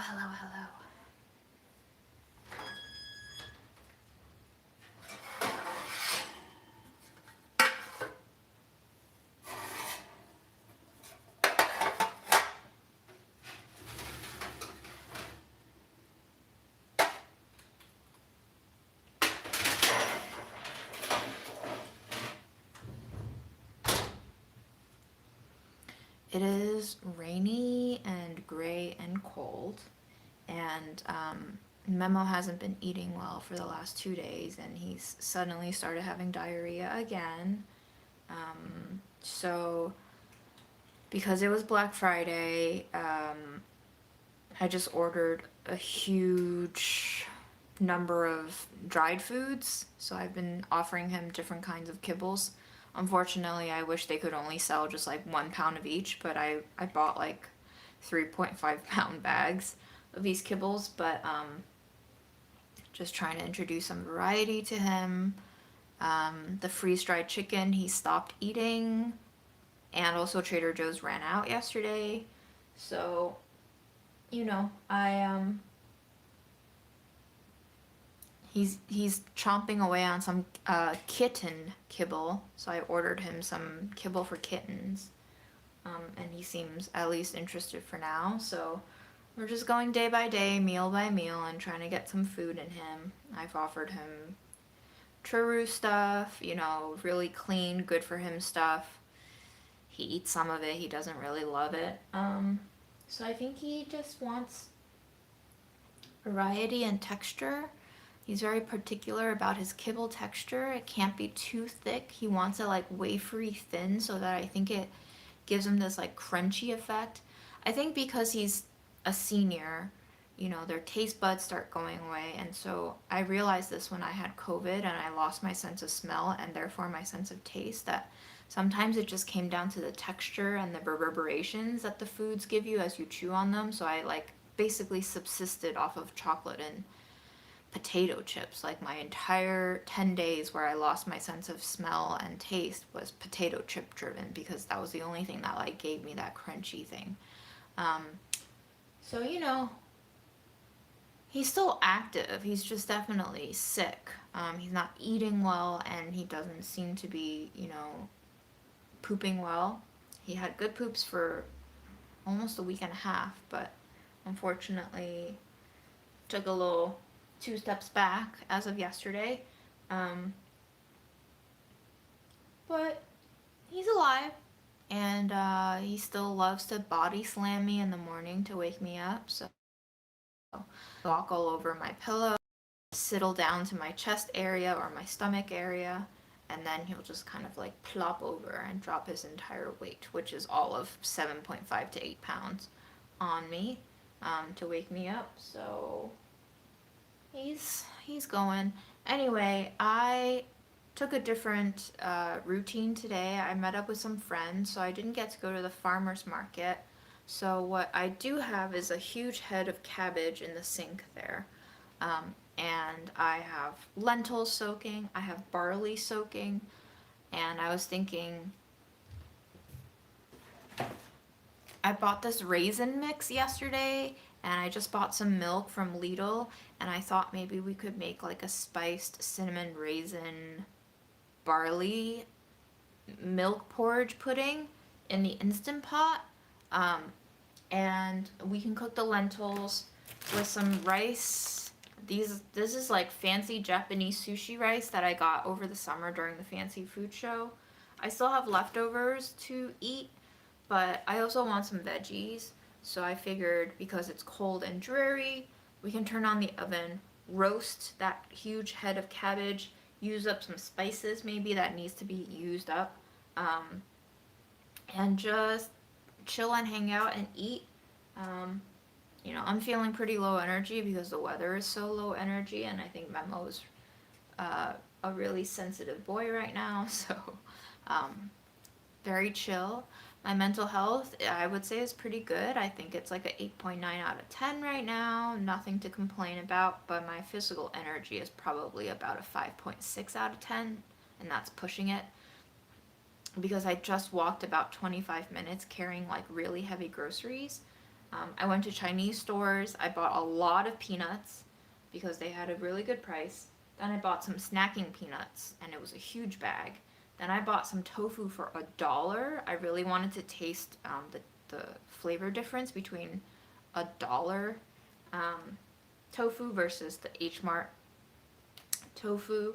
hello, hello. It is rainy and gray and cold, and Memo hasn't been eating well for the last 2 days, and he's suddenly started having diarrhea again. So, because it was Black Friday, I just ordered a huge number of dried foods. So I've been offering him different kinds of kibbles. Unfortunately, I wish they could only sell just like 1 pound of each, but I bought like 3.5 pound bags of these kibbles, but just trying to introduce some variety to him. The freeze-dried chicken he stopped eating, and also Trader Joe's ran out yesterday. So, I he's chomping away on some kitten kibble, so I ordered him some kibble for kittens, and he seems at least interested for now. So we're just going day by day, meal by meal, and trying to get some food in him. I've offered him True stuff, really clean, good for him stuff. He eats some of it. He doesn't really love it. So I think he just wants variety and texture. He's very particular about his kibble texture. It can't be too thick. He wants it like wafery thin so that I think it gives him this like crunchy effect. I think because he's a senior, their taste buds start going away. And so I realized this when I had COVID and I lost my sense of smell and therefore my sense of taste, that sometimes it just came down to the texture and the reverberations that the foods give you as you chew on them. So I like basically subsisted off of chocolate and potato chips. Like my entire 10 days where I lost my sense of smell and taste was potato chip driven, because that was the only thing that like gave me that crunchy thing. Um, so he's still active. He's just definitely sick. He's not eating well, and he doesn't seem to be, pooping well. He had good poops for almost a week and a half, but unfortunately took a little 2 steps back as of yesterday. Um, but he's alive, and he still loves to body slam me in the morning to wake me up. So walk all over my pillow, settle down to my chest area or my stomach area, and then he'll just kind of like plop over and drop his entire weight, which is all of 7.5 to 8 pounds, on me, to wake me up. So he's going. Anyway, I took a different routine today. I met up with some friends, so I didn't get to go to the farmer's market. So what I do have is a huge head of cabbage in the sink there. And I have lentils soaking, I have barley soaking, and I was thinking, I bought this raisin mix yesterday, and I just bought some milk from Lidl, and I thought maybe we could make like a spiced cinnamon raisin barley milk porridge pudding in the Instant Pot. Um, and we can cook the lentils with some rice. This is like fancy Japanese sushi rice that I got over the summer during the fancy food show. I still have leftovers to eat, but I also want some veggies. So I figured, because it's cold and dreary, we can turn on the oven, roast that huge head of cabbage, use up some spices maybe that needs to be used up, and just chill and hang out and eat. Um, I'm feeling pretty low energy because the weather is so low energy, and I think Memo is a really sensitive boy right now, so um, very chill. My mental health, I would say, is pretty good. I think it's like a 8.9 out of 10 right now. Nothing to complain about, but my physical energy is probably about a 5.6 out of 10, and that's pushing it, because I just walked about 25 minutes carrying like really heavy groceries. I went to Chinese stores. I bought a lot of peanuts because they had a really good price. Then I bought some snacking peanuts, and it was a huge bag. Then I bought some tofu for $1. I really wanted to taste the flavor difference between $1 tofu versus the H Mart tofu,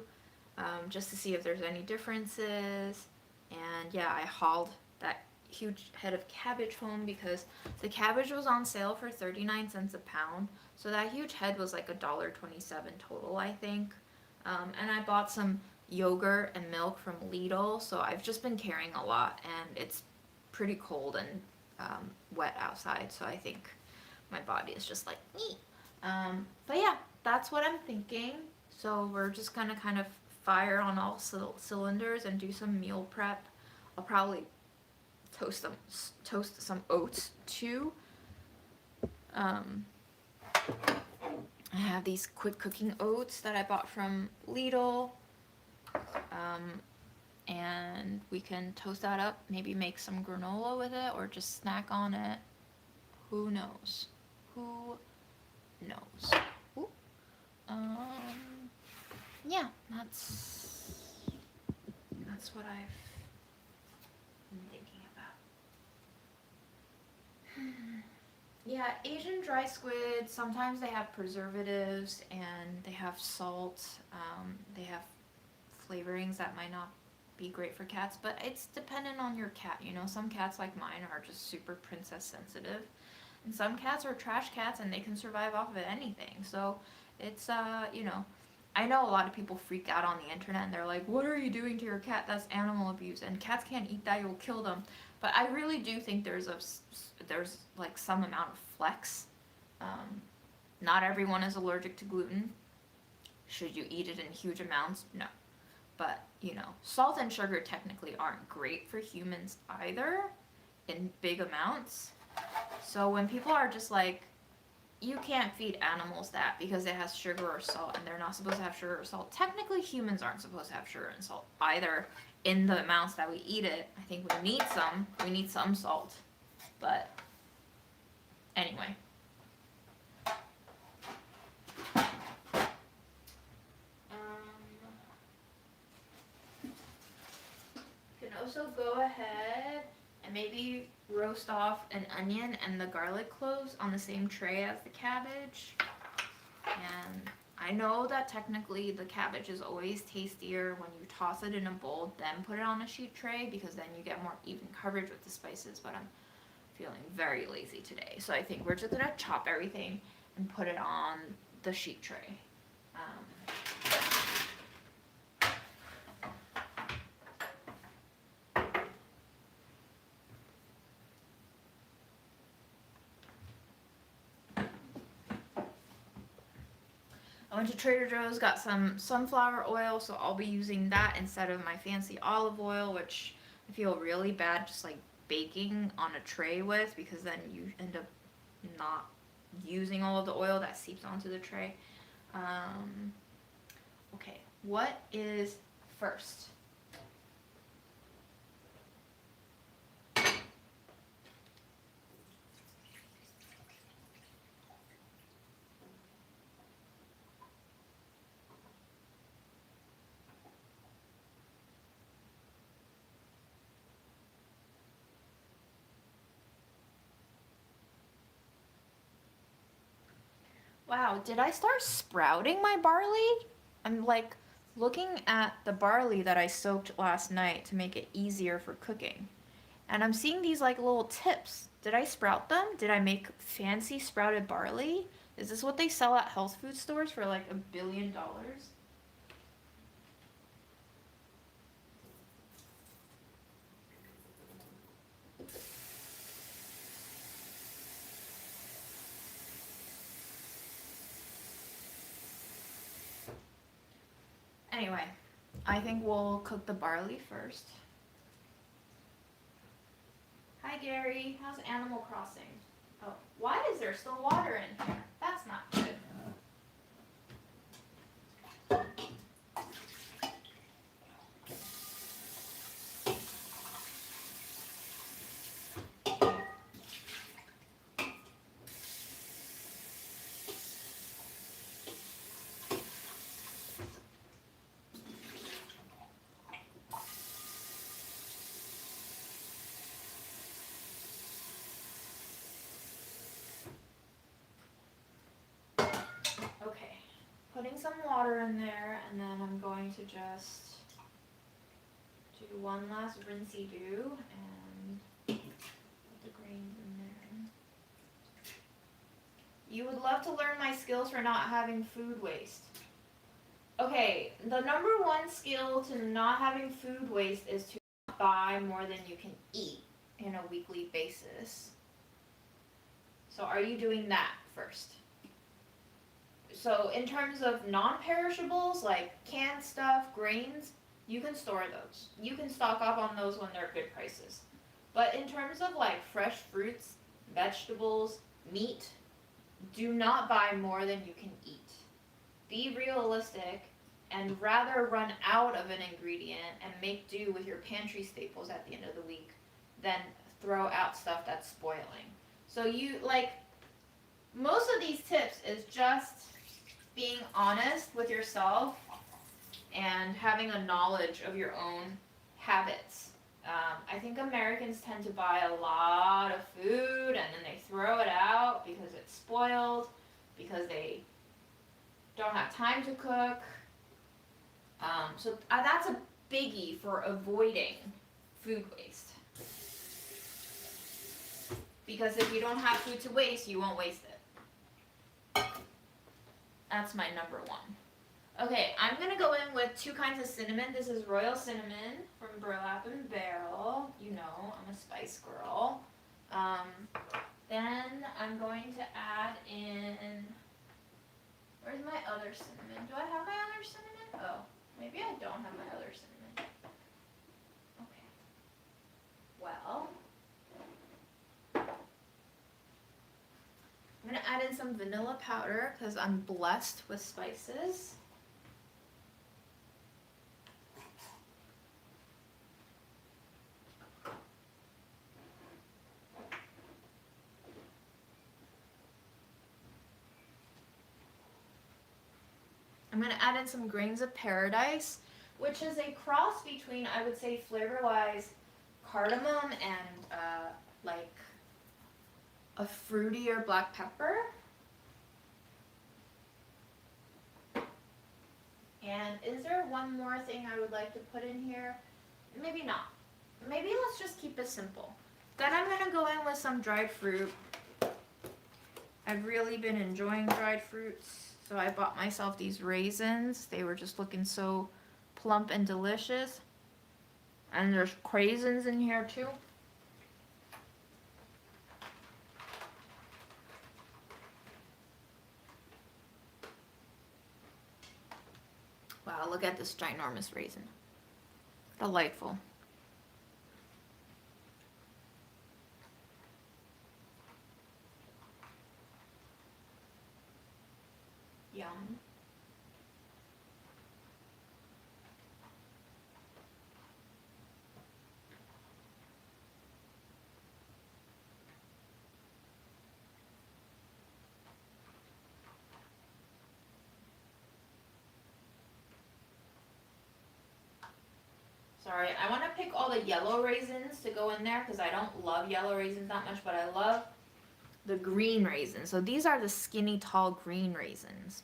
just to see if there's any differences. And yeah, I hauled that huge head of cabbage home because the cabbage was on sale for 39 cents a pound. So that huge head was like $1.27 total, I think. And I bought some yogurt and milk from Lidl. So I've just been carrying a lot, and it's pretty cold and wet outside. So I think my body is just like, me. But yeah, that's what I'm thinking. So we're just gonna kind of fire on all cylinders and do some meal prep. I'll probably toast some oats too. I have these quick cooking oats that I bought from Lidl. And we can toast that up, maybe make some granola with it or just snack on it. Who knows? Who knows? Ooh. Yeah, that's what I've been thinking about. Yeah, Asian dry squid, sometimes they have preservatives and they have salt. They have flavorings that might not be great for cats, but it's dependent on your cat. You know, some cats like mine are just super princess sensitive, and some cats are trash cats and they can survive off of anything. So it's you know, I know a lot of people freak out on the internet and they're like, what are you doing to your cat? That's animal abuse, and cats can't eat that, you'll kill them. But I really do think there's like some amount of flex. Not everyone is allergic to gluten. Should you eat it in huge amounts? No. But, you know, salt and sugar technically aren't great for humans either in big amounts. So when people are just like, you can't feed animals that because it has sugar or salt and they're not supposed to have sugar or salt. Technically, humans aren't supposed to have sugar and salt either in the amounts that we eat it. I think we need some. We need some salt. But anyway. You can also go ahead and maybe roast off an onion and the garlic cloves on the same tray as the cabbage. And I know that technically the cabbage is always tastier when you toss it in a bowl, then put it on a sheet tray, because then you get more even coverage with the spices, but I'm feeling very lazy today. So I think we're just gonna chop everything and put it on the sheet tray. I went to Trader Joe's, got some sunflower oil, so I'll be using that instead of my fancy olive oil, which I feel really bad just like baking on a tray with, because then you end up not using all of the oil that seeps onto the tray. Okay, what is first? Wow, did I start sprouting my barley? I'm like looking at the barley that I soaked last night to make it easier for cooking. And I'm seeing these like little tips. Did I sprout them? Did I make fancy sprouted barley? Is this what they sell at health food stores for like $1 billion? Anyway, I think we'll cook the barley first. Hi Gary, how's Animal Crossing? Oh, why is there still water in here? That's not good. putting some water in there, and then I'm going to just do one last rinsey do and put the grains in there. You would love to learn my skills for not having food waste. Okay, the number one skill to not having food waste is to not buy more than you can eat in a weekly basis. So are you doing that first? So in terms of non-perishables, like canned stuff, grains, you can store those. You can stock up on those when they're good prices. But in terms of like fresh fruits, vegetables, meat, do not buy more than you can eat. Be realistic and rather run out of an ingredient and make do with your pantry staples at the end of the week than throw out stuff that's spoiling. So you, like, most of these tips is just being honest with yourself and having a knowledge of your own habits. I think Americans tend to buy a lot of food and then they throw it out because it's spoiled, because they don't have time to cook. So that's a biggie for avoiding food waste. Because if you don't have food to waste, you won't waste it. That's my number one. Okay, I'm going to go in with 2 kinds of cinnamon. This is royal cinnamon from Burlap and Barrel. You know, I'm a spice girl. Then I'm going to add in... Where's my other cinnamon? Do I have my other cinnamon? Oh, maybe I don't have my other cinnamon. Okay. Well, I'm going to add in some vanilla powder because I'm blessed with spices. I'm going to add in some grains of paradise, which is a cross between, I would say, flavor-wise, cardamom and like a fruitier black pepper. And is there one more thing I would like to put in here? Maybe not. Maybe let's just keep it simple. Then I'm going to go in with some dried fruit. I've really been enjoying dried fruits. So I bought myself these raisins. They were just looking so plump and delicious. And there's craisins in here too. Wow, look at this ginormous raisin. Delightful. Yum. Sorry, I want to pick all the yellow raisins to go in there because I don't love yellow raisins that much, but I love the green raisins. So these are the skinny, tall green raisins.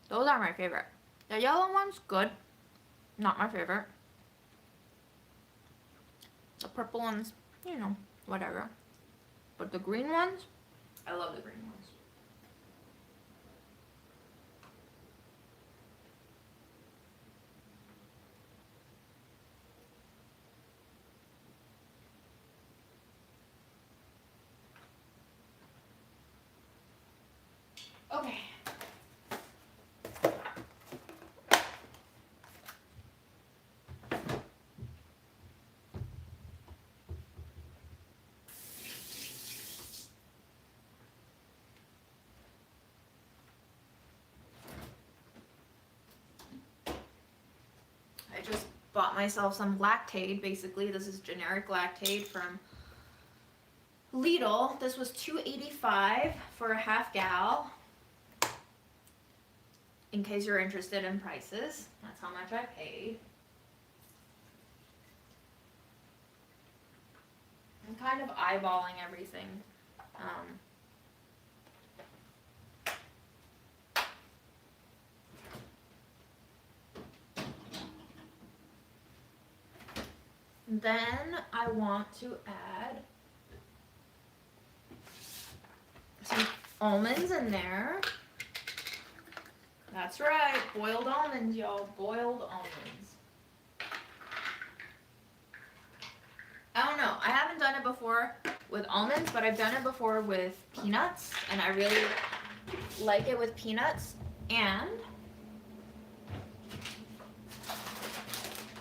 Those are my favorite. The yellow ones, good. Not my favorite. The purple ones, you know, whatever. But the green ones, I love the green ones. Okay. I just bought myself some Lactaid, basically. This is generic Lactaid from Lidl. This was $2.85 for a half gal. In case you're interested in prices, that's how much I paid. I'm kind of eyeballing everything. Then I want to add some almonds in there. That's right, boiled almonds, y'all, boiled almonds. I don't know, I haven't done it before with almonds, but I've done it before with peanuts, and I really like it with peanuts. And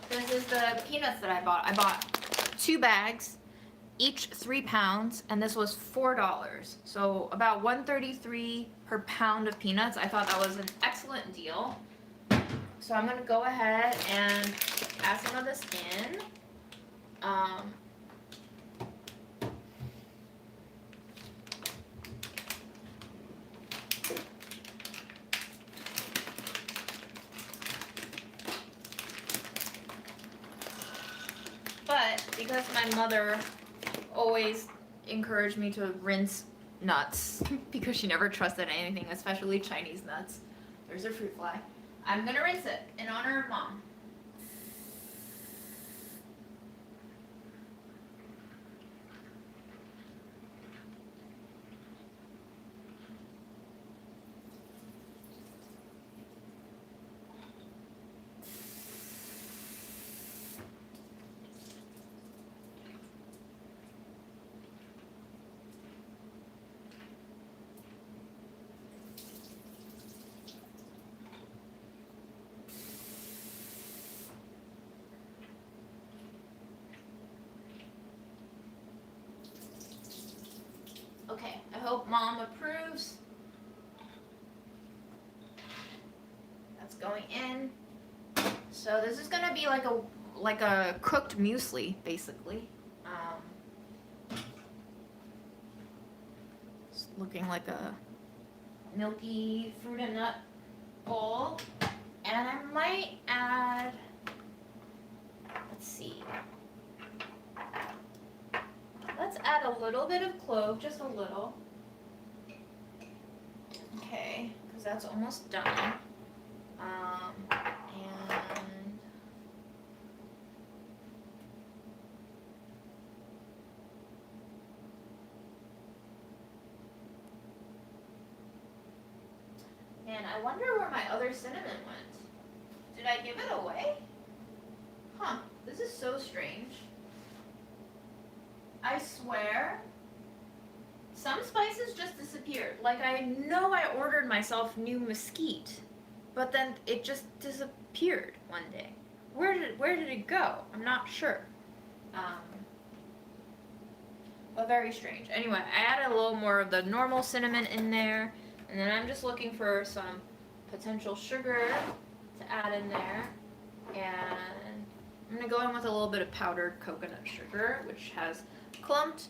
this is the peanuts that I bought. I bought 2 bags, each 3 pounds, and this was $4. So about $1.33 per pound of peanuts. I thought that was an excellent deal. So I'm gonna go ahead and add some of this in. But because my mother always encouraged me to rinse nuts because she never trusted anything, especially Chinese nuts. There's a fruit fly. I'm gonna rinse it in honor of Mom. Okay, I hope Mom approves. That's going in. So this is gonna be like a cooked muesli, basically. It's looking like a milky fruit and nut bowl. And I might add, let's see. Let's add a little bit of clove, just a little. Okay, because that's almost done. And I wonder where my other cinnamon went. Did I give it away? Huh, this is so strange. I swear, some spices just disappeared. Like, I know I ordered myself new mesquite, but then it just disappeared one day. Where did it go? I'm not sure. But very strange. Anyway, I added a little more of the normal cinnamon in there, and then I'm just looking for some potential sugar to add in there, and I'm gonna go in with a little bit of powdered coconut sugar, which has clumped.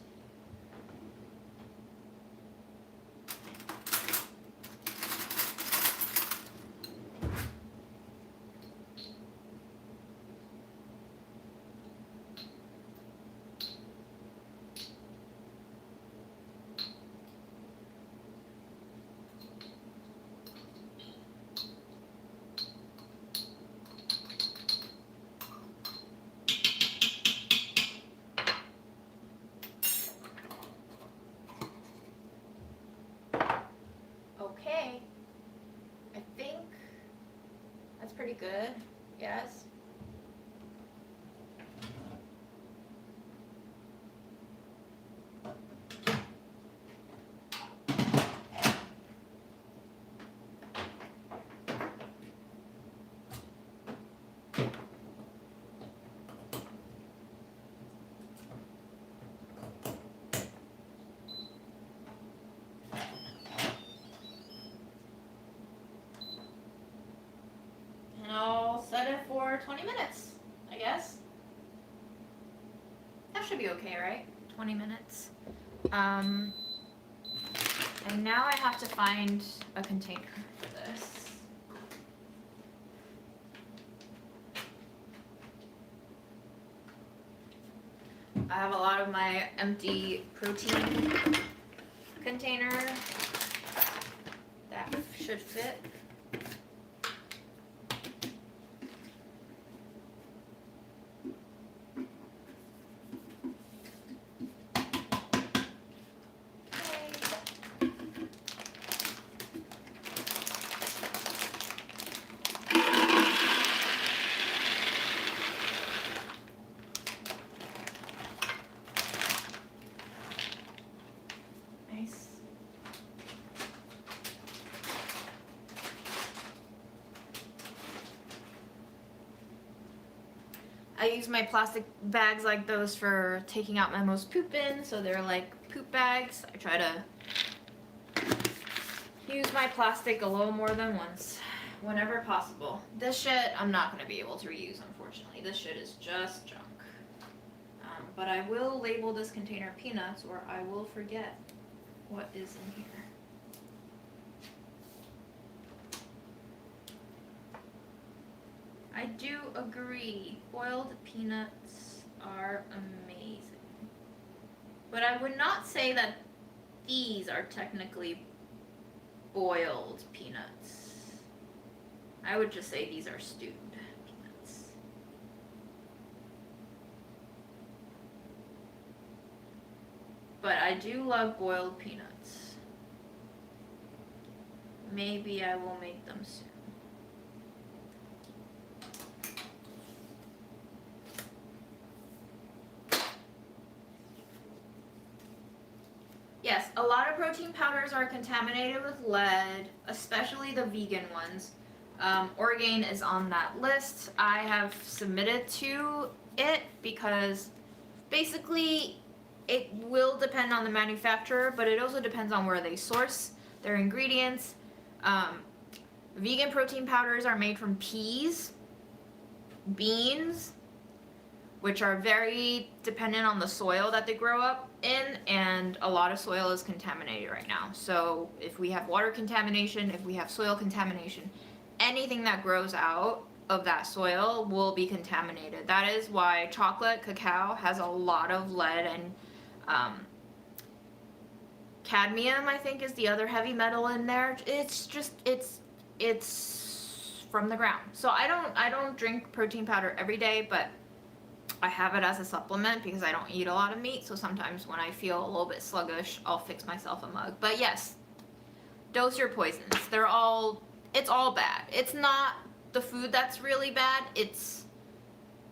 Okay, I think that's pretty good, yes. And I'll set it for 20 minutes, I guess. That should be okay, right? 20 minutes. And now I have to find a container for this. I have a lot of my empty protein container that should fit. I use my plastic bags like those for taking out Memo's poop in, so they're like poop bags. I try to use my plastic a little more than once, whenever possible. This shit, I'm not going to be able to reuse, unfortunately. This shit is just junk. But I will label this container peanuts, or I will forget what is in here. I do agree, boiled peanuts are amazing. But I would not say that these are technically boiled peanuts. I would just say these are stewed peanuts. But I do love boiled peanuts. Maybe I will make them soon. Yes, a lot of protein powders are contaminated with lead, especially the vegan ones. Orgain is on that list. I have submitted to it because basically it will depend on the manufacturer, but it also depends on where they source their ingredients. Vegan protein powders are made from peas, beans, which are very dependent on the soil that they grow up in, and a lot of soil is contaminated right now. So if we have water contamination, if we have soil contamination, anything that grows out of that soil will be contaminated. That is why chocolate, cacao has a lot of lead, and cadmium, I think, is the other heavy metal in there. It's just, it's from the ground. So I don't drink protein powder every day, but I have it as a supplement because I don't eat a lot of meat, so sometimes when I feel a little bit sluggish, I'll fix myself a mug. But yes, dose your poisons. It's all bad. It's not the food that's really bad,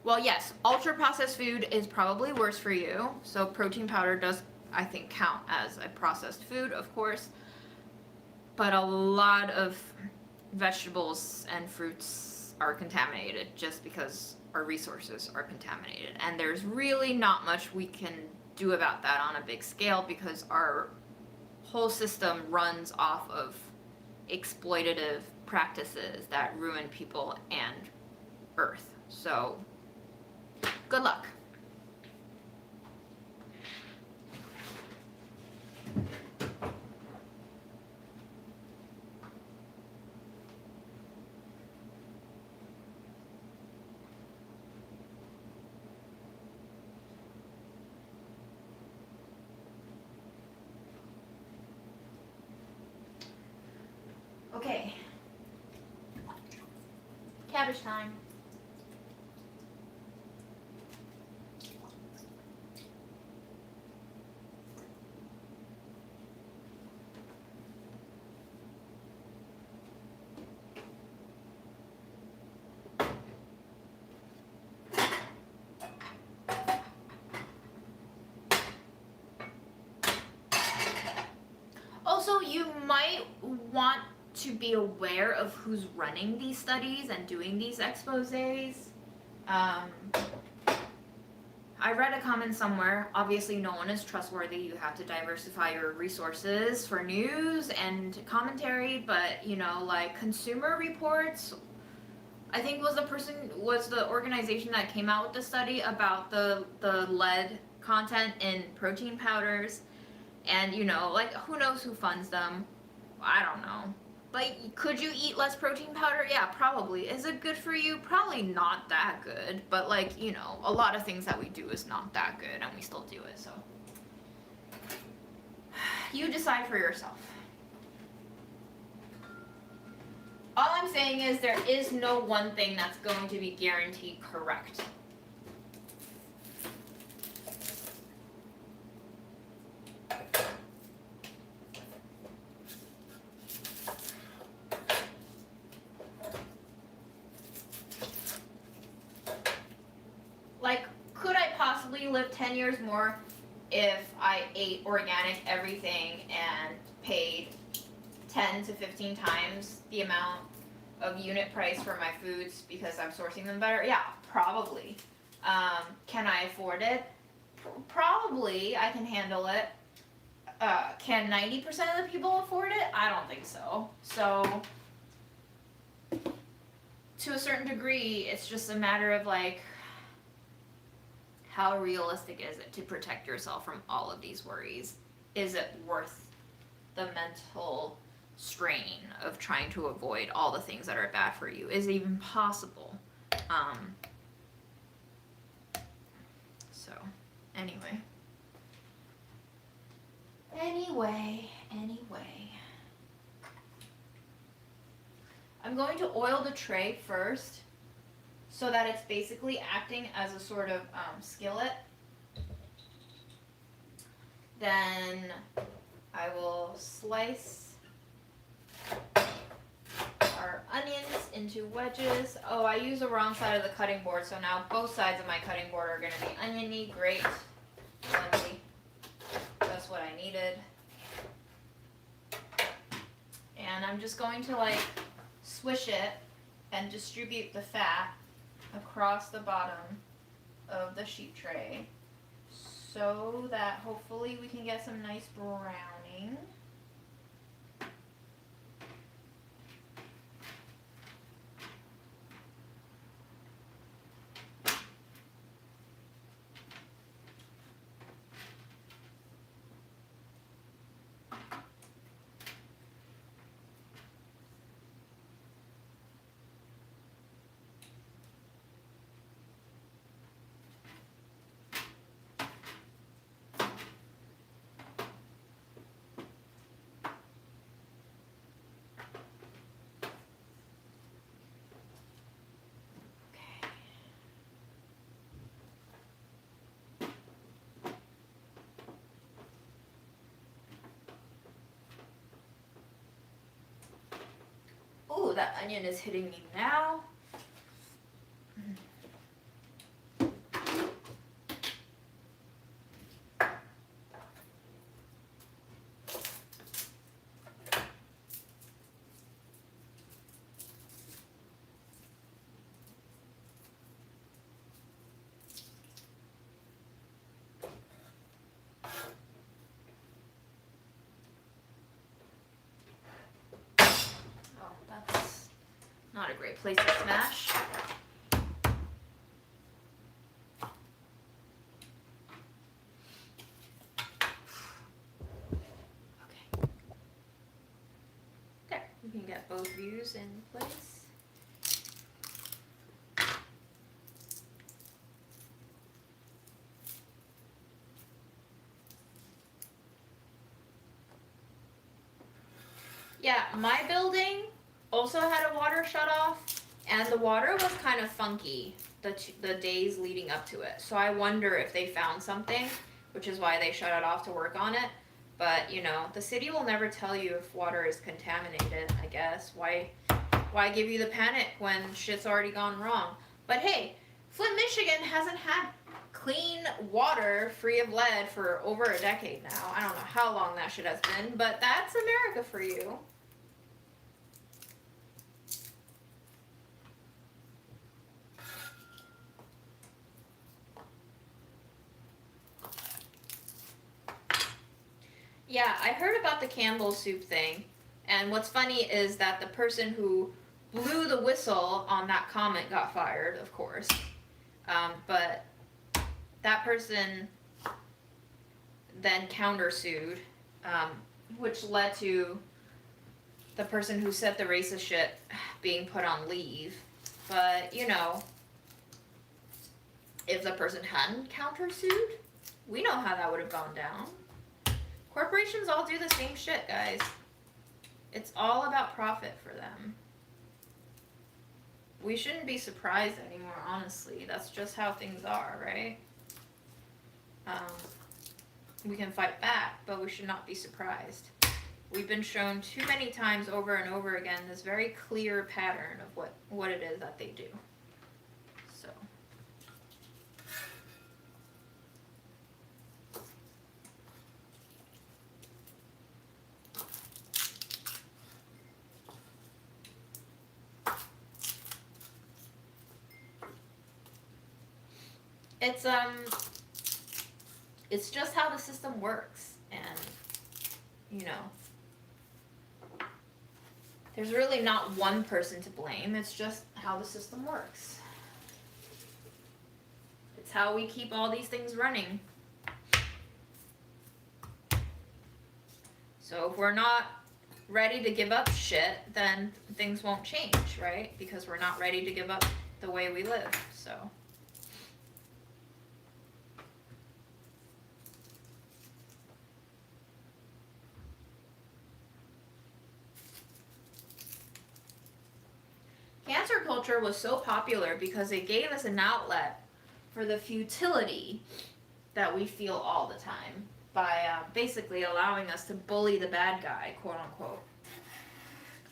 well, yes, ultra processed food is probably worse for you, so protein powder does, I think, count as a processed food, of course, but a lot of vegetables and fruits are contaminated just because our resources are contaminated, and there's really not much we can do about that on a big scale because our whole system runs off of exploitative practices that ruin people and Earth. So, good luck. Okay. Cabbage time. Also, you might want to be aware of who's running these studies and doing these exposés. I read a comment somewhere, obviously no one is trustworthy, you have to diversify your resources for news and commentary, but like Consumer Reports, I think was the organization that came out with the study about the lead content in protein powders, and like who knows who funds them, I don't know. Like, could you eat less protein powder? Yeah, probably. Is it good for you? Probably not that good. But, like, a lot of things that we do is not that good, and we still do it, so. You decide for yourself. All I'm saying is there is no one thing that's going to be guaranteed correct. Like, could I possibly live 10 years more if I ate organic everything and paid 10 to 15 times the amount of unit price for my foods because I'm sourcing them better? Yeah, probably. Can I afford it? Probably. I can handle it. Can 90% of the people afford it? I don't think so. So, to a certain degree, it's just a matter of like, how realistic is it to protect yourself from all of these worries? Is it worth the mental strain of trying to avoid all the things that are bad for you? Is it even possible? So, anyway. Anyway. I'm going to oil the tray first so that it's basically acting as a sort of skillet. Then I will slice our onions into wedges. Oh, I used the wrong side of the cutting board, so now both sides of my cutting board are going to be oniony. Great. Lovely. That's what I needed. And I'm just going to like swish it and distribute the fat across the bottom of the sheet tray so that hopefully we can get some nice browning. Ooh, that onion is hitting me now. Not a great place to smash. Okay. There, we can get both views in place. Yeah, my building also had a water shut off, and the water was kind of funky the days leading up to it. So I wonder if they found something, which is why they shut it off to work on it. But you know, the city will never tell you if water is contaminated, I guess. Why give you the panic when shit's already gone wrong? But hey, Flint, Michigan hasn't had clean water free of lead for over a decade now. I don't know how long that shit has been, but that's America for you. Yeah, I heard about the Campbell's soup thing, and what's funny is that the person who blew the whistle on that comment got fired, of course. But that person then countersued, which led to the person who said the racist shit being put on leave. But, you know, if the person hadn't countersued, we know how that would have gone down. Corporations all do the same shit, guys. It's all about profit for them. We shouldn't be surprised anymore, honestly. That's just how things are, right? We can fight back, but we should not be surprised. We've been shown too many times over and over again this very clear pattern of what it is that they do. So. It's it's just how the system works, and you know, there's really not one person to blame. It's just how the system works. It's how we keep all these things running. So if we're not ready to give up shit, then things won't change, right? Because we're not ready to give up the way we live. So cancer culture was so popular because it gave us an outlet for the futility that we feel all the time by basically allowing us to bully the bad guy, quote unquote.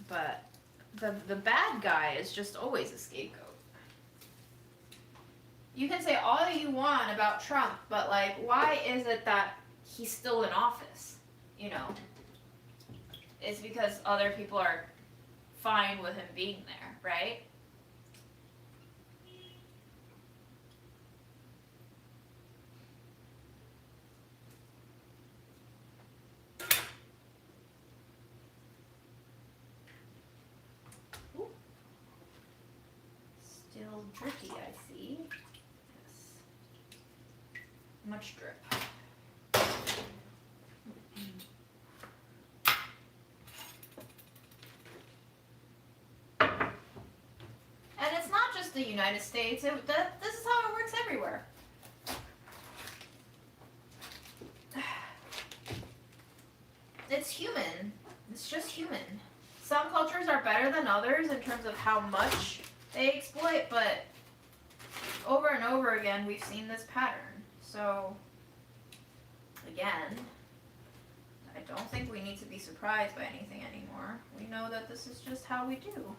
But the bad guy is just always a scapegoat. You can say all you want about Trump, but like, why is it that he's still in office? You know, it's because other people are fine with him being there, right? Ooh. Still drippy, I see. Yes. Much drip. And it's not just the United States. This is how it works everywhere. It's human. It's just human. Some cultures are better than others in terms of how much they exploit, but over and over again we've seen this pattern. So, again, I don't think we need to be surprised by anything anymore. We know that this is just how we do.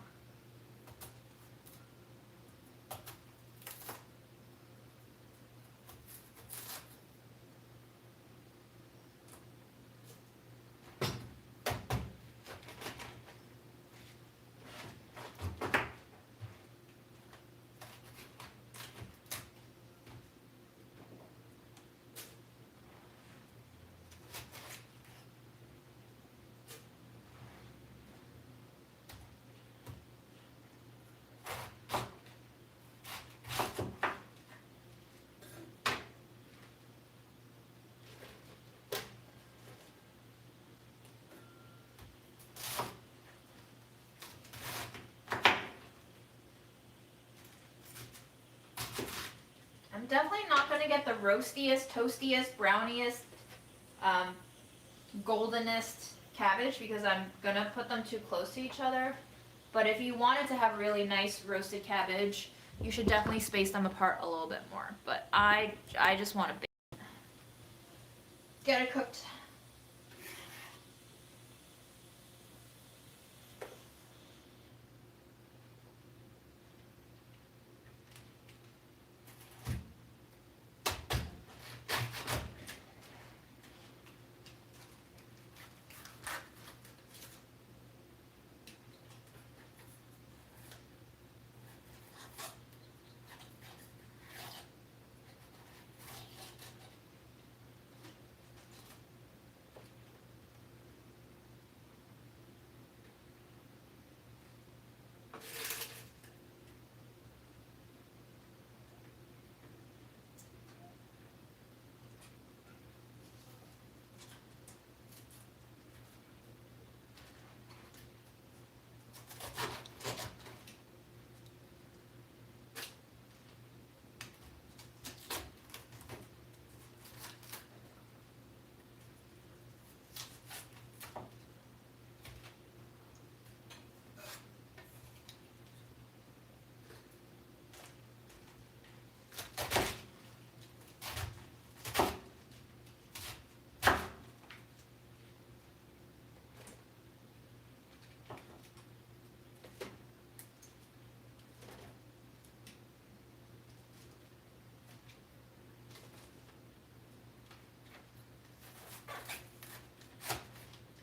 I'm definitely not going to get the roastiest, toastiest, browniest, goldenest cabbage because I'm going to put them too close to each other. But if you wanted to have really nice roasted cabbage, you should definitely space them apart a little bit more. But I just want to get it cooked.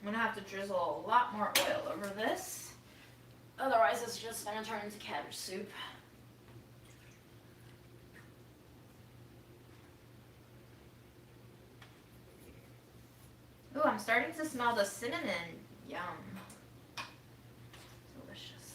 I'm going to have to drizzle a lot more oil over this. Otherwise, it's just going to turn into cabbage soup. I'm starting to smell the cinnamon. Yum. Delicious.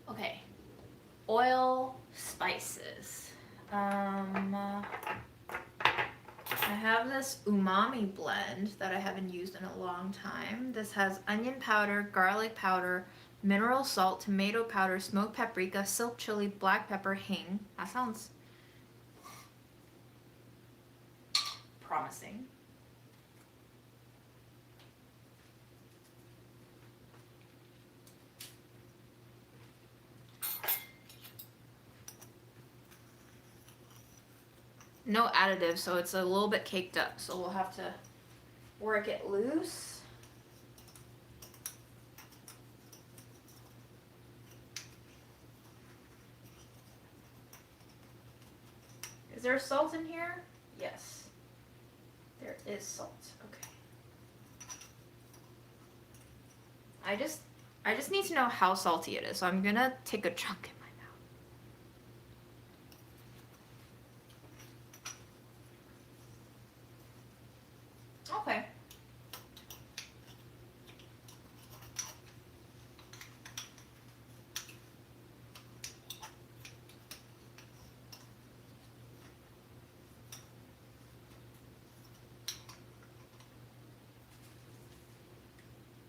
Okay, oil, spices. I have this umami blend that I haven't used in a long time. This has onion powder, garlic powder, mineral salt, tomato powder, smoked paprika, silk chili, black pepper, hing. That sounds promising. No additives, so it's a little bit caked up, so we'll have to work it loose. Is there salt in here? Yes. There is salt. Okay. I just need to know how salty it is, so I'm gonna take a chunk in my mouth. Okay.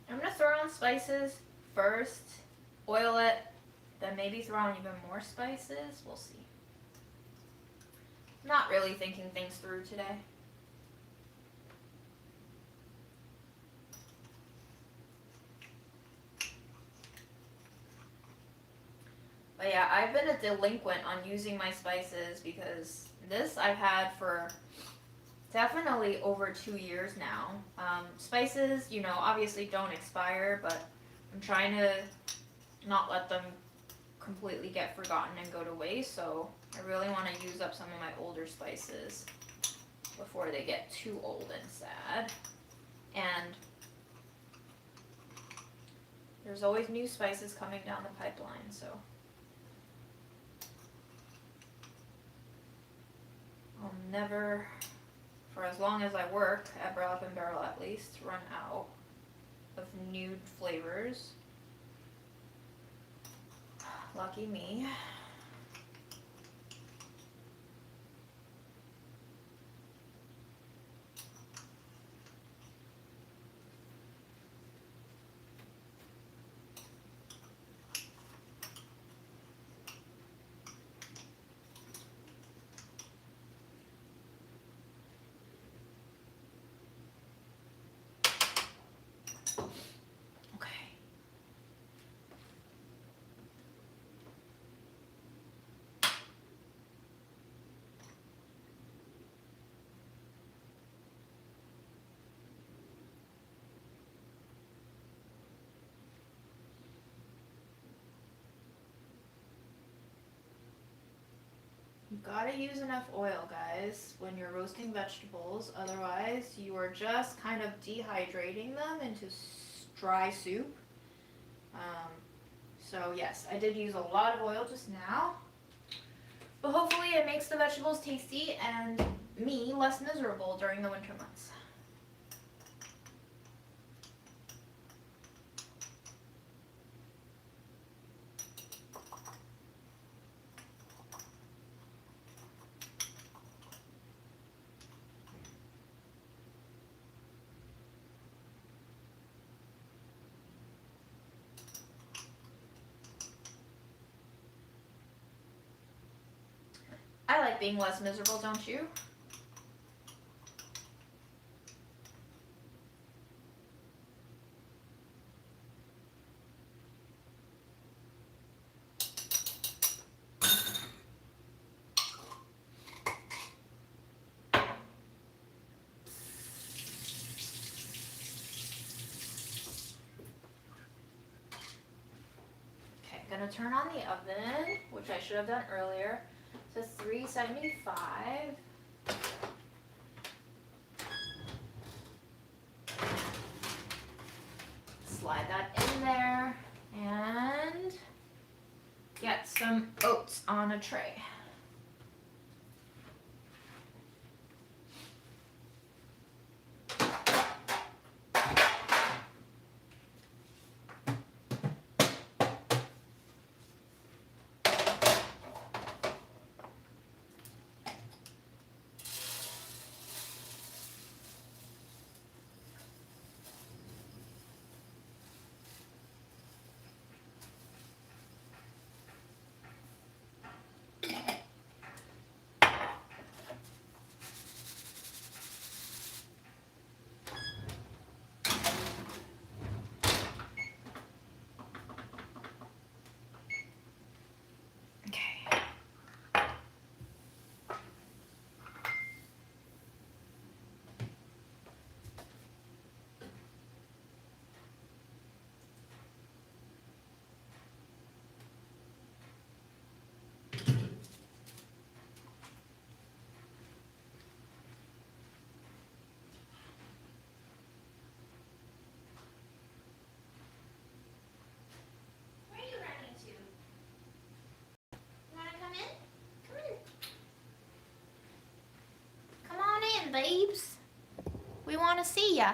I'm gonna throw on spices first, oil it, then maybe throw on even more spices. We'll see. Not really thinking things through today. But yeah, I've been a delinquent on using my spices because this I've had for definitely over 2 years now. Spices, you know, obviously don't expire, but I'm trying to not let them completely get forgotten and go to waste, so I really want to use up some of my older spices before they get too old and sad. And there's always new spices coming down the pipeline, so I'll never, for as long as I work at Burlap and Barrel at least, run out of new flavors. Lucky me. You gotta use enough oil, guys, when you're roasting vegetables. Otherwise, you are just kind of dehydrating them into dry soup. So yes, I did use a lot of oil just now. But hopefully it makes the vegetables tasty and me less miserable during the winter months. like being less miserable, don't you? Gonna turn on the oven, which I should have done earlier, to 375. Slide that in there and get some oats on a tray. Babes, we want to see ya.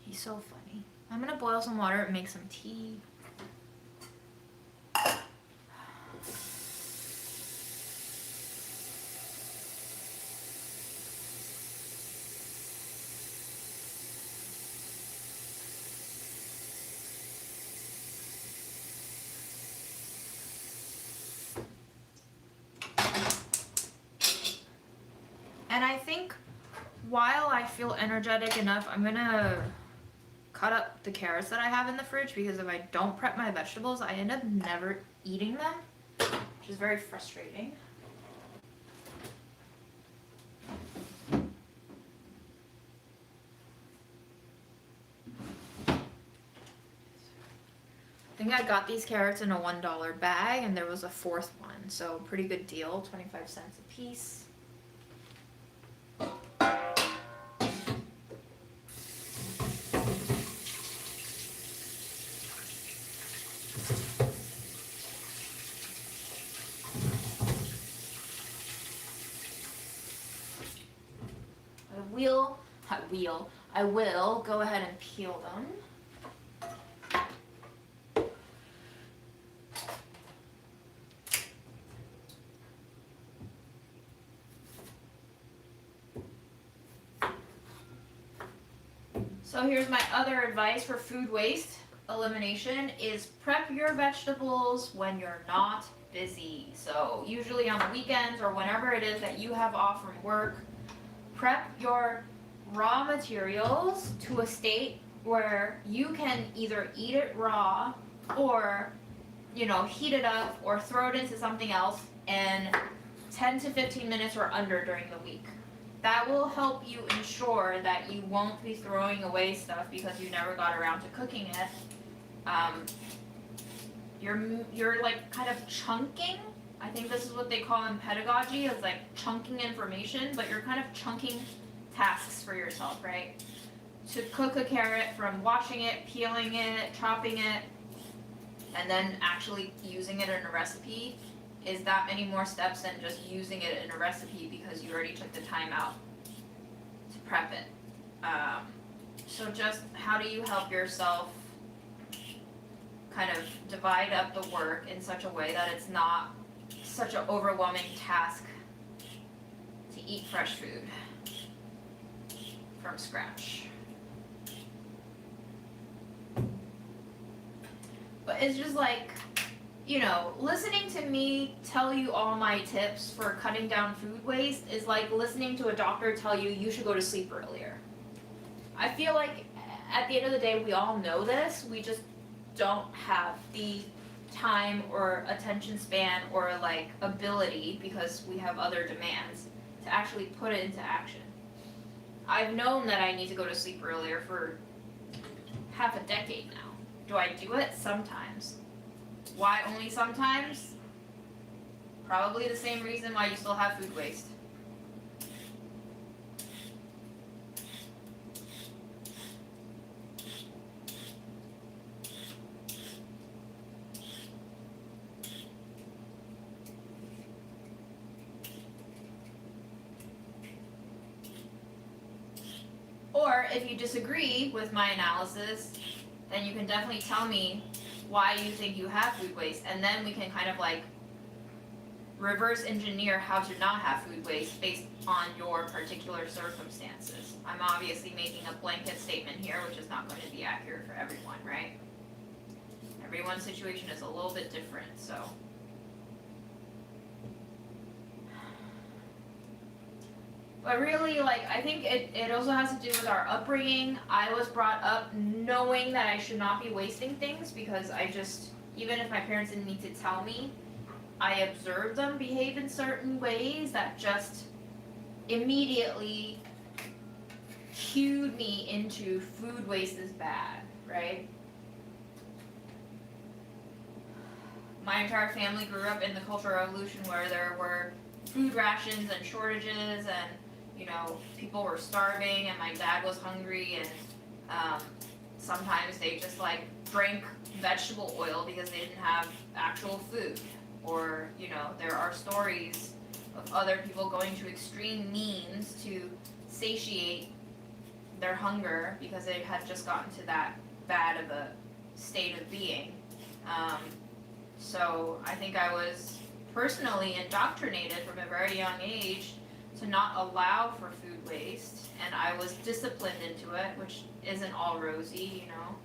He's so funny. I'm gonna boil some water and make some tea. And I think while I feel energetic enough, I'm gonna cut up the carrots that I have in the fridge, because if I don't prep my vegetables, I end up never eating them, which is very frustrating. I think I got these carrots in a $1 bag, and there was a fourth one, so pretty good deal, 25 cents a piece. I will go ahead and peel them. So here's my other advice for food waste elimination is prep your vegetables when you're not busy. So usually on the weekends or whenever it is that you have off from work, prep your raw materials to a state where you can either eat it raw or, heat it up or throw it into something else in 10 to 15 minutes or under during the week. That will help you ensure that you won't be throwing away stuff because you never got around to cooking it. You're like kind of chunking. I think this is what they call in pedagogy, is like chunking information, but you're kind of chunking tasks for yourself, right? to cook a carrot, from washing it, peeling it, chopping it, and then actually using it in a recipe is that many more steps than just using it in a recipe because you already took the time out to prep it. So just how do you help yourself kind of divide up the work in such a way that it's not such an overwhelming task to eat fresh food from scratch? But it's just like, you know, listening to me tell you all my tips for cutting down food waste is like listening to a doctor tell you you should go to sleep earlier. I feel like at the end of the day we all know this, we just don't have the time or attention span or like ability because we have other demands to actually put it into action. I've known that I need to go to sleep earlier for half a decade now. Do I do it? Sometimes. Why only sometimes? Probably the same reason why you still have food waste. Or if you disagree with my analysis, then you can definitely tell me why you think you have food waste, and then we can kind of like reverse engineer how to not have food waste based on your particular circumstances. I'm obviously making a blanket statement here, which is not going to be accurate for everyone, right? Everyone's situation is a little bit different, so. But really, like, I think it also has to do with our upbringing. I was brought up knowing that I should not be wasting things because I just, even if my parents didn't need to tell me, I observed them behave in certain ways that just immediately cued me into food waste is bad, right? My entire family grew up in the Cultural Revolution where there were food rations and shortages and, you know, people were starving and my dad was hungry and sometimes they just like drank vegetable oil because they didn't have actual food. Or, you know, there are stories of other people going to extreme means to satiate their hunger because they had just gotten to that bad of a state of being. So I think I was personally indoctrinated from a very young age to not allow for food waste, and I was disciplined into it, which isn't all rosy, you know.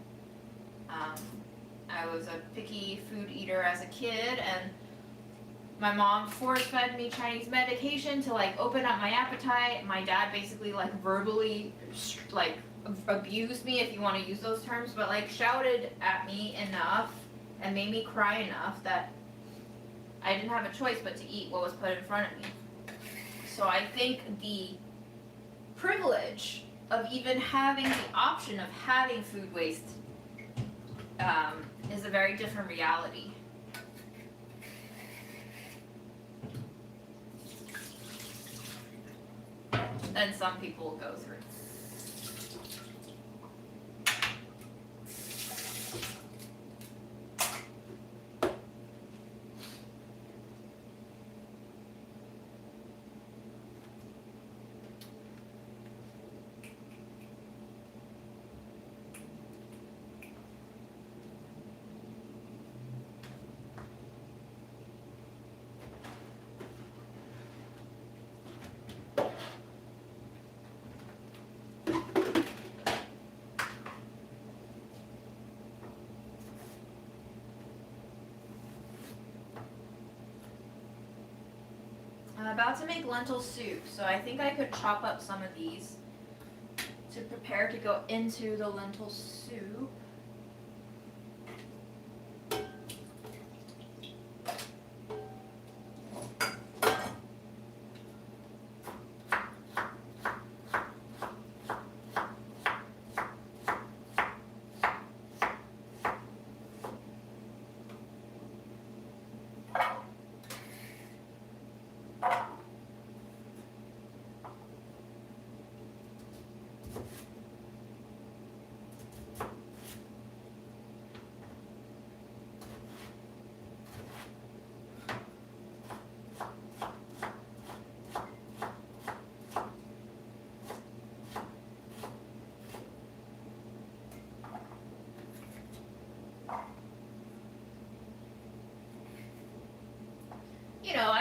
I was a picky food eater as a kid, and my mom force-fed me Chinese medication to like open up my appetite. My dad basically like verbally like abused me, if you want to use those terms, but like shouted at me enough and made me cry enough that I didn't have a choice but to eat what was put in front of me. So I think the privilege of even having the option of having food waste is a very different reality. Than some people go through. I'm about to make lentil soup, so I think I could chop up some of these to prepare to go into the lentil soup.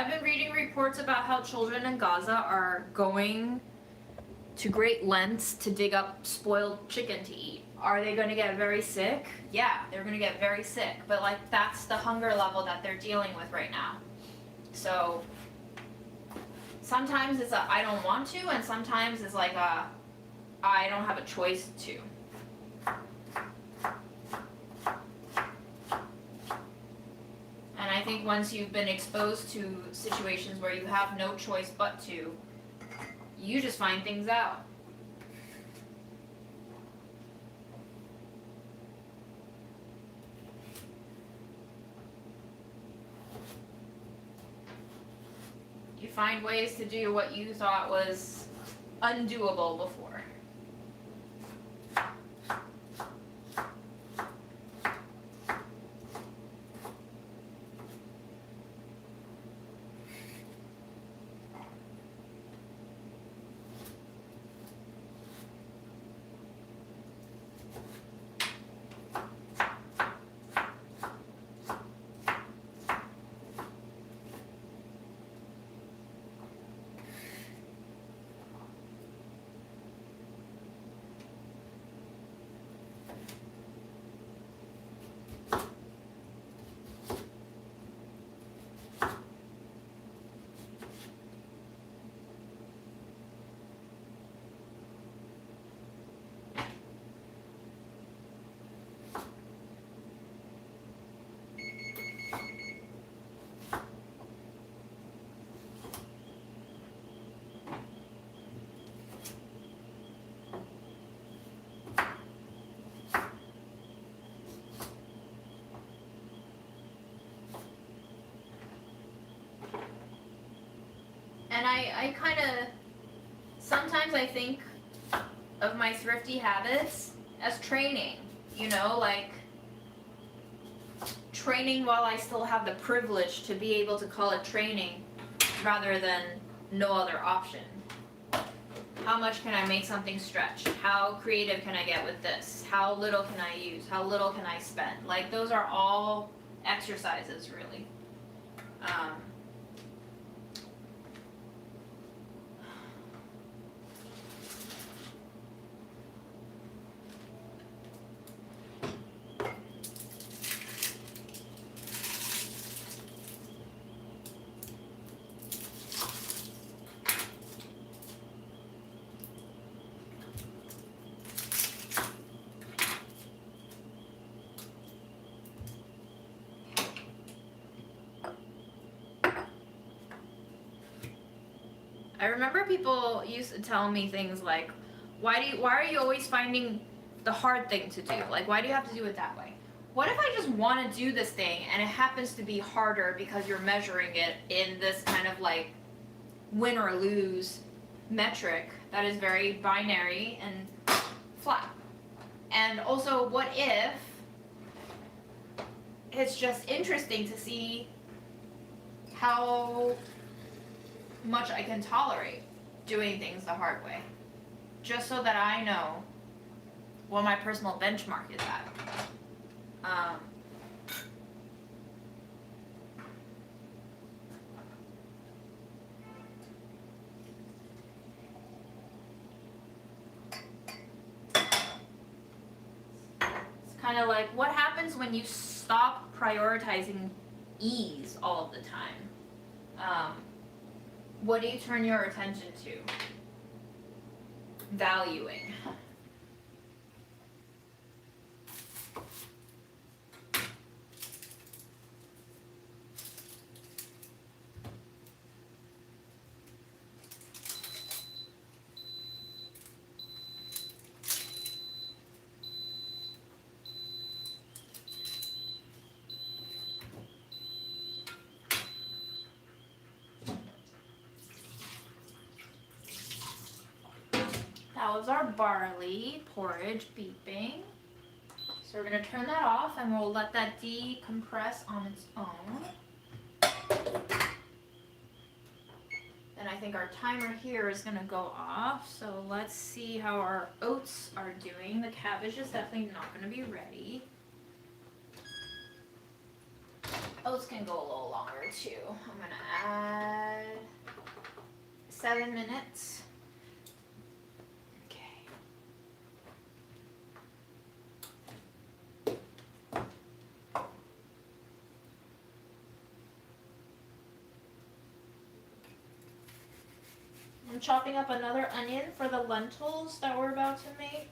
I've been reading reports about how children in Gaza are going to great lengths to dig up spoiled chicken to eat. Are they going to get very sick? Yeah, they're going to get very sick. But like that's the hunger level that they're dealing with right now. So sometimes it's a I don't want to, and sometimes it's like a I don't have a choice to. And I think once you've been exposed to situations where you have no choice but to, you just find things out. You find ways to do what you thought was undoable before. And I kind of, sometimes I think of my thrifty habits as training, you know, like training while I still have the privilege to be able to call it training rather than no other option. How much can I make something stretch? How creative can I get with this? How little can I use? How little can I spend? Like those are all exercises really. I remember people used to tell me things like, why are you always finding the hard thing to do? Like, why do you have to do it that way? What if I just want to do this thing and it happens to be harder because you're measuring it in this kind of like win or lose metric that is very binary and flat? And also, what if it's just interesting to see how much I can tolerate doing things the hard way, just so that I know what my personal benchmark is at. It's kind of like, what happens when you stop prioritizing ease all of the time? What do you turn your attention to? Valuing. That was our barley porridge beeping. So we're going to turn that off and we'll let that decompress on its own. And I think our timer here is going to go off. So let's see how our oats are doing. The cabbage is definitely not going to be ready. Oats can go a little longer too. I'm gonna add 7 minutes. Okay. I'm chopping up another onion for the lentils that we're about to make.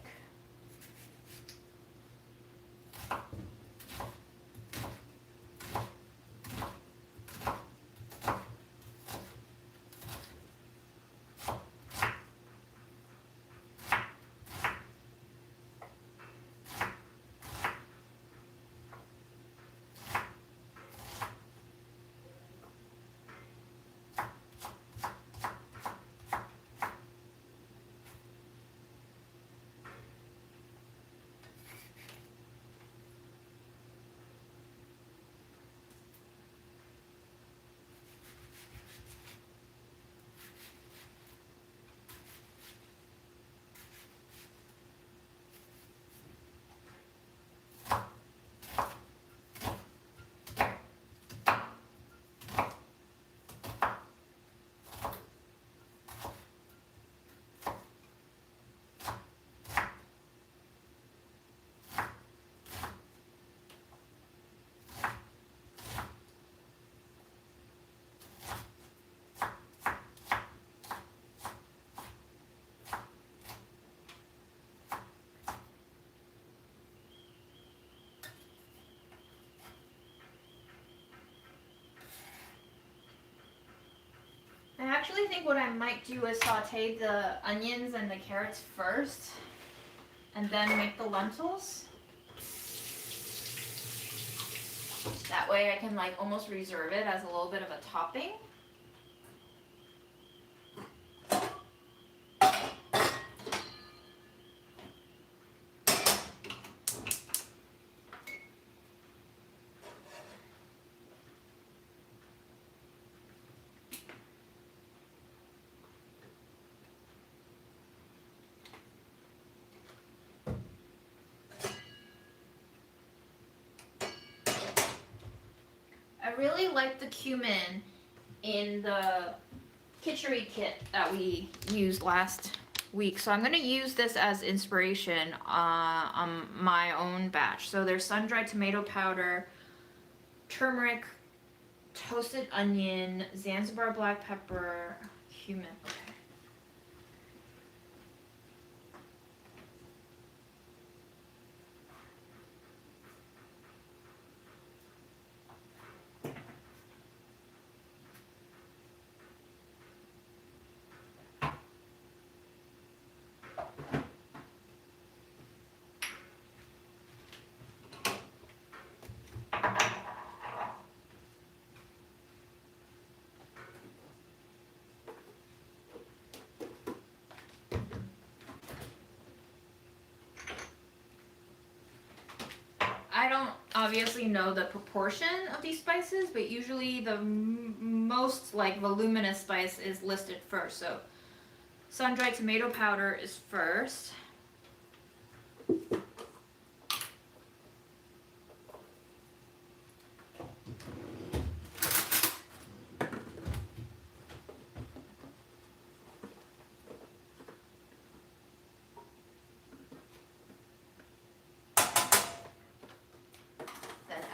I actually think what I might do is saute the onions and the carrots first and then make the lentils. That way I can like almost reserve it as a little bit of a topping. I really like the cumin in the kitchery kit that we used last week. So I'm going to use this as inspiration on my own batch. So there's sun-dried tomato powder, turmeric, toasted onion, Zanzibar black pepper, cumin. Okay. I don't obviously know the proportion of these spices, but usually the most like voluminous spice is listed first. So sun-dried tomato powder is first.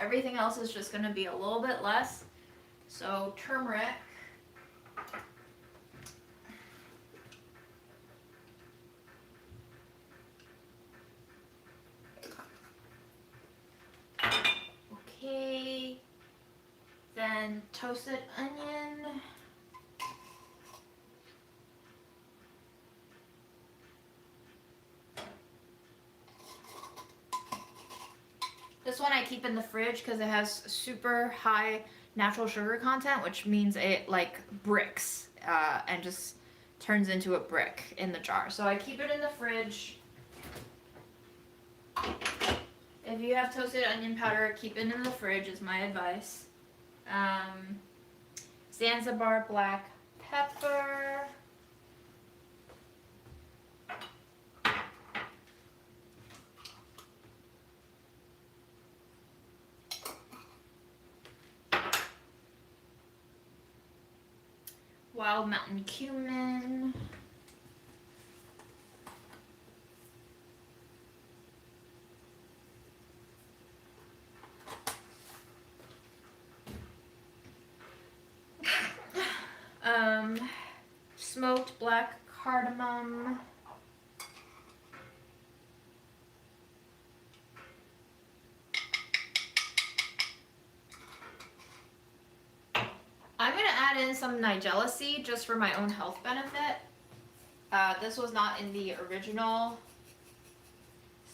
Everything else is just going to be a little bit less. So turmeric. Okay. Then toasted onion. This one I keep in the fridge because it has super high natural sugar content, which means it like bricks and just turns into a brick in the jar. So I keep it in the fridge. If you have toasted onion powder, keep it in the fridge is my advice. Zanzibar black pepper. wild mountain cumin. Smoked black cardamom. I'm going to add in some nigella seed just for my own health benefit. This was not in the original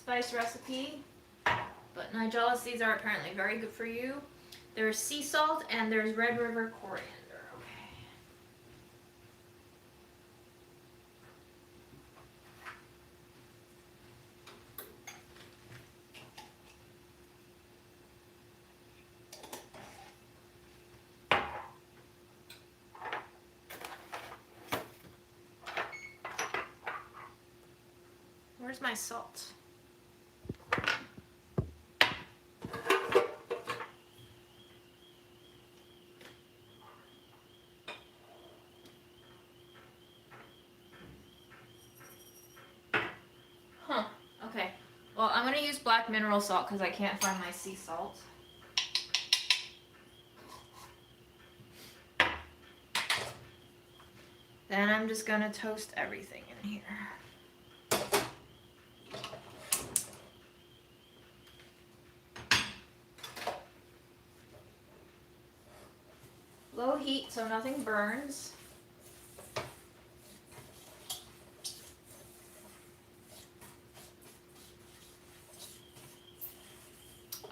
spice recipe, but nigella seeds are apparently very good for you. There's sea salt and there's Red River coriander. Okay. Where's my salt? Huh, okay. Well, I'm gonna use black mineral salt because I can't find my sea salt. Then I'm just gonna toast everything in here. Low heat so nothing burns.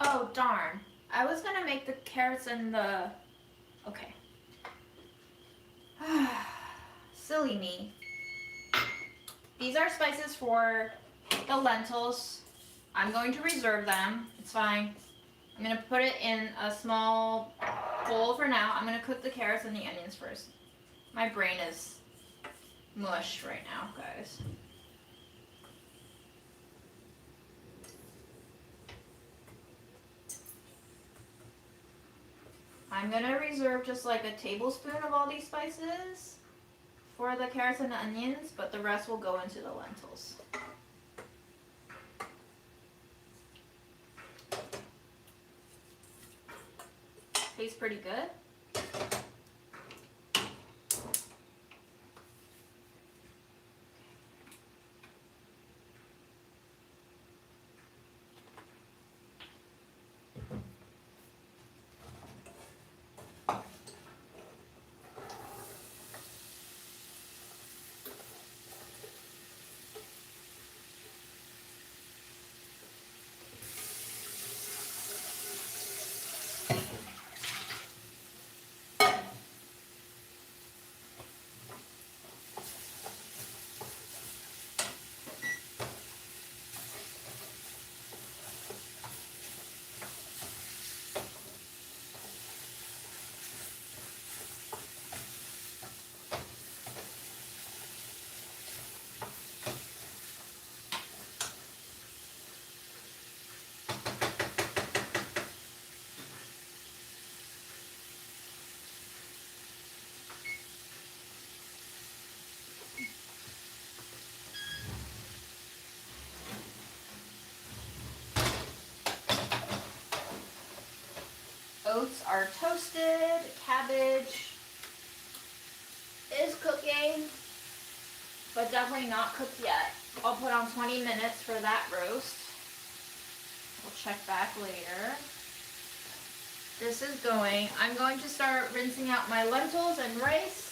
Oh darn. I was gonna make the carrots and the... Okay. Silly me. These are spices for the lentils. I'm going to reserve them. It's fine. I'm gonna put it in a small bowl for now. I'm gonna cook the carrots and the onions first. My brain is mush right now, guys. I'm gonna reserve just like a tablespoon of all these spices for the carrots and the onions, but the rest will go into the lentils. Tastes pretty good. Oats are toasted. Cabbage is cooking, but definitely not cooked yet. I'll put on 20 minutes for that roast. We'll check back later. This is going. I'm going to start rinsing out my lentils and rice.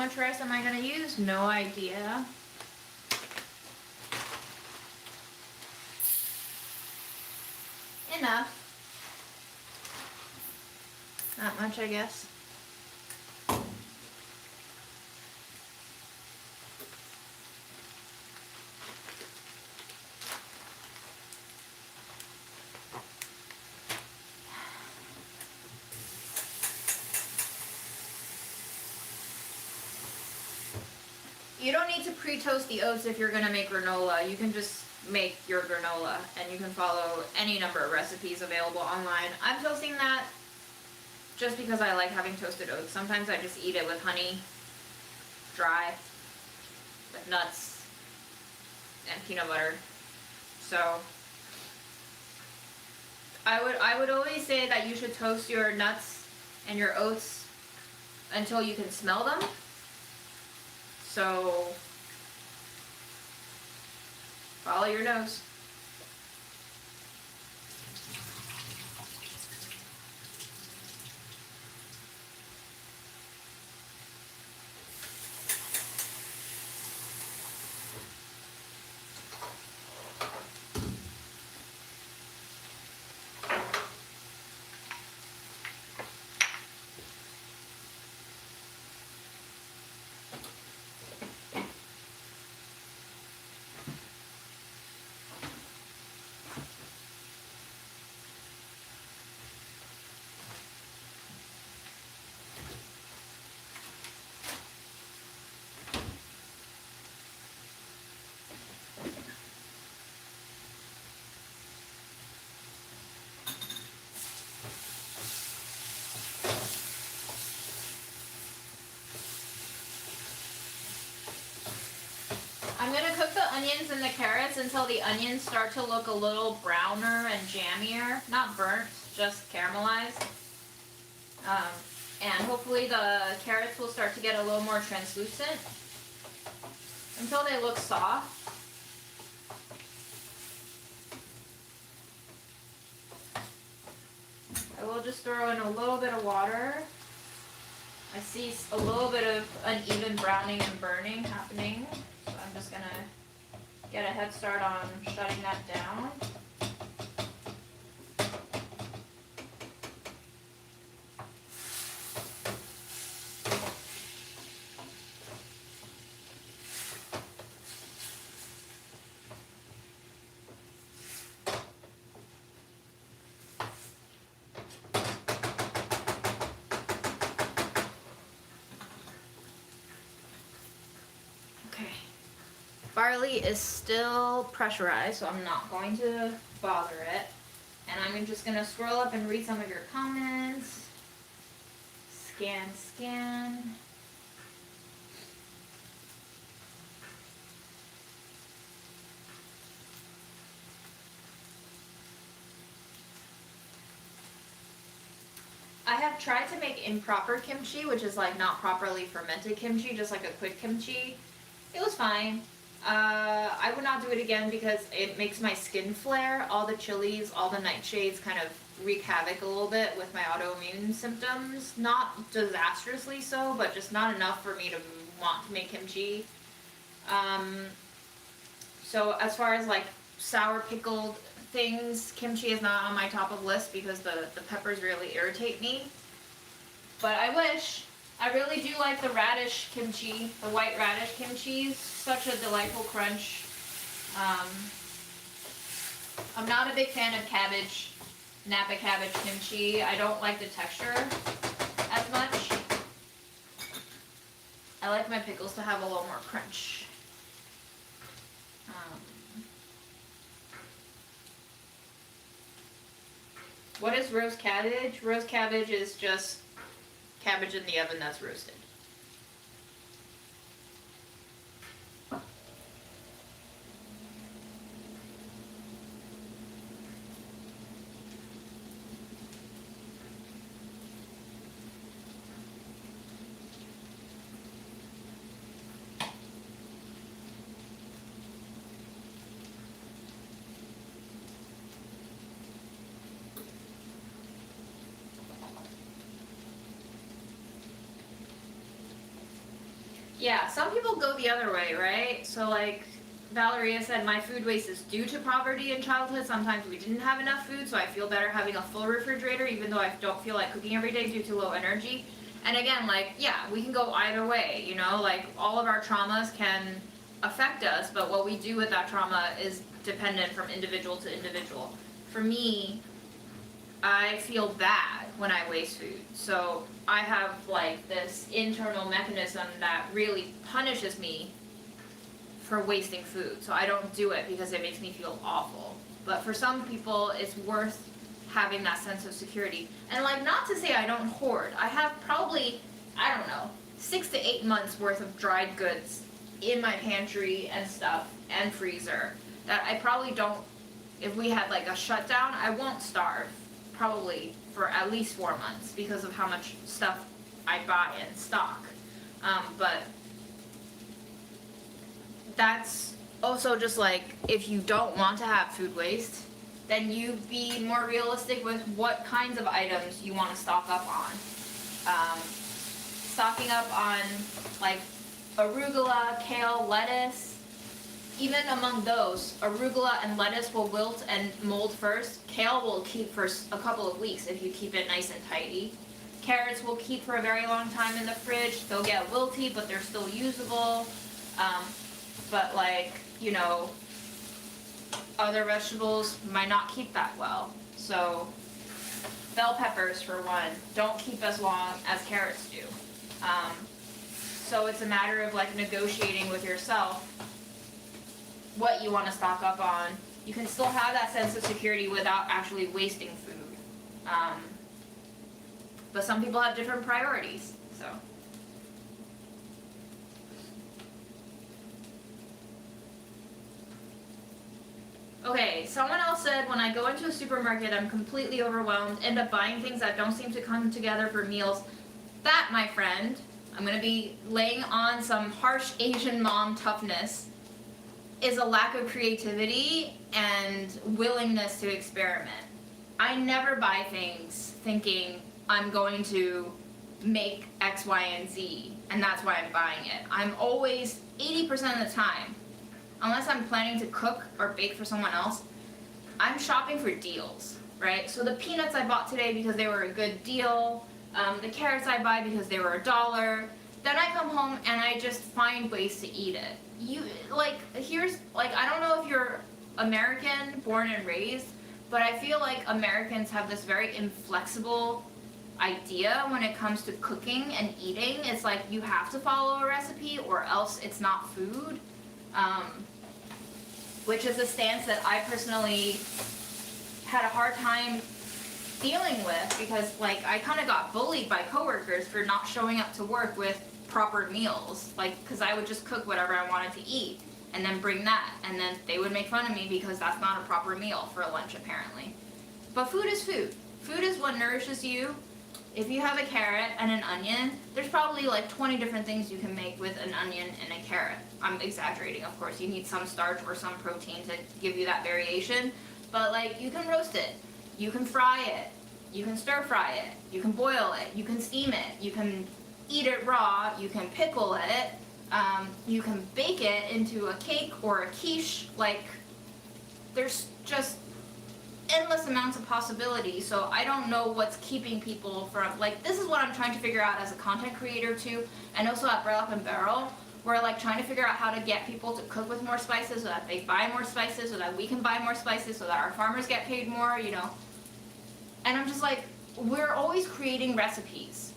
much rice am I gonna use? No idea. Enough. Not much, I guess. You don't need to pre-toast the oats if you're gonna make granola. You can just make your granola, and you can follow any number of recipes available online. I'm toasting that just because I like having toasted oats. Sometimes I just eat it with honey, dry, with nuts, and peanut butter. So I would always say that you should toast your nuts and your oats until you can smell them. So follow your nose. I'm going to cook the onions and the carrots until the onions start to look a little browner and jammier. Not burnt, just caramelized. And hopefully the carrots will start to get a little more translucent until they look soft. I will just throw in a little bit of water. I see a little bit of uneven browning and burning happening. So I'm just going to get a head start on shutting that down. Barley is still pressurized, so I'm not going to bother it. And I'm just going to scroll up and read some of your comments. Scan. I have tried to make improper kimchi, which is like not properly fermented kimchi, just like a quick kimchi. It was fine. I would not do it again because it makes my skin flare. All the chilies, all the nightshades kind of wreak havoc a little bit with my autoimmune symptoms. Not disastrously so, but just not enough for me to want to make kimchi. So as far as like sour pickled things, kimchi is not on my top of list because the peppers really irritate me. But I wish. I really do like the radish kimchi, the white radish kimchi. Such a delightful crunch. I'm not a big fan of cabbage, Napa cabbage kimchi. I don't like the texture as much. I like my pickles to have a little more crunch. What is roast cabbage? Roast cabbage is just cabbage in the oven that's roasted. Yeah, some people go the other way, right? So like Valeria said, my food waste is due to poverty in childhood. Sometimes we didn't have enough food, so I feel better having a full refrigerator, even though I don't feel like cooking every day due to low energy. And again, like, yeah, we can go either way, you know, like all of our traumas can affect us, but what we do with that trauma is dependent from individual to individual. For me, I feel bad when I waste food. So I have like this internal mechanism that really punishes me for wasting food. So I don't do it because it makes me feel awful. But for some people, it's worth having that sense of security. And like, not to say I don't hoard. I have probably, I don't know, 6 to 8 months worth of dried goods in my pantry and stuff and freezer that I probably don't, if we had like a shutdown, I won't starve probably for at least 4 months because of how much stuff I buy in stock. But that's also just like, if you don't want to have food waste, then you be more realistic with what kinds of items you want to stock up on. Stocking up on like arugula, kale, lettuce. Even among those, arugula and lettuce will wilt and mold first. Kale will keep for a couple of weeks if you keep it nice and tidy. Carrots will keep for a very long time in the fridge. They'll get wilty, but they're still usable. But like, you know, other vegetables might not keep that well. So bell peppers, for one, don't keep as long as carrots do. So it's a matter of like negotiating with yourself what you want to stock up on. You can still have that sense of security without actually wasting food. But some people have different priorities, so. Okay, someone else said, when I go into a supermarket, I'm completely overwhelmed, end up buying things that don't seem to come together for meals. That, my friend, I'm gonna be laying on some harsh Asian mom toughness, is a lack of creativity and willingness to experiment. I never buy things thinking I'm going to make X, Y, and Z, and that's why I'm buying it. I'm always, 80% of the time, unless I'm planning to cook or bake for someone else, I'm shopping for deals, right? So the peanuts I bought today because they were a good deal, the carrots I buy because they were $1, then I come home and I just find ways to eat it. I don't know if you're American, born and raised, but I feel like Americans have this very inflexible idea when it comes to cooking and eating. It's like you have to follow a recipe or else it's not food, which is a stance that I personally had a hard time dealing with because like I kind of got bullied by coworkers for not showing up to work with proper meals, like because I would just cook whatever I wanted to eat and then bring that, and then they would make fun of me because that's not a proper meal for lunch apparently. But food is food. Food is what nourishes you. If you have a carrot and an onion, there's probably like 20 different things you can make with an onion and a carrot. I'm exaggerating, of course. You need some starch or some protein to give you that variation, but like you can roast it, you can fry it, you can stir fry it, you can boil it, you can steam it, you can eat it raw, you can pickle it, you can bake it into a cake or a quiche. Like, there's just endless amounts of possibility. So I don't know what's keeping people from, like, this is what I'm trying to figure out as a content creator too, and also at Burlap and Barrel. We're like trying to figure out how to get people to cook with more spices so that they buy more spices, so that we can buy more spices, so that our farmers get paid more, you know. And I'm just like, we're always creating recipes.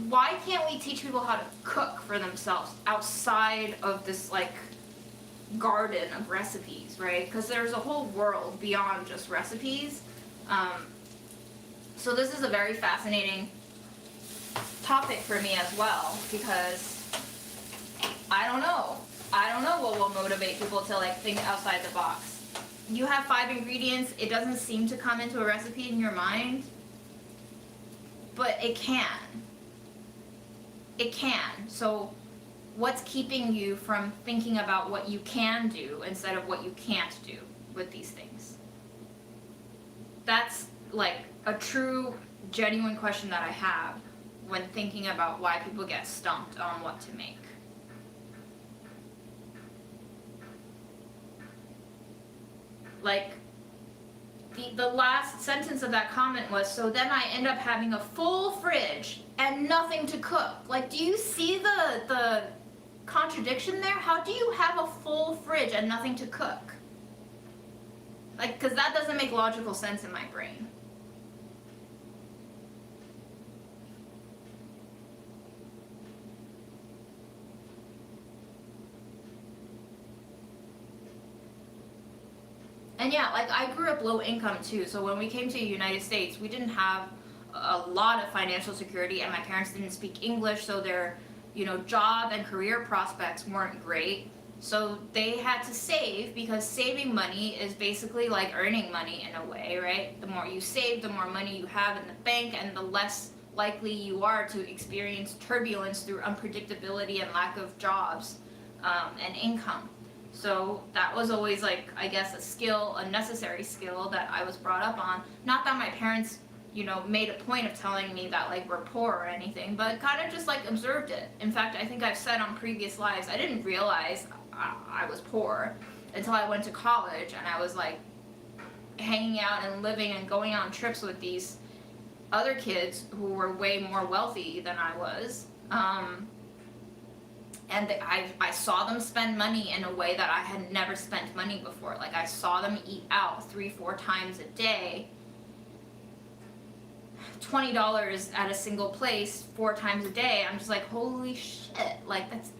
Why can't we teach people how to cook for themselves outside of this like garden of recipes, right? Because there's a whole world beyond just recipes. So this is a very fascinating topic for me as well, because I don't know what will motivate people to like think outside the box. You have 5 ingredients, it doesn't seem to come into a recipe in your mind, but it can. It can. So what's keeping you from thinking about what you can do instead of what you can't do with these things? That's like a true, genuine question that I have when thinking about why people get stumped on what to make. like, the last sentence of that comment was, so then I end up having a full fridge and nothing to cook. Like, do you see the contradiction there? How do you have a full fridge and nothing to cook? Like, because that doesn't make logical sense in my brain. And yeah, like, I grew up low income too, so when we came to the United States, we didn't have a lot of financial security, and my parents didn't speak English, so their, job and career prospects weren't great. So they had to save, because saving money is basically like earning money in a way, right? The more you save, the more money you have in the bank, and the less likely you are to experience turbulence through unpredictability and lack of jobs and income. So that was always, like, I guess, a necessary skill that I was brought up on. Not that my parents, made a point of telling me that, like, we're poor or anything, but kind of just, like, observed it. In fact, I think I've said on previous lives, I didn't realize I was poor until I went to college, and I was, like, hanging out and living and going on trips with these other kids who were way more wealthy than I was. And I saw them spend money in a way that I had never spent money before. Like, I saw them eat out 3-4 times a day, $20 at a single place 4 times a day. I'm just like, holy shit, like, that's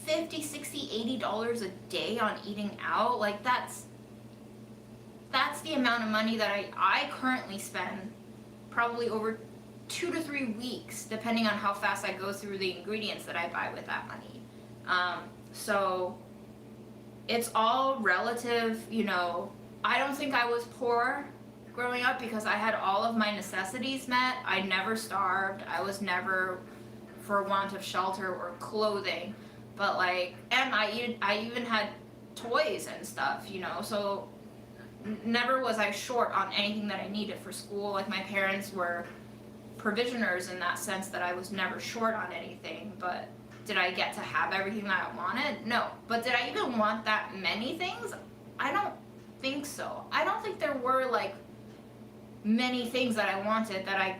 $50, $60, $80 a day on eating out. Like, that's the amount of money that I currently spend probably over 2 to 3 weeks, depending on how fast I go through the ingredients that I buy with that money. So it's all relative, I don't think I was poor growing up because I had all of my necessities met. I never starved. I was never for want of shelter or clothing. But, like, and I even had toys and stuff, so never was I short on anything that I needed for school. Like, my parents were provisioners in that sense that I was never short on anything. But did I get to have everything that I wanted? No. But did I even want that many things? I don't think so. I don't think there were, like, many things that I wanted that I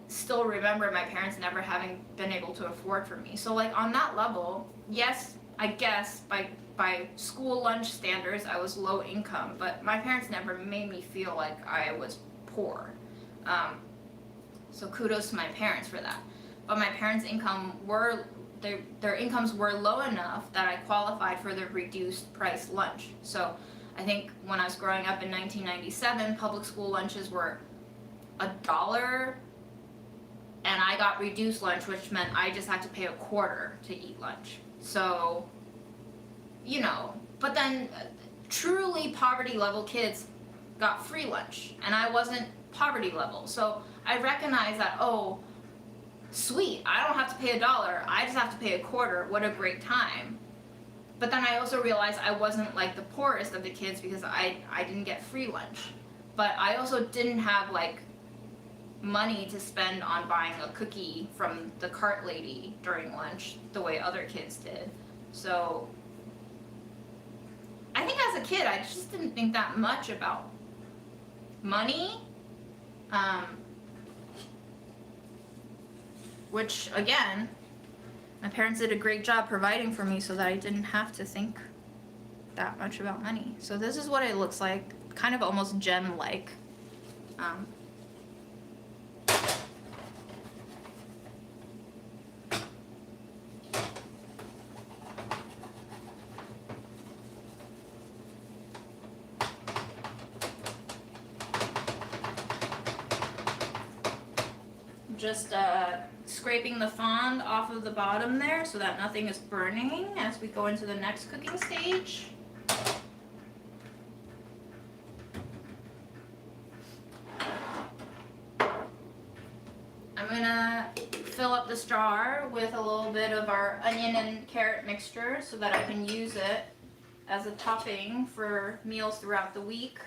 still remember my parents never having been able to afford for me. So, like, on that level, yes, I guess by school lunch standards I was low income, but my parents never made me feel like I was poor. So kudos to my parents for that. But my parents' their incomes were low enough that I qualified for the reduced price lunch. So I think when I was growing up in 1997, public school lunches were $1, and I got reduced lunch, which meant I just had to pay $0.25 to eat lunch. So, but then truly poverty level kids got free lunch, and I wasn't poverty level. So I recognized that, oh, sweet, I don't have to pay $1, I just have to pay $0.25, what a great time. But then I also realized I wasn't, like, the poorest of the kids because I didn't get free lunch. But I also didn't have, like, money to spend on buying a cookie from the cart lady during lunch the way other kids did. So I think as a kid I just didn't think that much about money, which, again, my parents did a great job providing for me so that I didn't have to think that much about money. So this is what it looks like, kind of almost gem-like. Just scraping the fond off of the bottom there so that nothing is burning as we go into the next cooking stage. I'm gonna fill up this jar with a little bit of our onion and carrot mixture so that I can use it as a topping for meals throughout the week.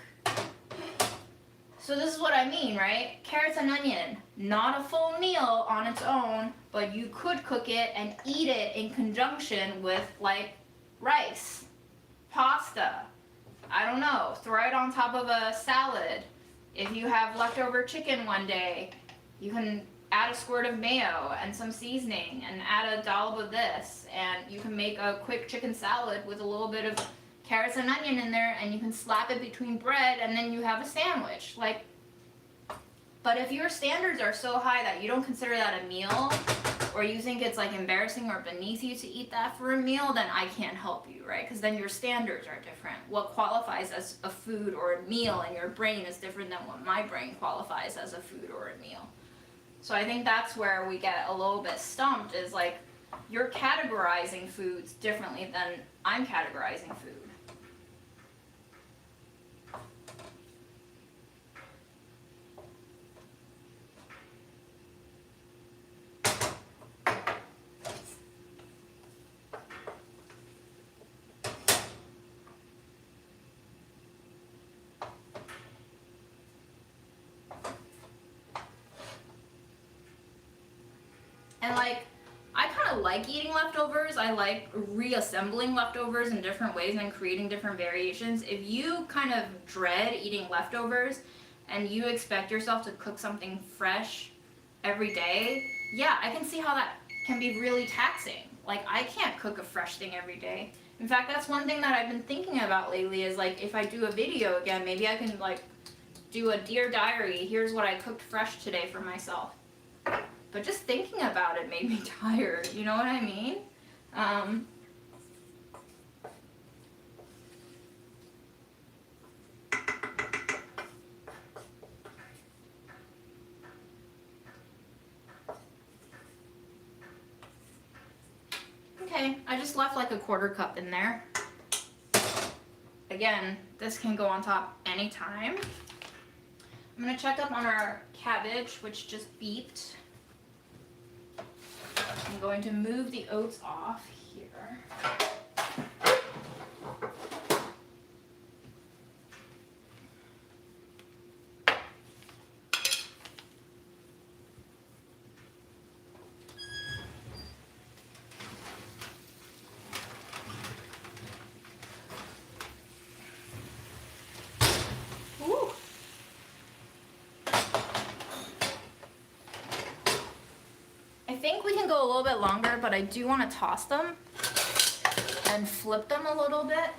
So this is what I mean, right? Carrots and onion, not a full meal on its own, but you could cook it and eat it in conjunction with, like, rice, pasta. I don't know, throw it on top of a salad. If you have leftover chicken one day, you can add a squirt of mayo and some seasoning and add a dollop of this, and you can make a quick chicken salad with a little bit of carrots and onion in there, and you can slap it between bread, and then you have a sandwich. Like, but if your standards are so high that you don't consider that a meal, or you think it's like embarrassing or beneath you to eat that for a meal, then I can't help you, right? Because then your standards are different. What qualifies as a food or a meal in your brain is different than what my brain qualifies as a food or a meal. So I think that's where we get a little bit stumped, is like, you're categorizing foods differently than I'm categorizing food. And like, I kind of like eating leftovers. I like reassembling leftovers in different ways and creating different variations. If you kind of dread eating leftovers and you expect yourself to cook something fresh every day, yeah, I can see how that can be really taxing. Like, I can't cook a fresh thing every day. In fact, that's one thing that I've been thinking about lately, is like, if I do a video again, maybe I can like do a Dear Diary, here's what I cooked fresh today for myself. But just thinking about it made me tired, you know what I mean? Okay, I just left like a quarter cup in there. Again, this can go on top anytime. I'm gonna check up on our cabbage, which just beeped. I'm going to move the oats off here. Ooh. I think we can go a little bit longer, but I do want to toss them and flip them a little bit.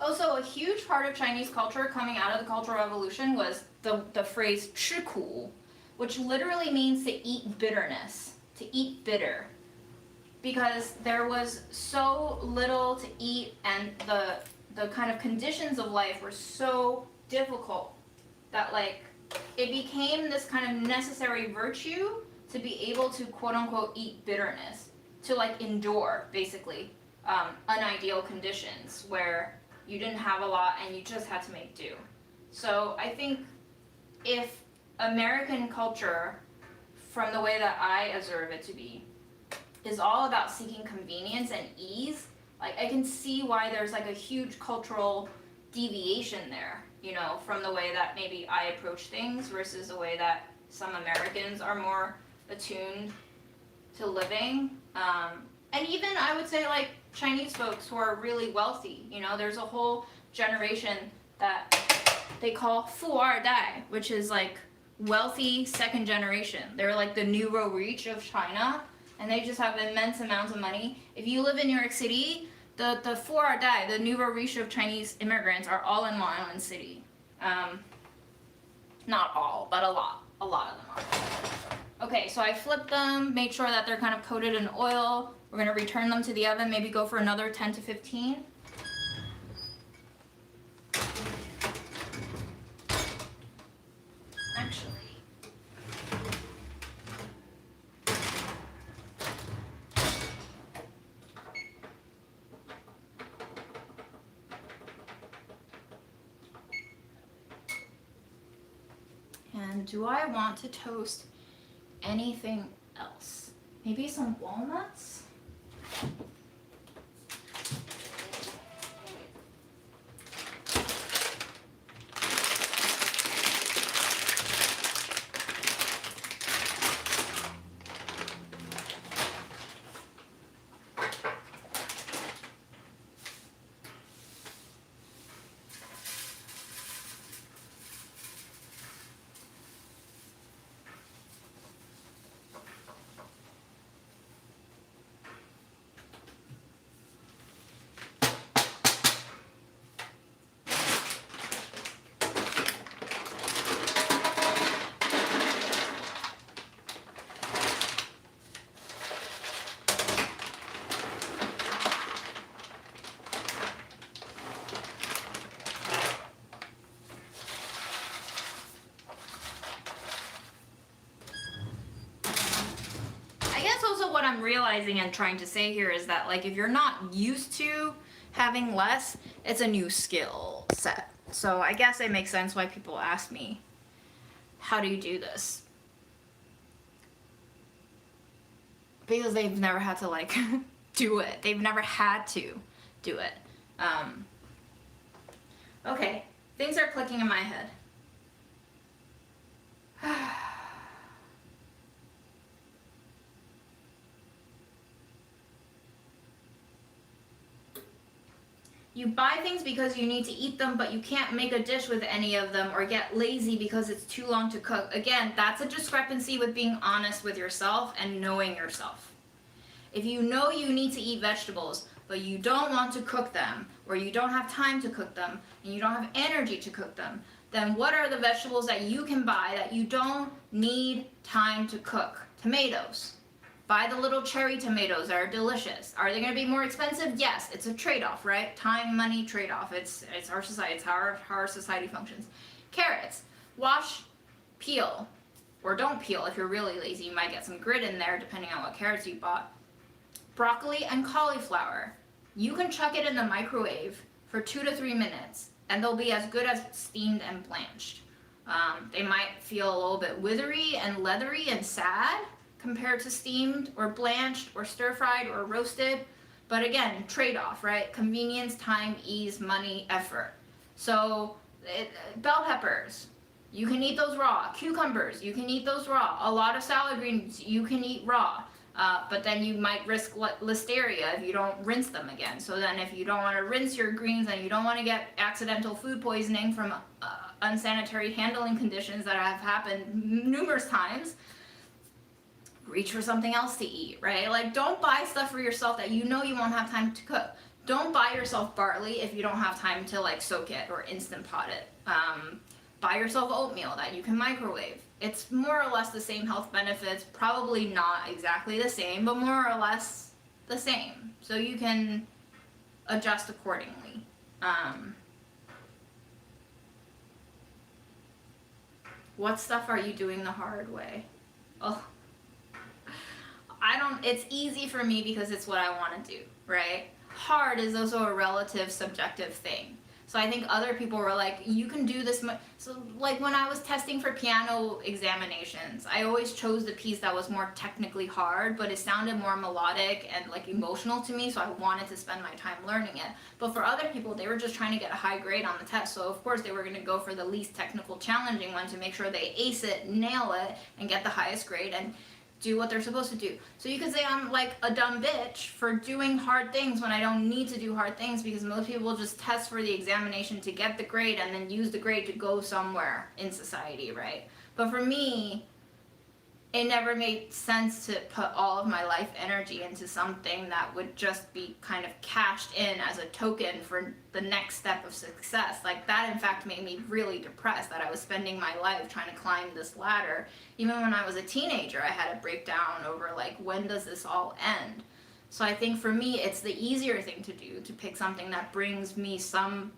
Also, a huge part of Chinese culture coming out of the Cultural Revolution was the phrase 吃苦, which literally means to eat bitterness, to eat bitter. Because there was so little to eat, and the kind of conditions of life were so difficult that like it became this kind of necessary virtue to be able to quote unquote eat bitterness, to like endure basically unideal conditions where you didn't have a lot and you just had to make do. So I think if American culture, from the way that I observe it to be, is all about seeking convenience and ease, like I can see why there's like a huge cultural deviation there, you know, from the way that maybe I approach things versus the way that some Americans are more attuned to living. And even I would say like Chinese folks who are really wealthy, you know, there's a whole generation that they call 富二代, which is like wealthy second generation. They're like the nouveau riche of China, and they just have immense amounts of money. If you live in New York City, the 富二代, the nouveau riche of Chinese immigrants, are all in Long Island City. Not all, but a lot of them are. Okay, so I flipped them, made sure that they're kind of coated in oil. We're gonna return them to the oven, maybe go for another 10 to 15. Actually. And do I want to toast anything else? Maybe some walnuts? What I'm realizing and trying to say here is that, like, if you're not used to having less, it's a new skill set. So I guess it makes sense why people ask me, how do you do this? Because they've never had to, like, do it. They've never had to do it. Okay, things are clicking in my head. You buy things because you need to eat them, but you can't make a dish with any of them, or get lazy because it's too long to cook. Again, that's a discrepancy with being honest with yourself and knowing yourself. If you know you need to eat vegetables, but you don't want to cook them, or you don't have time to cook them, and you don't have energy to cook them, then what are the vegetables that you can buy that you don't need time to cook? Tomatoes. Buy the little cherry tomatoes that are delicious. Are they going to be more expensive? Yes, it's a trade-off, right? Time, money, trade-off. It's our society. It's how our society functions. Carrots. Wash, peel, or don't peel. If you're really lazy, you might get some grit in there depending on what carrots you bought. Broccoli and cauliflower. You can chuck it in the microwave for 2 to 3 minutes, and they'll be as good as steamed and blanched. They might feel a little bit withery and leathery and sad compared to steamed or blanched or stir-fried or roasted. But again, trade-off, right? Convenience, time, ease, money, effort. So bell peppers, you can eat those raw. Cucumbers, you can eat those raw. A lot of salad greens, you can eat raw. But then you might risk listeria if you don't rinse them again. So then if you don't want to rinse your greens and you don't want to get accidental food poisoning from unsanitary handling conditions that have happened numerous times, reach for something else to eat, right? Like, don't buy stuff for yourself that you know you won't have time to cook. Don't buy yourself barley if you don't have time to, like, soak it or instant pot it. Buy yourself oatmeal that you can microwave. It's more or less the same health benefits, probably not exactly the same, but more or less the same. So you can adjust accordingly. What stuff are you doing the hard way? Oh, it's easy for me because it's what I want to do, right? Hard is also a relative, subjective thing. So I think other people were like, you can do this. So like when I was testing for piano examinations, I always chose the piece that was more technically hard, but it sounded more melodic and like emotional to me, so I wanted to spend my time learning it. But for other people, they were just trying to get a high grade on the test, so of course they were going to go for the least technical challenging one to make sure they ace it, nail it, and get the highest grade and do what they're supposed to do. So you could say I'm like a dumb bitch for doing hard things when I don't need to do hard things, because most people just test for the examination to get the grade and then use the grade to go somewhere in society, right? But for me, it never made sense to put all of my life energy into something that would just be kind of cashed in as a token for the next step of success. Like that, in fact, made me really depressed that I was spending my life trying to climb this ladder. Even when I was a teenager, I had a breakdown over like, when does this all end? So I think for me, it's the easier thing to do to pick something that brings me some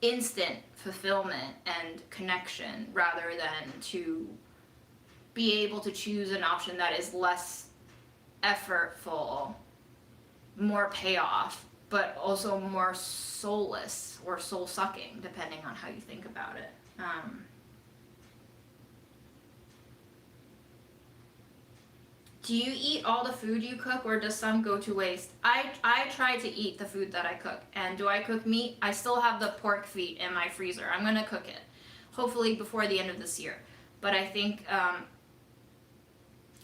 instant fulfillment and connection rather than to be able to choose an option that is less effortful, more payoff, but also more soulless or soul-sucking, depending on how you think about it. Do you eat all the food you cook, or does some go to waste? I try to eat the food that I cook. And do I cook meat? I still have the pork feet in my freezer. I'm gonna cook it, hopefully before the end of this year. But I think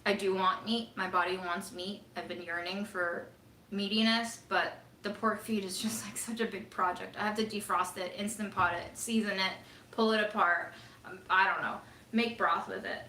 I do want meat. My body wants meat. I've been yearning for meatiness, but the pork feet is just like such a big project. I have to defrost it, Instant Pot it, season it, pull it apart. I don't know, make broth with it.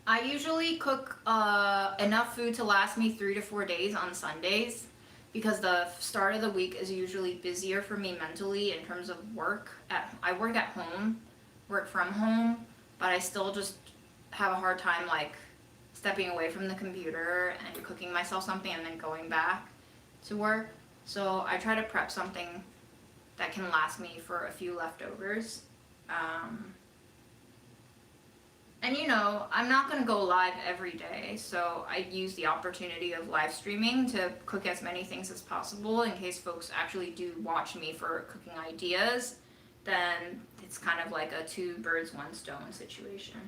I usually cook enough food to last me 3 to 4 days on Sundays, because the start of the week is usually busier for me mentally in terms of work. I work at home, work from home, but I still just have a hard time like stepping away from the computer and cooking myself something and then going back to work. So I try to prep something that can last me for a few leftovers. And you know, I'm not going to go live every day, so I use the opportunity of live streaming to cook as many things as possible in case folks actually do watch me for cooking ideas. Then it's kind of like a 2 birds, 1 stone situation.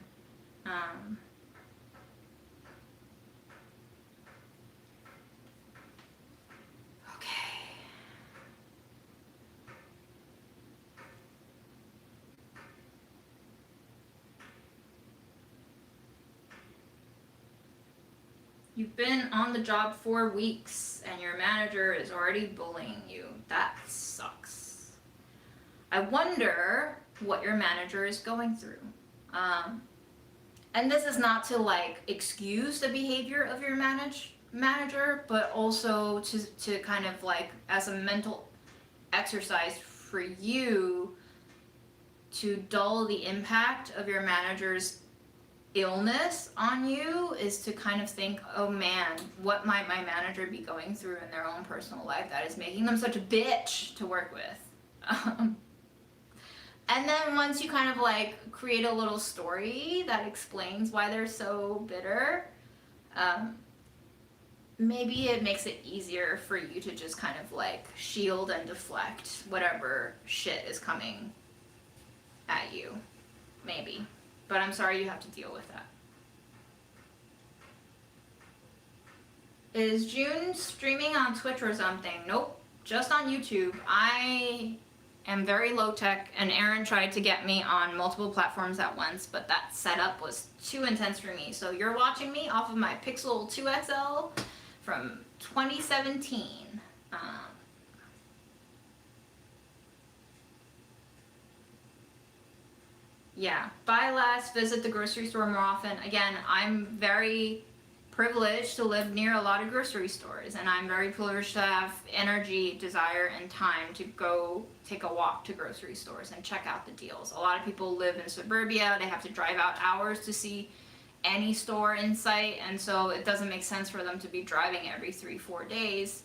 You've been on the job 4 weeks and your manager is already bullying you. That sucks. I wonder what your manager is going through. And this is not to like excuse the behavior of your manager, but also to kind of like as a mental exercise for you to dull the impact of your manager's illness on you, is to kind of think, oh man, what might my manager be going through in their own personal life that is making them such a bitch to work with. And then once you kind of like create a little story that explains why they're so bitter, maybe it makes it easier for you to just kind of like shield and deflect whatever shit is coming at you. Maybe. But I'm sorry you have to deal with that. Is June streaming on Twitch or something? Nope, just on YouTube. I am very low tech, and Aaron tried to get me on multiple platforms at once, but that setup was too intense for me. So you're watching me off of my Pixel 2 XL from 2017. Yeah, buy less, visit the grocery store more often. Again, I'm very privileged to live near a lot of grocery stores, and I'm very privileged to have energy, desire, and time to go take a walk to grocery stores and check out the deals. A lot of people live in suburbia, they have to drive out hours to see any store in sight, and so it doesn't make sense for them to be driving every 3-4 days.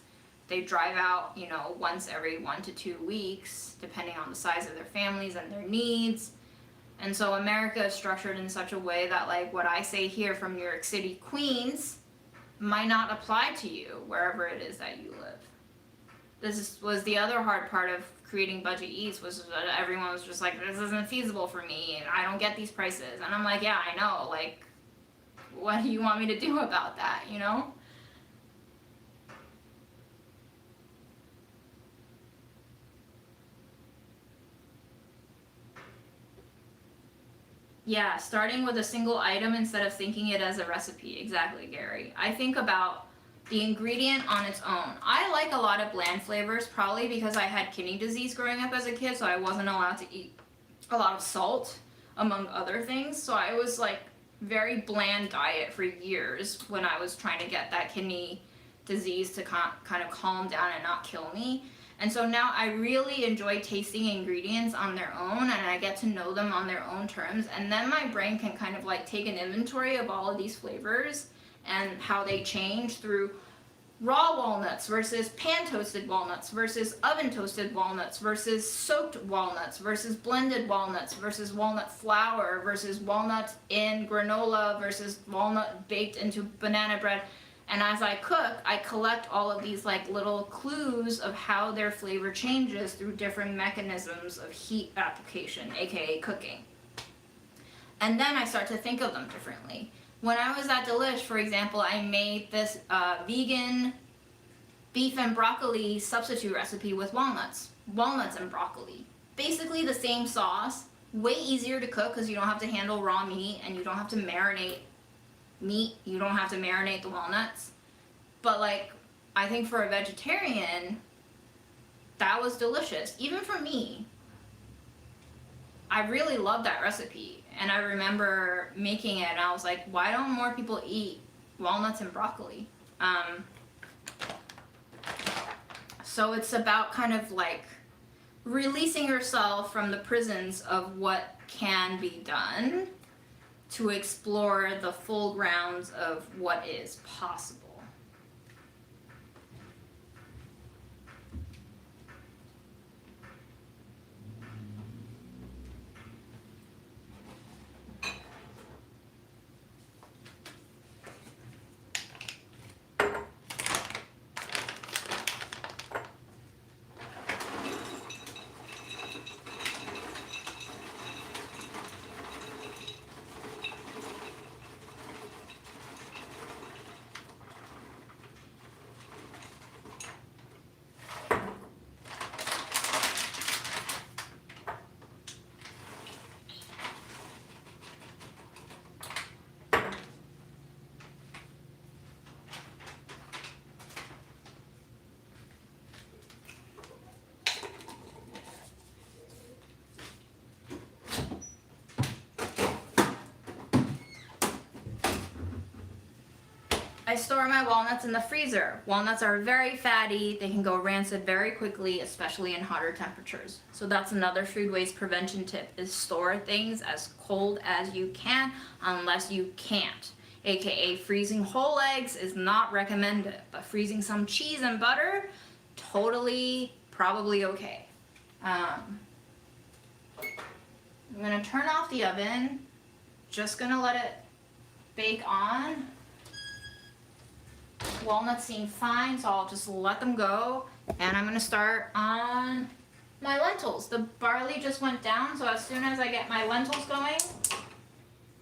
They drive out, you know, once every 1 to 2 weeks, depending on the size of their families and their needs. And so America is structured in such a way that like what I say here from New York City, Queens, might not apply to you wherever it is that you live. Was the other hard part of creating Budget Eats, was that everyone was just like, this isn't feasible for me, and I don't get these prices. And I'm like, yeah, I know, like, what do you want me to do about that, you know? Yeah, starting with a single item instead of thinking it as a recipe. Exactly, Gary. I think about the ingredient on its own. I like a lot of bland flavors, probably because I had kidney disease growing up as a kid, so I wasn't allowed to eat a lot of salt, among other things. So I was like very bland diet for years when I was trying to get that kidney disease to kind of calm down and not kill me. And so now I really enjoy tasting ingredients on their own, and I get to know them on their own terms, and then my brain can kind of like take an inventory of all of these flavors and how they change through raw walnuts versus pan toasted walnuts versus oven toasted walnuts versus soaked walnuts versus blended walnuts versus walnut flour versus walnuts in granola versus walnut baked into banana bread. And as I cook, I collect all of these like little clues of how their flavor changes through different mechanisms of heat application, aka cooking. And then I start to think of them differently. When I was at Delish, for example, I made this vegan beef and broccoli substitute recipe with walnuts and broccoli. Basically the same sauce, way easier to cook because you don't have to handle raw meat and you don't have to marinate meat, you don't have to marinate the walnuts. But like, I think for a vegetarian, that was delicious. Even for me, I really loved that recipe. And I remember making it and I was like, why don't more people eat walnuts and broccoli? So it's about kind of like releasing yourself from the prisons of what can be done to explore the full grounds of what is possible. I store my walnuts in the freezer. Walnuts are very fatty. They can go rancid very quickly, especially in hotter temperatures. So that's another food waste prevention tip, is store things as cold as you can unless you can't. AKA freezing whole eggs is not recommended, but freezing some cheese and butter, totally, probably okay. I'm gonna turn off the oven, just gonna let it bake on. Walnuts seem fine, so I'll just let them go. And I'm gonna start on my lentils. The barley just went down, so as soon as I get my lentils going,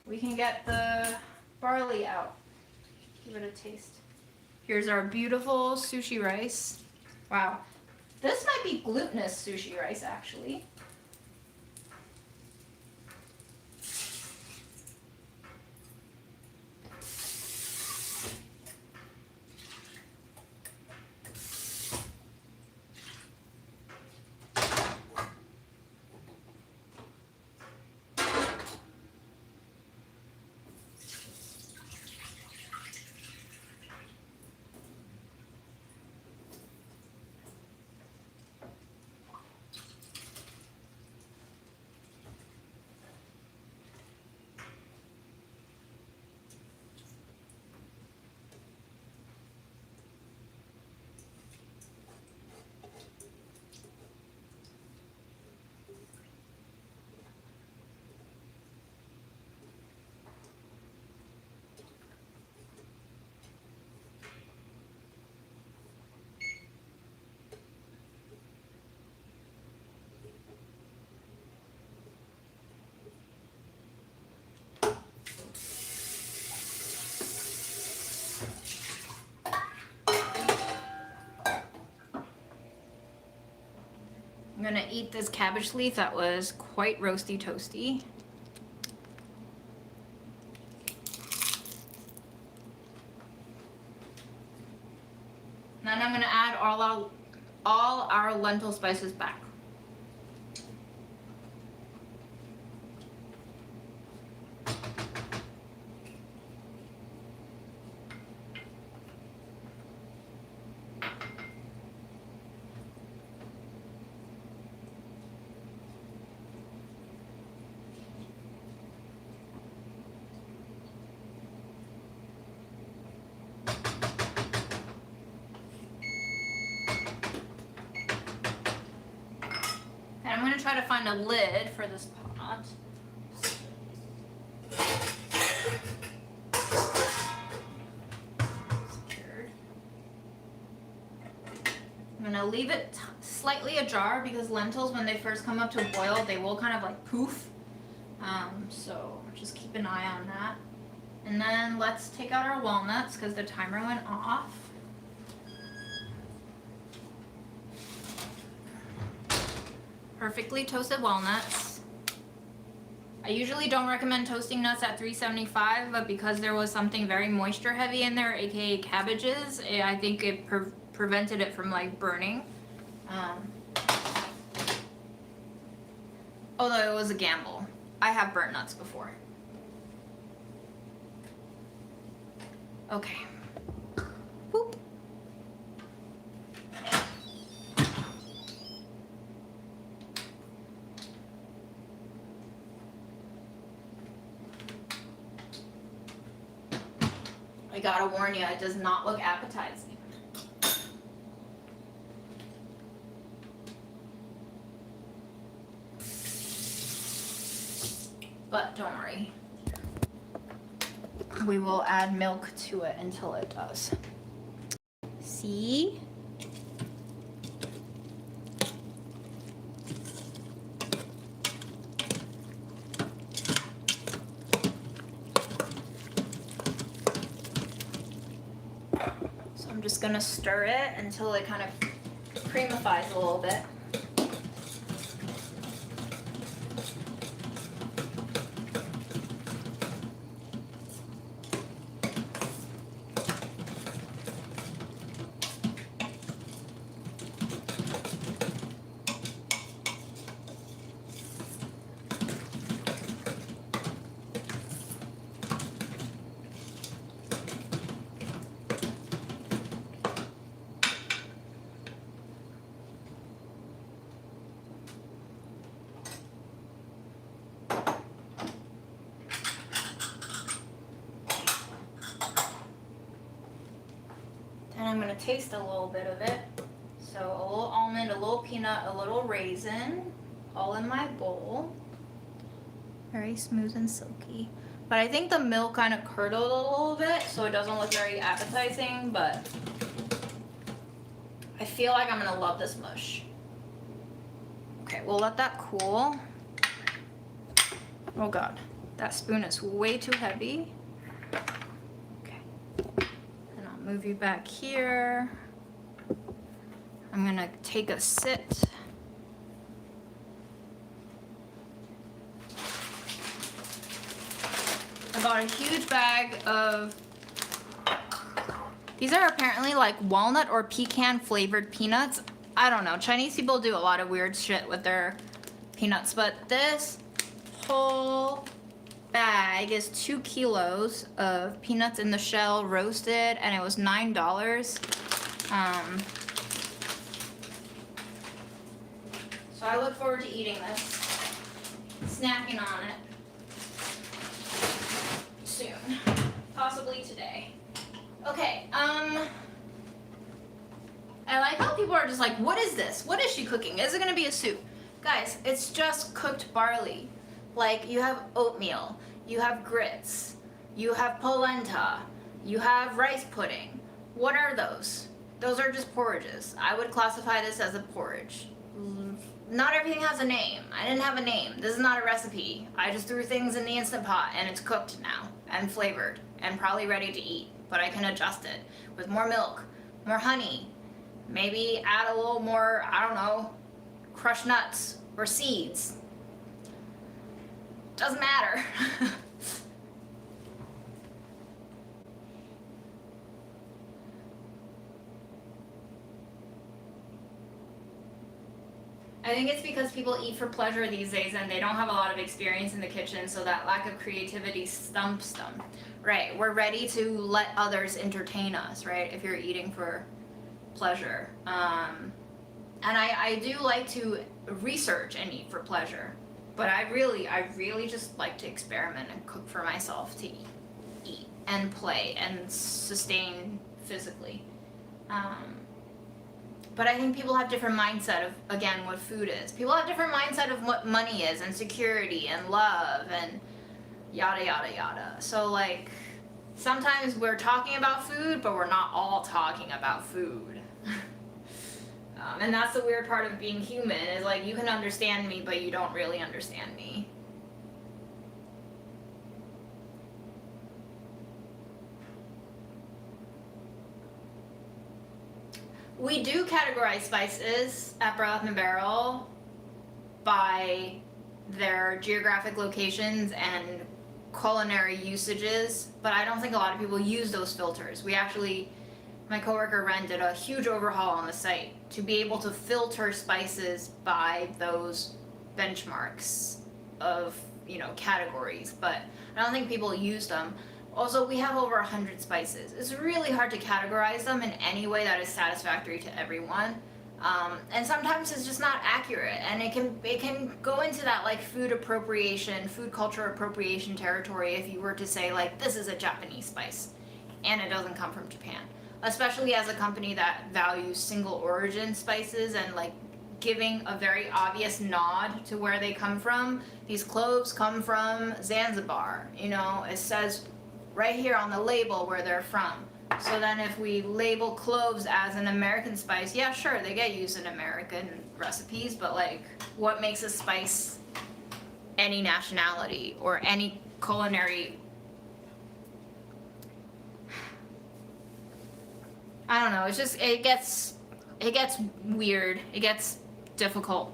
we can get the barley out. Give it a taste. Here's our beautiful sushi rice. Wow, this might be glutinous sushi rice actually. I'm gonna eat this cabbage leaf that was quite roasty toasty. then I'm gonna add all our lentil spices back. And I'm gonna try to find a lid for this pot. I'm gonna leave it slightly ajar because lentils, when they first come up to a boil, they will kind of like poof. So just keep an eye on that. And then let's take out our walnuts because the timer went off. Perfectly toasted walnuts. I usually don't recommend toasting nuts at 375, but because there was something very moisture heavy in there, aka cabbages, I think it prevented it from like burning. Although it was a gamble. I have burnt nuts before. Okay. Whoop. I gotta warn you, it does not look appetizing. But don't worry. We will add milk to it until it does. See? So I'm just gonna stir it until it kind of creamifies a little bit. And I'm gonna taste a little bit of it. So a little almond, a little peanut, a little raisin, all in my bowl. Very smooth and silky. But I think the milk kind of curdled a little bit, so it doesn't look very appetizing, but I feel like I'm gonna love this mush. Okay, we'll let that cool. Oh God, that spoon is way too heavy. Move you back here. I'm gonna take a sit. I got a huge bag of, these are apparently like walnut or pecan flavored peanuts. I don't know, Chinese people do a lot of weird shit with their peanuts, but this whole bag is 2 kilos of peanuts in the shell roasted, and it was $9. So I look forward to eating this, snacking on it soon, possibly today. Okay, I like how people are just like, what is this? What is she cooking? Is it gonna be a soup? Guys, it's just cooked barley. Like, you have oatmeal, you have grits, you have polenta, you have rice pudding. What are those? Those are just porridges. I would classify this as a porridge. Not everything has a name. I didn't have a name. This is not a recipe. I just threw things in the Instant Pot and it's cooked now and flavored and probably ready to eat. But I can adjust it with more milk, more honey, maybe add a little more, I don't know, crushed nuts or seeds. Doesn't matter. I think it's because people eat for pleasure these days and they don't have a lot of experience in the kitchen, so that lack of creativity stumps them. Right, we're ready to let others entertain us, right, if you're eating for pleasure. And I do like to research and eat for pleasure, but I really just like to experiment and cook for myself to eat and play and sustain physically. But I think people have different mindset of, again, what food is. People have different mindset of what money is and security and love and yada yada yada. So like, sometimes we're talking about food, but we're not all talking about food. And that's the weird part of being human, is like, you can understand me, but you don't really understand me. We do categorize spices at Broth and Barrel by their geographic locations and culinary usages, but I don't think a lot of people use those filters. My coworker Ren did a huge overhaul on the site to be able to filter spices by those benchmarks of, categories, but I don't think people use them. Also, we have over 100 spices. It's really hard to categorize them in any way that is satisfactory to everyone. And sometimes it's just not accurate, and it can go into that like food appropriation, food culture appropriation territory if you were to say like, this is a Japanese spice and it doesn't come from Japan. Especially as a company that values single origin spices and like giving a very obvious nod to where they come from. These cloves come from Zanzibar, it says right here on the label where they're from. So then if we label cloves as an American spice, yeah, sure, they get used in American recipes, but like, what makes a spice any nationality or any culinary? I don't know, it's just, it gets weird, it gets difficult.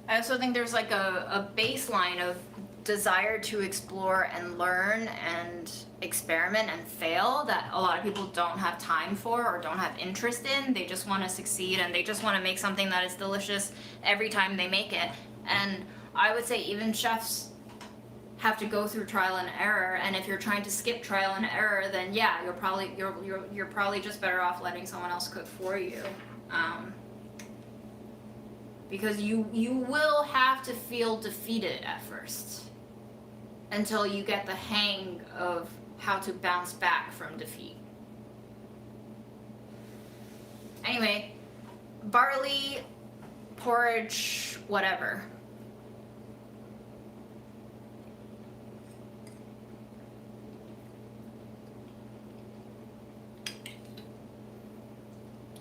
I also think there's like a baseline of desire to explore and learn and experiment and fail that a lot of people don't have time for or don't have interest in. They just want to succeed and they just want to make something that is delicious every time they make it. And I would say even chefs have to go through trial and error, and if you're trying to skip trial and error, then yeah, you're probably just better off letting someone else cook for you. Because you will have to feel defeated at first until you get the hang of how to bounce back from defeat. Anyway, barley, porridge, whatever.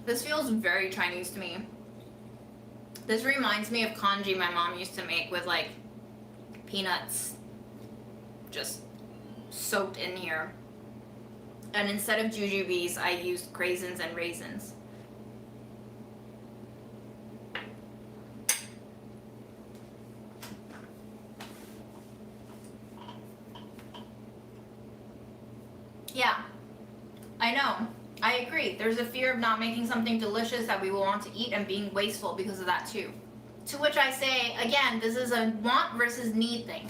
This feels very Chinese to me. This reminds me of congee my mom used to make with like peanuts just soaked in here. And instead of jujubes, I used craisins and raisins. Yeah, I know. I agree. There's a fear of not making something delicious that we will want to eat and being wasteful because of that too. To which I say, again, this is a want versus need thing.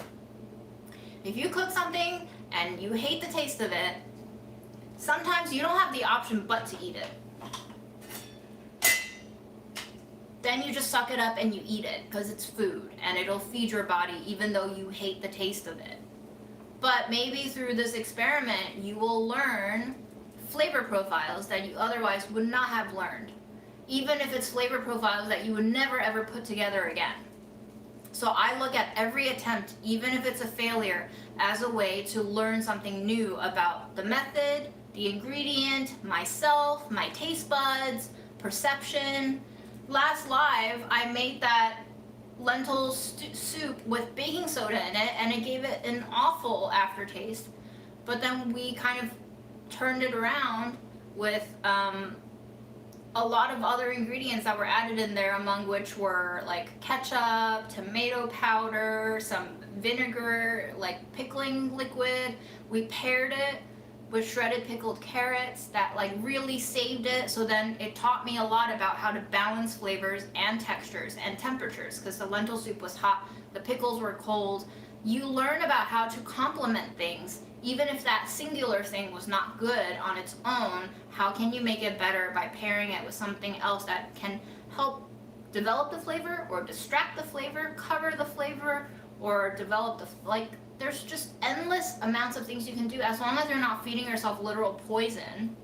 If you cook something and you hate the taste of it, sometimes you don't have the option but to eat it. Then you just suck it up and you eat it because it's food and it'll feed your body even though you hate the taste of it. But maybe through this experiment, you will learn flavor profiles that you otherwise would not have learned, even if it's flavor profiles that you would never ever put together again. So I look at every attempt, even if it's a failure, as a way to learn something new about the method, the ingredient, myself, my taste buds, perception. Last live, I made that lentil soup with baking soda in it, and it gave it an awful aftertaste. But then we kind of turned it around with a lot of other ingredients that were added in there, among which were like ketchup, tomato powder, some vinegar, like pickling liquid. We paired it with shredded pickled carrots that like really saved it. So then it taught me a lot about how to balance flavors and textures and temperatures, because the lentil soup was hot, the pickles were cold. You learn about how to complement things. Even if that singular thing was not good on its own, how can you make it better by pairing it with something else that can help develop the flavor or distract the flavor, cover the flavor, or develop the, like, there's just endless amounts of things you can do as long as you're not feeding yourself literal poison.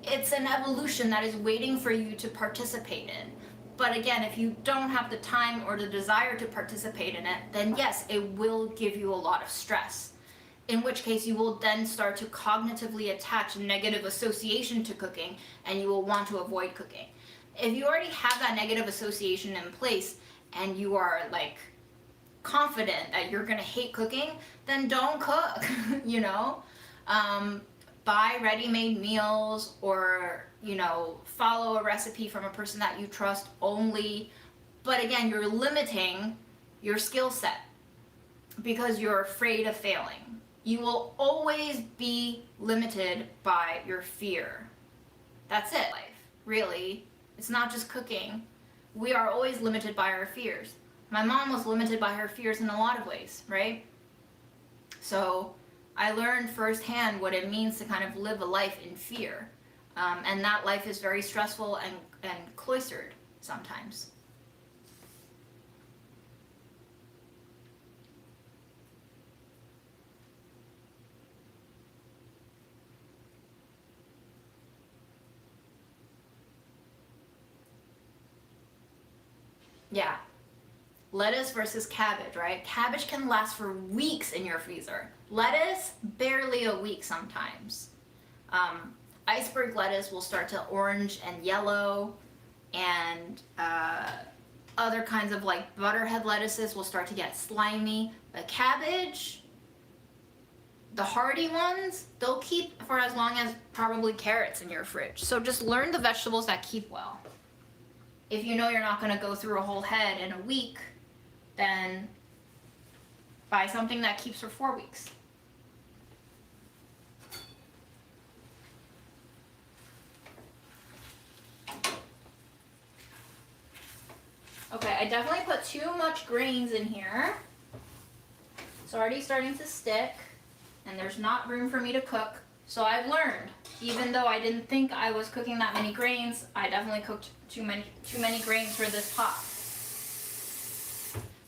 It's an evolution that is waiting for you to participate in. But again, if you don't have the time or the desire to participate in it, then yes, it will give you a lot of stress. In which case you will then start to cognitively attach negative association to cooking, and you will want to avoid cooking. If you already have that negative association in place and you are like confident that you're gonna hate cooking, then don't cook, you know? Buy ready-made meals, or, you know, follow a recipe from a person that you trust only. But again, you're limiting your skill set because you're afraid of failing. You will always be limited by your fear. That's it. Life, really. It's not just cooking. We are always limited by our fears. My mom was limited by her fears in a lot of ways, right? So I learned firsthand what it means to kind of live a life in fear. And that life is very stressful and cloistered sometimes. Yeah. Lettuce versus cabbage, right? Cabbage can last for weeks in your freezer. Lettuce, barely a week sometimes. Iceberg lettuce will start to orange and yellow, and other kinds of like butterhead lettuces will start to get slimy. But cabbage, the hardy ones, they'll keep for as long as probably carrots in your fridge. So just learn the vegetables that keep well. If you know you're not going to go through a whole head in a week, then buy something that keeps for 4 weeks. Okay, I definitely put too much grains in here. It's already starting to stick, and there's not room for me to cook. So I've learned, even though I didn't think I was cooking that many grains, I definitely cooked too many grains for this pot.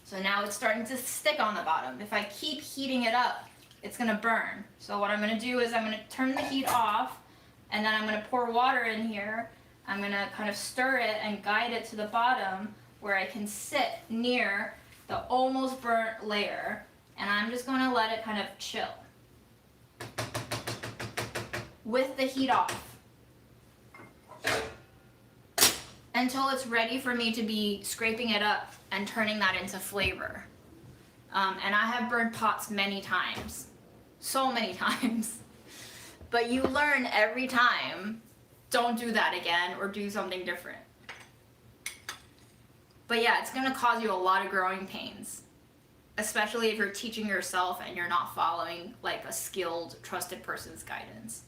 So now it's starting to stick on the bottom. If I keep heating it up, it's gonna burn. So what I'm gonna do is I'm gonna turn the heat off, and then I'm gonna pour water in here. I'm gonna kind of stir it and guide it to the bottom where I can sit near the almost burnt layer, and I'm just gonna let it kind of chill with the heat off until it's ready for me to be scraping it up and turning that into flavor. And I have burnt pots many times, so many times. But you learn every time, don't do that again or do something different. But yeah, it's gonna cause you a lot of growing pains, especially if you're teaching yourself and you're not following like a skilled, trusted person's guidance.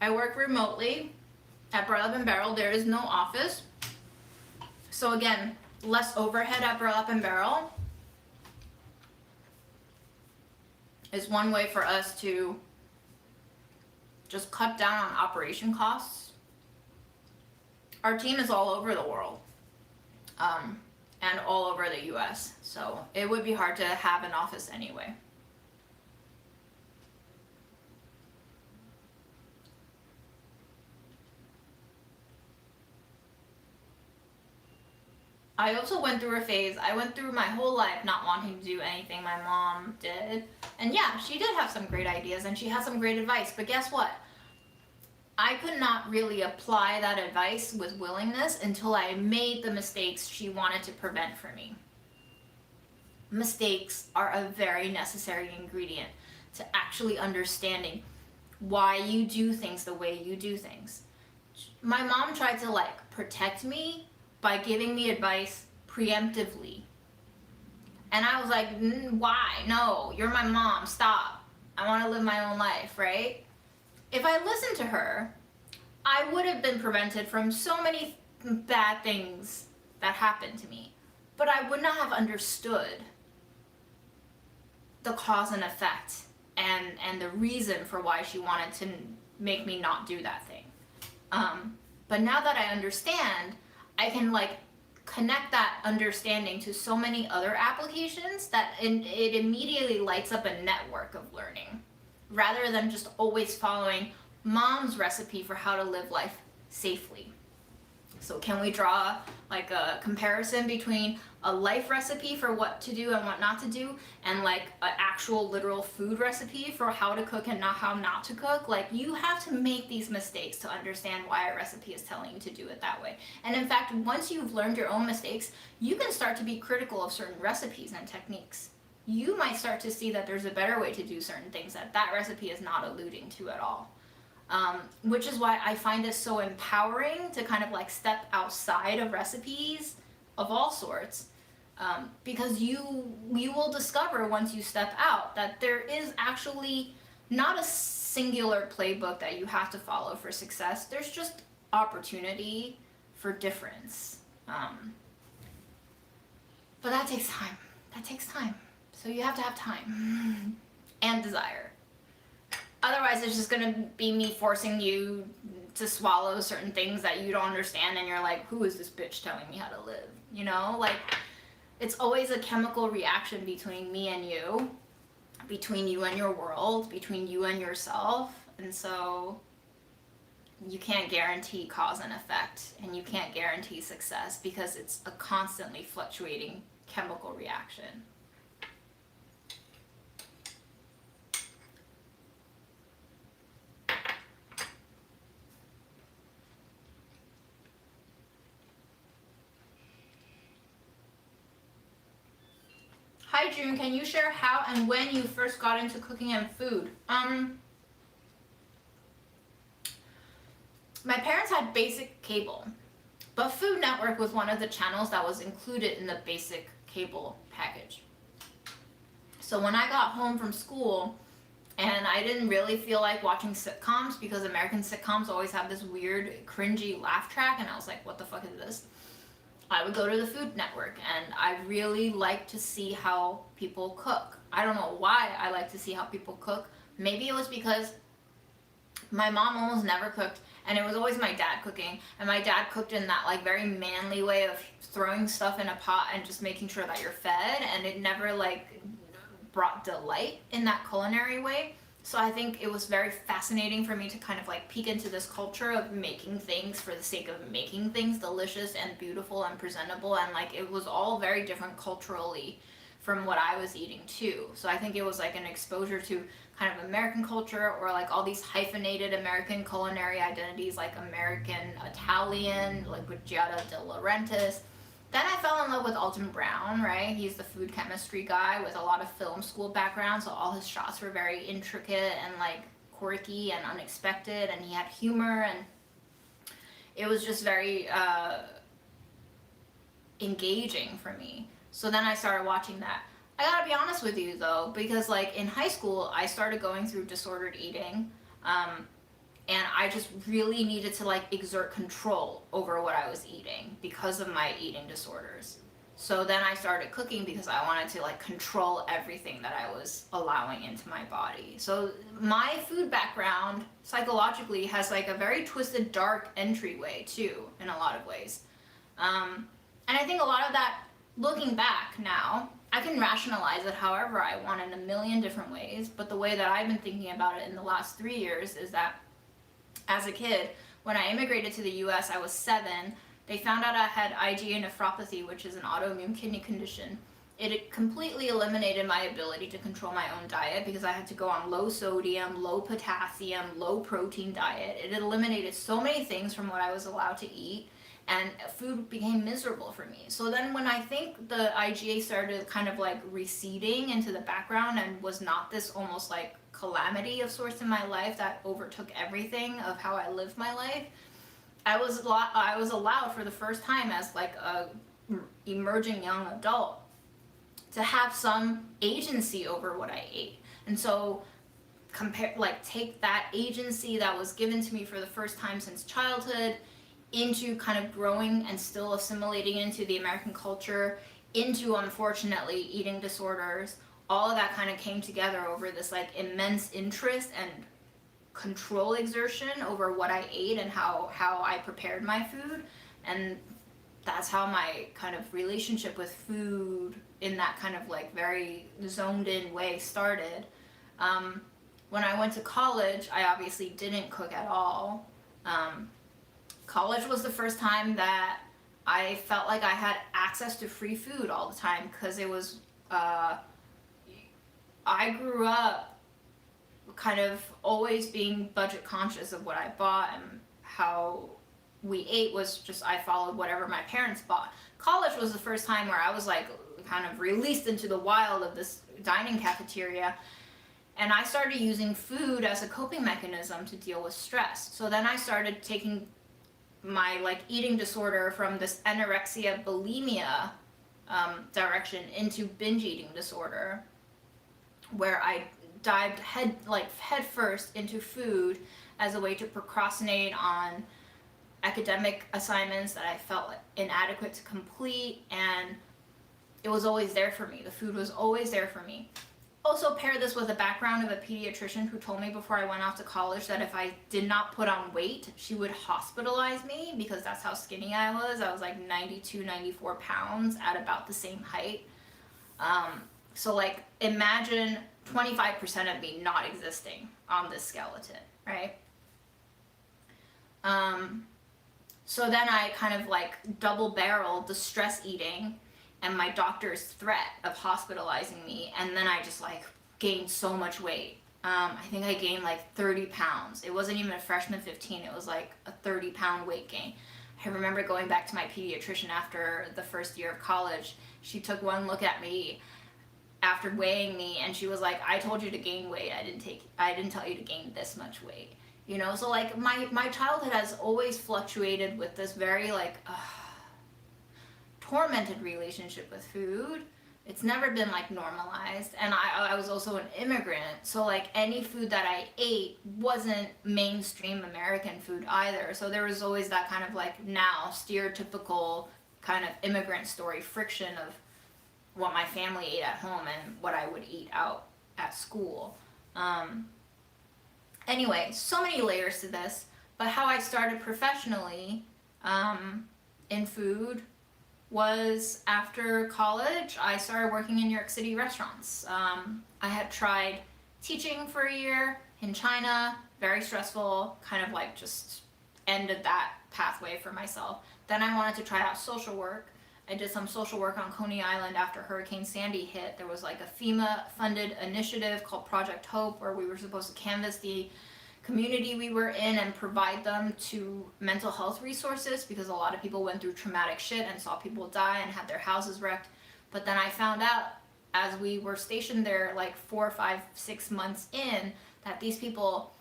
I work remotely at Burlap and Barrel. There is no office. So again, less overhead at Burlap and Barrel is one way for us to just cut down on operation costs. Our team is all over the world, and all over the US, so it would be hard to have an office anyway. I also went through a phase, I went through my whole life not wanting to do anything my mom did. And yeah, she did have some great ideas and she had some great advice, but guess what? I could not really apply that advice with willingness until I made the mistakes she wanted to prevent from me. Mistakes are a very necessary ingredient to actually understanding why you do things the way you do things. My mom tried to like protect me by giving me advice preemptively. And I was like, why? No, you're my mom, stop. I want to live my own life, right? If I listened to her, I would have been prevented from so many bad things that happened to me. But I would not have understood the cause and effect and the reason for why she wanted to make me not do that thing. But now that I understand, I can like connect that understanding to so many other applications that it immediately lights up a network of learning rather than just always following mom's recipe for how to live life safely. So can we draw like a comparison between a life recipe for what to do and what not to do and like an actual literal food recipe for how to cook and not how not to cook? Like you have to make these mistakes to understand why a recipe is telling you to do it that way. And in fact, once you've learned your own mistakes, you can start to be critical of certain recipes and techniques. You might start to see that there's a better way to do certain things that that recipe is not alluding to at all. Which is why I find this so empowering to kind of like step outside of recipes of all sorts, because you will discover once you step out that there is actually not a singular playbook that you have to follow for success. There's just opportunity for difference. But that takes time. That takes time. So you have to have time and desire. Otherwise, it's just gonna be me forcing you to swallow certain things that you don't understand, and you're like, who is this bitch telling me how to live? You know, like, it's always a chemical reaction between me and you, between you and your world, between you and yourself, and so you can't guarantee cause and effect, and you can't guarantee success because it's a constantly fluctuating chemical reaction. Hi June, can you share how and when you first got into cooking and food? My parents had basic cable, but Food Network was one of the channels that was included in the basic cable package. So when I got home from school and I didn't really feel like watching sitcoms because American sitcoms always have this weird cringy laugh track, and I was like, what the fuck is this? I would go to the Food Network, and I really like to see how people cook. I don't know why I like to see how people cook. Maybe it was because my mom almost never cooked, and it was always my dad cooking, and my dad cooked in that like very manly way of throwing stuff in a pot and just making sure that you're fed, and it never like brought delight in that culinary way. So I think it was very fascinating for me to kind of like peek into this culture of making things for the sake of making things delicious and beautiful and presentable, and like it was all very different culturally from what I was eating too. So I think it was like an exposure to kind of American culture, or like all these hyphenated American culinary identities like American Italian, like with Giada De Laurentiis. Then I fell in love with Alton Brown, right? He's the food chemistry guy with a lot of film school background, so all his shots were very intricate and like quirky and unexpected, and he had humor, and it was just very engaging for me. So then I started watching that. I gotta be honest with you though, because like in high school, I started going through disordered eating, and I just really needed to like exert control over what I was eating because of my eating disorders. So then I started cooking because I wanted to like control everything that I was allowing into my body. So my food background psychologically has like a very twisted, dark entryway too, in a lot of ways. And I think a lot of that, looking back now, I can rationalize it however I want in a million different ways, but the way that I've been thinking about it in the last 3 years is that as a kid, when I immigrated to the US, I was 7. They found out I had IgA nephropathy, which is an autoimmune kidney condition. it completely eliminated my ability to control my own diet because I had to go on low sodium, low potassium, low protein diet. It eliminated so many things from what I was allowed to eat, and food became miserable for me. So then when I think the IgA started kind of like receding into the background and was not this almost like calamity of sorts in my life that overtook everything of how I lived my life, I was allowed for the first time as like a emerging young adult to have some agency over what I ate. And so take that agency that was given to me for the first time since childhood into kind of growing and still assimilating into the American culture, into unfortunately eating disorders. All of that kind of came together over this like immense interest and control exertion over what I ate and how I prepared my food. And that's how my kind of relationship with food in that kind of like very zoned in way started. When I went to college, I obviously didn't cook at all. College was the first time that I felt like I had access to free food all the time because it was, I grew up kind of always being budget conscious of what I bought, and how we ate was just I followed whatever my parents bought. College was the first time where I was like kind of released into the wild of this dining cafeteria, and I started using food as a coping mechanism to deal with stress. So then I started taking my like eating disorder from this anorexia bulimia direction into binge eating disorder, where I dived head first into food as a way to procrastinate on academic assignments that I felt inadequate to complete, and it was always there for me. The food was always there for me. Also pair this with a background of a pediatrician who told me before I went off to college that if I did not put on weight, she would hospitalize me because that's how skinny I was. I was like 92, 94 pounds at about the same height. So like imagine 25% of me not existing on this skeleton, right? So then I kind of like double barreled the stress eating and my doctor's threat of hospitalizing me, and then I just like gained so much weight. I think I gained like 30 pounds. It wasn't even a freshman 15, it was like a 30-pound weight gain. I remember going back to my pediatrician after the first year of college. She took one look at me after weighing me, and she was like, I told you to gain weight. I didn't tell you to gain this much weight. You know, so like my childhood has always fluctuated with this very like tormented relationship with food. It's never been like normalized, and I was also an immigrant, so like any food that I ate wasn't mainstream American food either. So there was always that kind of like now stereotypical kind of immigrant story friction of what my family ate at home and what I would eat out at school. Anyway, so many layers to this, but how I started professionally in food was after college. I started working in New York City restaurants. I had tried teaching for a year in China, very stressful, kind of like just ended that pathway for myself. Then I wanted to try out social work. I did some social work on Coney Island after Hurricane Sandy hit. There was like a FEMA-funded initiative called Project Hope where we were supposed to canvass the community we were in and provide them to mental health resources because a lot of people went through traumatic shit and saw people die and had their houses wrecked. But then I found out as we were stationed there like 4, 5, 6 months in that these people,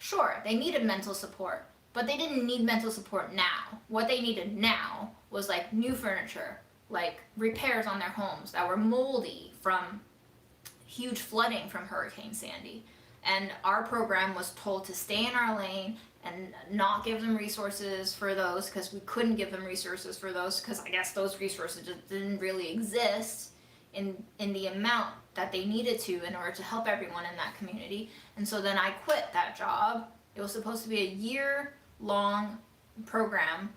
sure, they needed mental support, but they didn't need mental support now. What they needed now was like new furniture, like repairs on their homes that were moldy from huge flooding from Hurricane Sandy. And our program was told to stay in our lane and not give them resources for those because we couldn't give them resources for those because I guess those resources just didn't really exist in the amount that they needed to in order to help everyone in that community. And so then I quit that job. It was supposed to be a year-long program.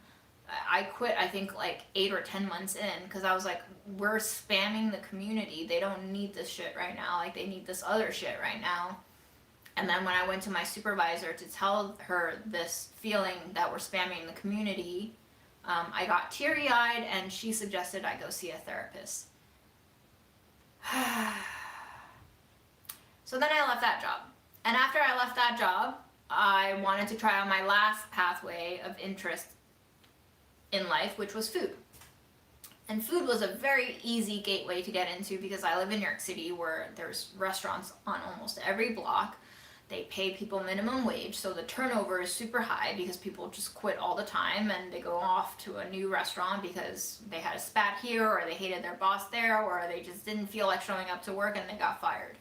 I quit, I think, like 8 or 10 months in because I was like, we're spamming the community. They don't need this shit right now. Like, they need this other shit right now. And then when I went to my supervisor to tell her this feeling that we're spamming the community, I got teary-eyed and she suggested I go see a therapist. So then I left that job. And after I left that job, I wanted to try out my last pathway of interest in life, which was food. And food was a very easy gateway to get into because I live in New York City where there's restaurants on almost every block. They pay people minimum wage, so the turnover is super high because people just quit all the time and they go off to a new restaurant because they had a spat here or they hated their boss there or they just didn't feel like showing up to work and they got fired.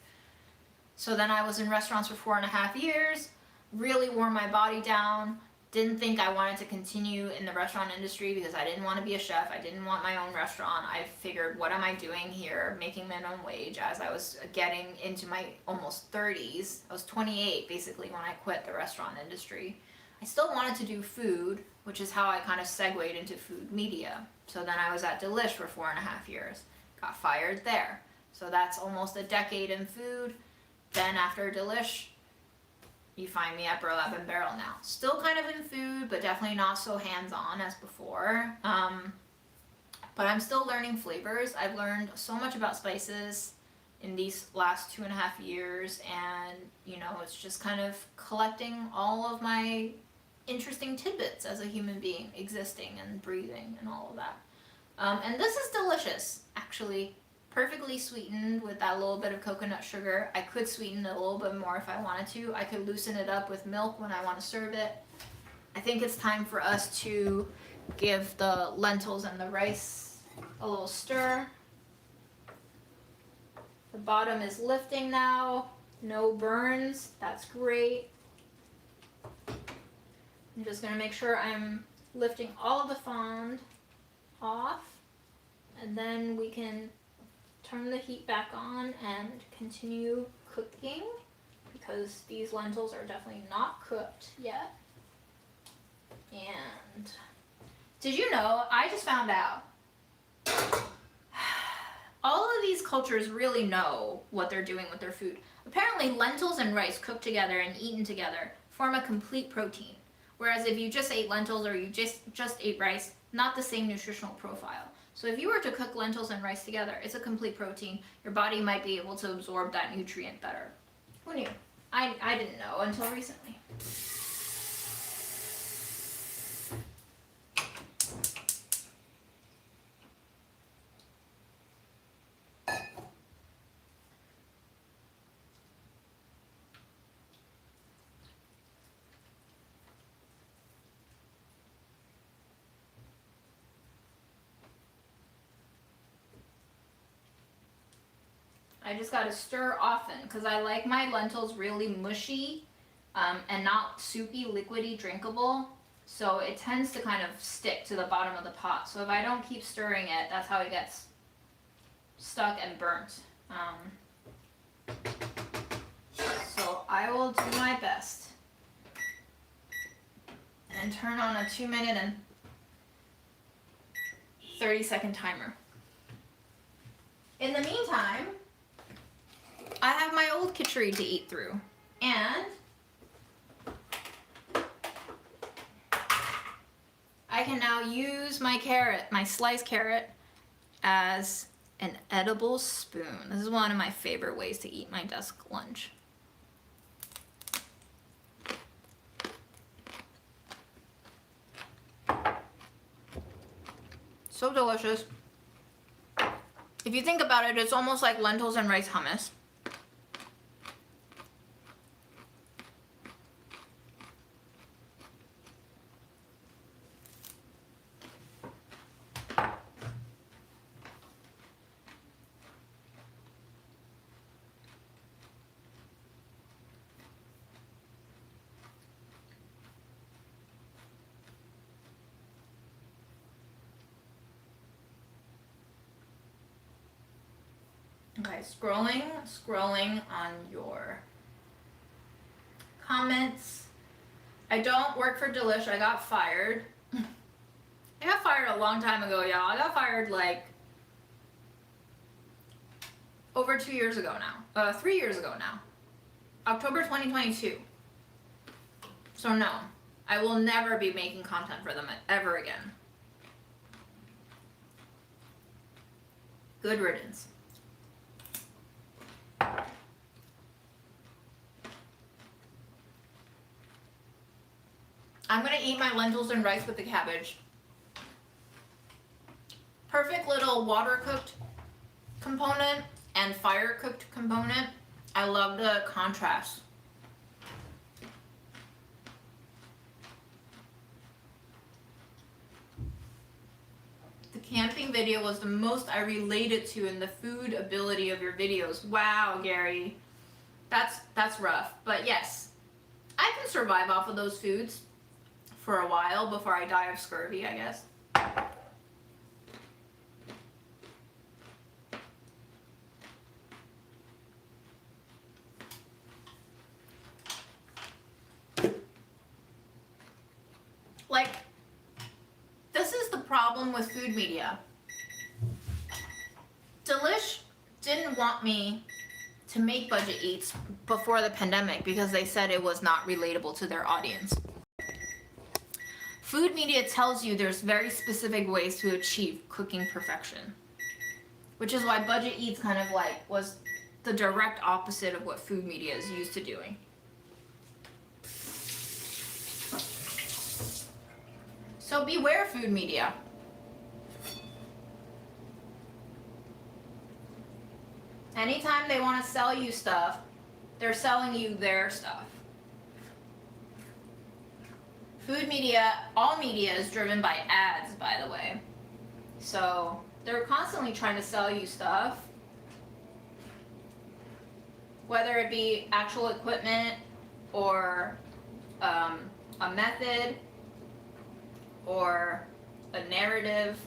So then I was in restaurants for 4.5 years, really wore my body down, didn't think I wanted to continue in the restaurant industry because I didn't want to be a chef. I didn't want my own restaurant. I figured, what am I doing here making minimum wage as I was getting into my almost 30s. I was 28 basically when I quit the restaurant industry. I still wanted to do food, which is how I kind of segued into food media. So then I was at Delish for 4.5 years. Got fired there. So that's almost a decade in food. Then after Delish, you find me at Burlap and Barrel now. Still kind of in food, but definitely not so hands-on as before. But I'm still learning flavors. I've learned so much about spices in these last 2.5 years, and you know, it's just kind of collecting all of my interesting tidbits as a human being, existing and breathing and all of that. And this is delicious, actually. Perfectly sweetened with that little bit of coconut sugar. I could sweeten it a little bit more if I wanted to. I could loosen it up with milk when I want to serve it. I think it's time for us to give the lentils and the rice a little stir. The bottom is lifting now. No burns. That's great. I'm just going to make sure I'm lifting all of the fond off, and then we can turn the heat back on and continue cooking because these lentils are definitely not cooked yet. And did you know, I just found out, all of these cultures really know what they're doing with their food. Apparently lentils and rice cooked together and eaten together form a complete protein. Whereas if you just ate lentils or you just ate rice, not the same nutritional profile. So if you were to cook lentils and rice together, it's a complete protein. Your body might be able to absorb that nutrient better. Who knew? I didn't know until recently. I just gotta stir often because I like my lentils really mushy and not soupy, liquidy, drinkable. So it tends to kind of stick to the bottom of the pot. So if I don't keep stirring it, that's how it gets stuck and burnt. So I will do my best and turn on a 2-minute and 30-second timer. In the meantime, I have my old kitchery to eat through, and I can now use my carrot, my sliced carrot, as an edible spoon. This is one of my favorite ways to eat my desk lunch. So delicious. If you think about it, it's almost like lentils and rice hummus. Okay, scrolling on your comments. I don't work for Delish. I got fired. I got fired a long time ago, y'all. I got fired like over 2 years ago now. 3 years ago now. October 2022. So no, I will never be making content for them ever again. Good riddance. I'm gonna eat my lentils and rice with the cabbage. Perfect little water cooked component and fire cooked component. I love the contrast. The camping video was the most I related to in the food ability of your videos. Wow, Gary. That's rough. But yes, I can survive off of those foods for a while before I die of scurvy, I guess. Like, this is the problem with food media. Delish didn't want me to make budget eats before the pandemic because they said it was not relatable to their audience. Food media tells you there's very specific ways to achieve cooking perfection, which is why budget eats kind of like was the direct opposite of what food media is used to doing. So beware, food media. Anytime they want to sell you stuff, they're selling you their stuff. Food media, all media is driven by ads, by the way. So they're constantly trying to sell you stuff, whether it be actual equipment or a method or a narrative.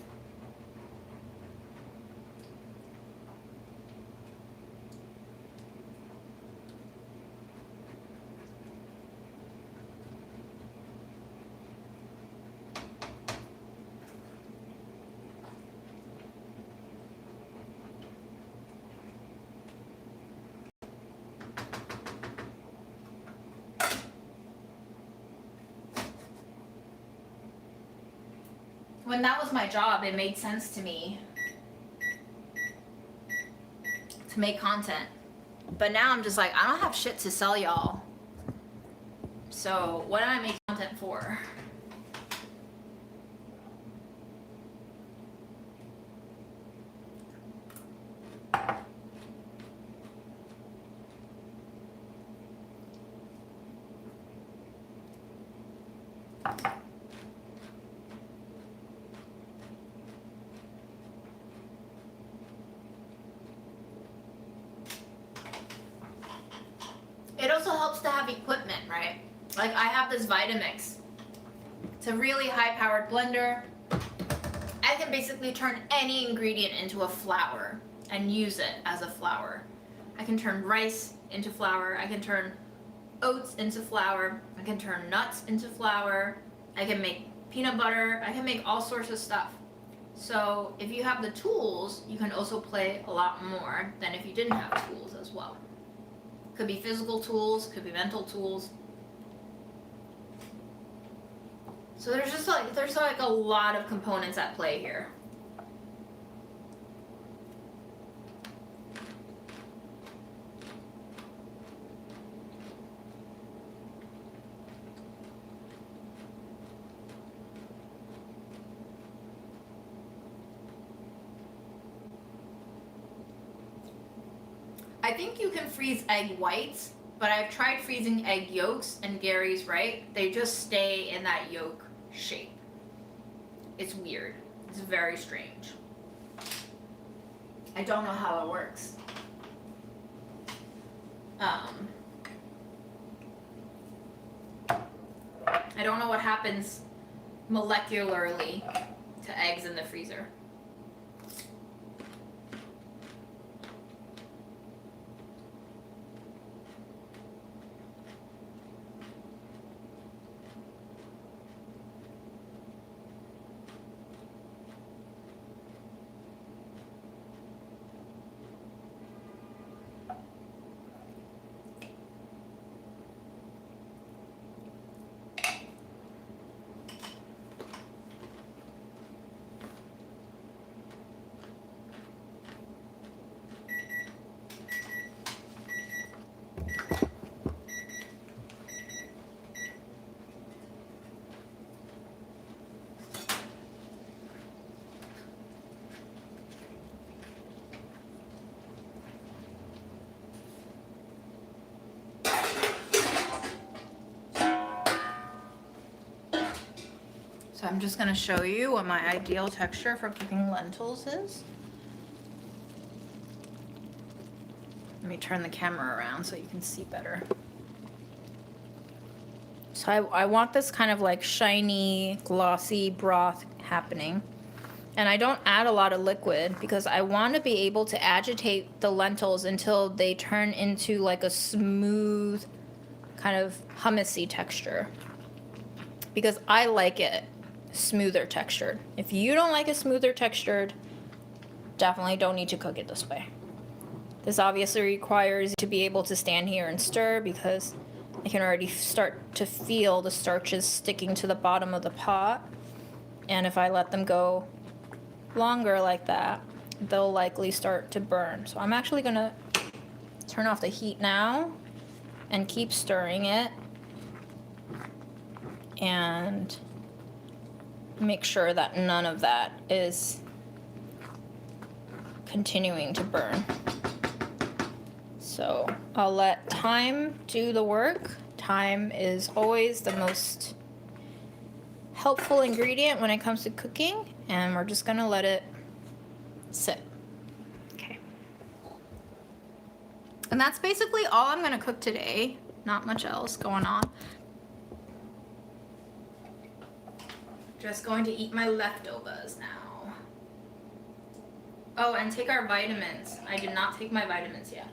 When that was my job, it made sense to me to make content. But now I'm just like, I don't have shit to sell y'all. So what do I make content for? It also helps to have equipment, right? Like I have this Vitamix. It's a really high-powered blender. I can basically turn any ingredient into a flour and use it as a flour. I can turn rice into flour. I can turn oats into flour. I can turn nuts into flour. I can make peanut butter. I can make all sorts of stuff. So if you have the tools, you can also play a lot more than if you didn't have tools as well. Could be physical tools, could be mental tools. So there's like a lot of components at play here. I think you can freeze egg whites, but I've tried freezing egg yolks, and Gary's right, they just stay in that yolk shape. It's weird. It's very strange. I don't know how it works. I don't know what happens molecularly to eggs in the freezer. So I'm just gonna show you what my ideal texture for cooking lentils is. Let me turn the camera around so you can see better. So I want this kind of like shiny, glossy broth happening. And I don't add a lot of liquid because I want to be able to agitate the lentils until they turn into like a smooth, kind of hummusy texture. Because I like it smoother textured. If you don't like it smoother textured, definitely don't need to cook it this way. This obviously requires you to be able to stand here and stir because I can already start to feel the starches sticking to the bottom of the pot. And if I let them go longer like that, they'll likely start to burn. So I'm actually gonna turn off the heat now and keep stirring it and make sure that none of that is continuing to burn. So I'll let time do the work. Time is always the most helpful ingredient when it comes to cooking, and we're just gonna let it sit. Okay. And that's basically all I'm gonna cook today. Not much else going on. Just going to eat my leftovers now. Oh, and take our vitamins. I did not take my vitamins yet.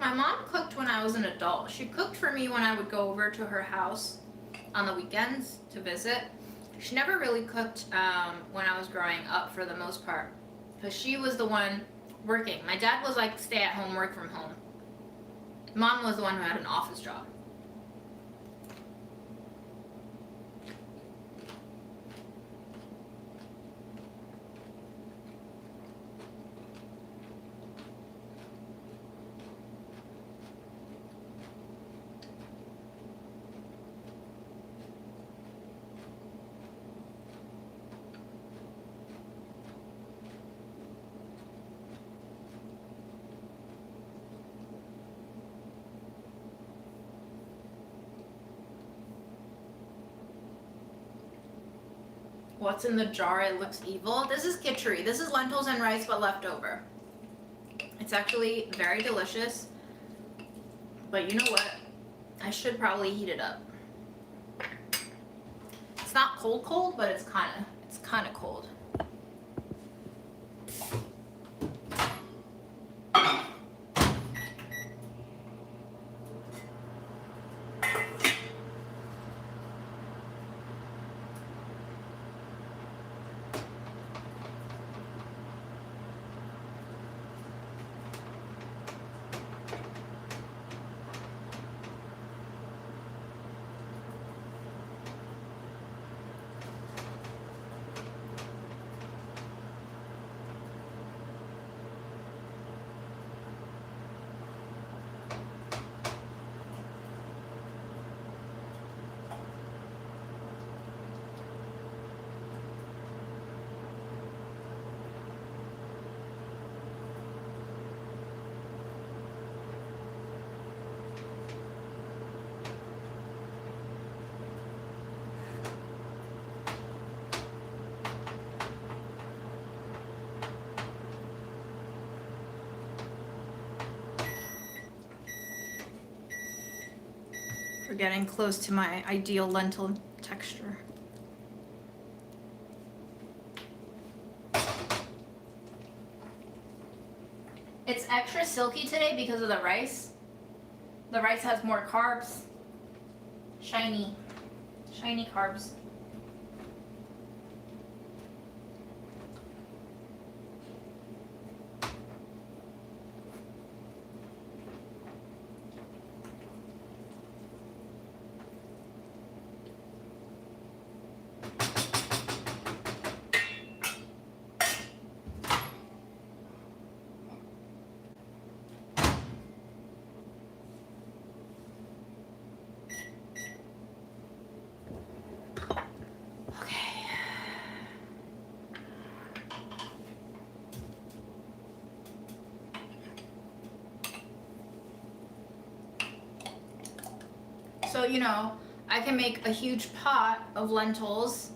My mom cooked when I was an adult. She cooked for me when I would go over to her house on the weekends to visit. She never really cooked when I was growing up for the most part, because she was the one working. My dad was like stay at home, work from home. Mom was the one who had an office job. What's in the jar? It looks evil. This is khichdi. This is lentils and rice but leftover. It's actually very delicious. But you know what? I should probably heat it up. It's not cold, but it's kind of cold. We're getting close to my ideal lentil texture. It's extra silky today because of the rice. The rice has more carbs. Shiny carbs. So, you know, I can make a huge pot of lentils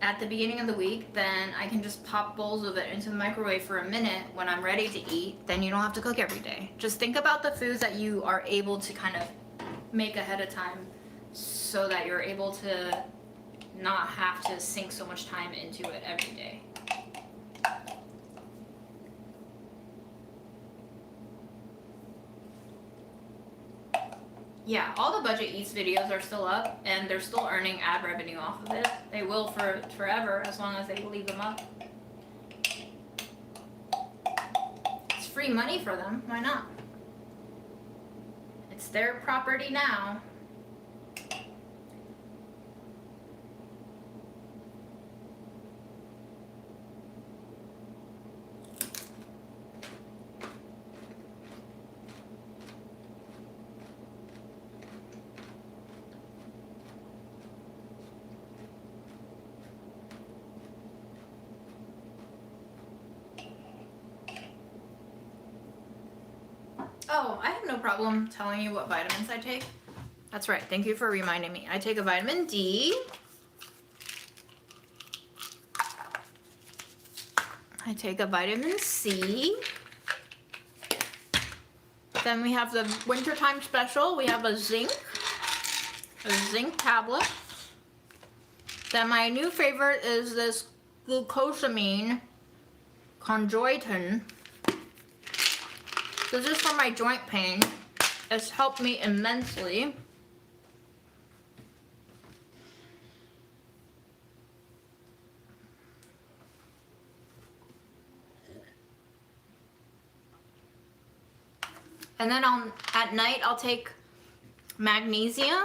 at the beginning of the week, then I can just pop bowls of it into the microwave for a minute when I'm ready to eat. Then you don't have to cook every day. Just think about the foods that you are able to kind of make ahead of time so that you're able to not have to sink so much time into it every day. Yeah, all the Budget Eats videos are still up, and they're still earning ad revenue off of it. They will for forever, as long as they leave them up. It's free money for them, why not? It's their property now. Oh, I have no problem telling you what vitamins I take. That's right, thank you for reminding me. I take a vitamin D. I take a vitamin C. Then we have the wintertime special. We have a zinc tablet. Then my new favorite is this glucosamine conjointin. This is for my joint pain. It's helped me immensely. And then at night I'll take magnesium,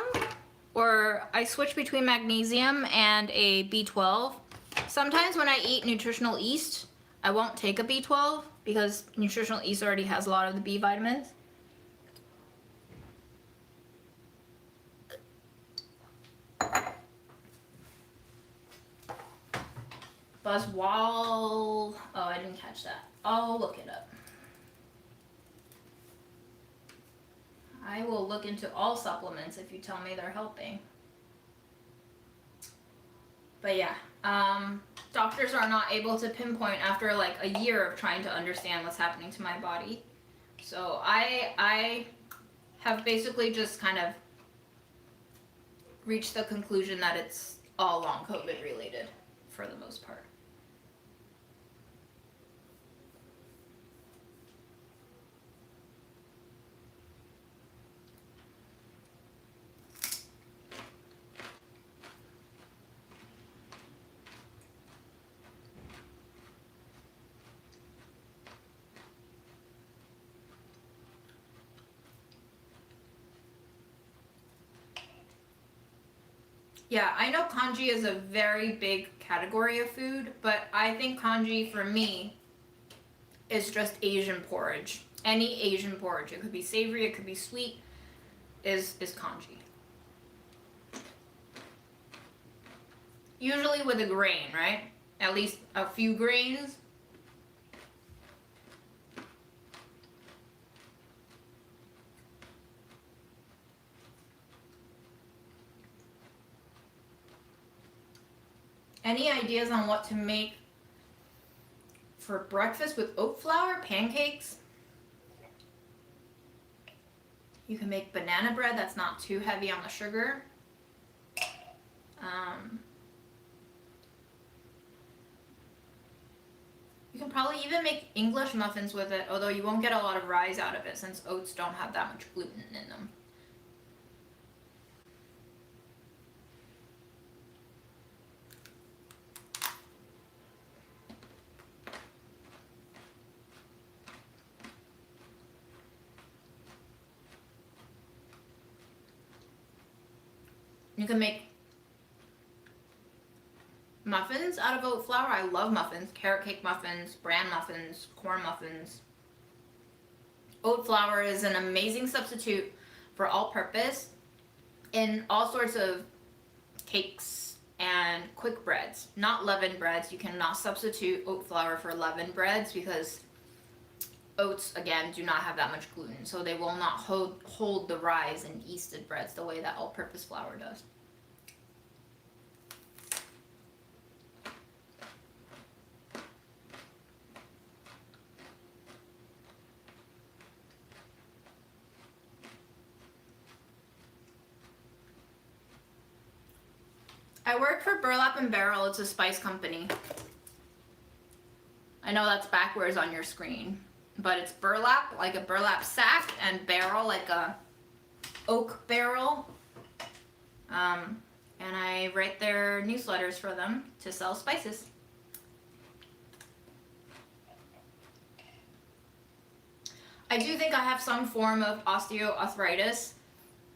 or I switch between magnesium and a B12. Sometimes when I eat nutritional yeast, I won't take a B12 because nutritional yeast already has a lot of the B vitamins. Buzzwall. Oh, I didn't catch that. I'll look it up. I will look into all supplements if you tell me they're helping. But yeah, doctors are not able to pinpoint after like a year of trying to understand what's happening to my body. So I have basically just kind of reached the conclusion that it's all long COVID related for the most part. Yeah, I know congee is a very big category of food, but I think congee for me is just Asian porridge. Any Asian porridge. It could be savory, it could be sweet, is congee. Usually with a grain, right? At least a few grains. Any ideas on what to make for breakfast with oat flour? Pancakes? You can make banana bread that's not too heavy on the sugar. You can probably even make English muffins with it, although you won't get a lot of rise out of it since oats don't have that much gluten in them. You can make muffins out of oat flour. I love muffins. Carrot cake muffins, bran muffins, corn muffins. Oat flour is an amazing substitute for all-purpose in all sorts of cakes and quick breads. Not leavened breads. You cannot substitute oat flour for leavened breads because oats, again, do not have that much gluten, so they will not hold the rise in yeasted breads the way that all-purpose flour does. I work for Burlap and Barrel. It's a spice company. I know that's backwards on your screen, but it's burlap, like a burlap sack, and barrel, like a oak barrel. And I write their newsletters for them to sell spices. I do think I have some form of osteoarthritis.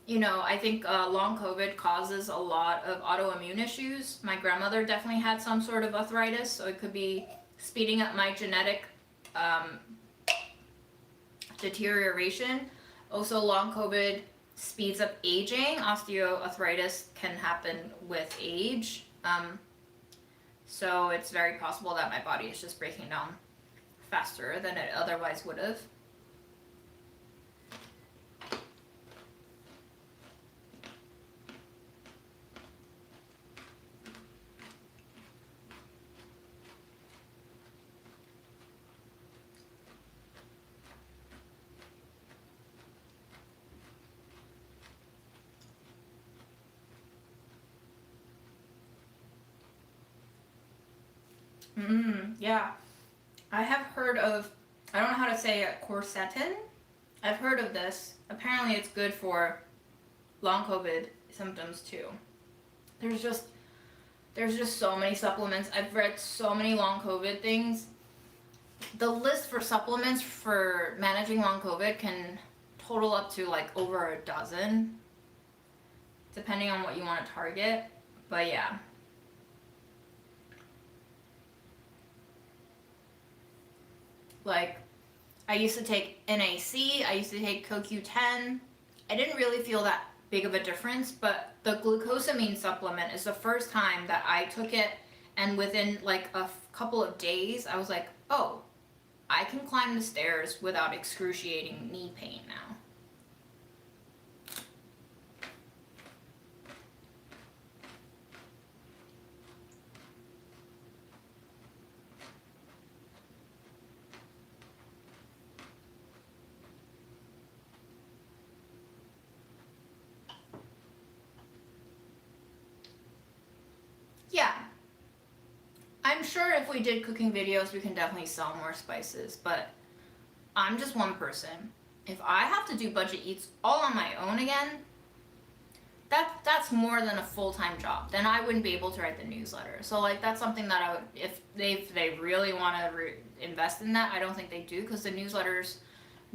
You know, I think long COVID causes a lot of autoimmune issues. My grandmother definitely had some sort of arthritis, so it could be speeding up my genetic deterioration. Also, long COVID speeds up aging. Osteoarthritis can happen with age. So it's very possible that my body is just breaking down faster than it otherwise would have. Yeah. I have heard of, I don't know how to say it, quercetin. I've heard of this. Apparently it's good for long COVID symptoms too. There's just so many supplements. I've read so many long COVID things. The list for supplements for managing long COVID can total up to like over a dozen, depending on what you want to target. But yeah. Like, I used to take NAC, I used to take CoQ10. I didn't really feel that big of a difference, but the glucosamine supplement is the first time that I took it, and within like a couple of days, I was like, oh, I can climb the stairs without excruciating knee pain now. Yeah. I'm sure if we did cooking videos, we can definitely sell more spices, but I'm just one person. If I have to do budget eats all on my own again, that's more than a full-time job. Then I wouldn't be able to write the newsletter. So like that's something that I would, if they really want to invest in that, I don't think they do, because the newsletters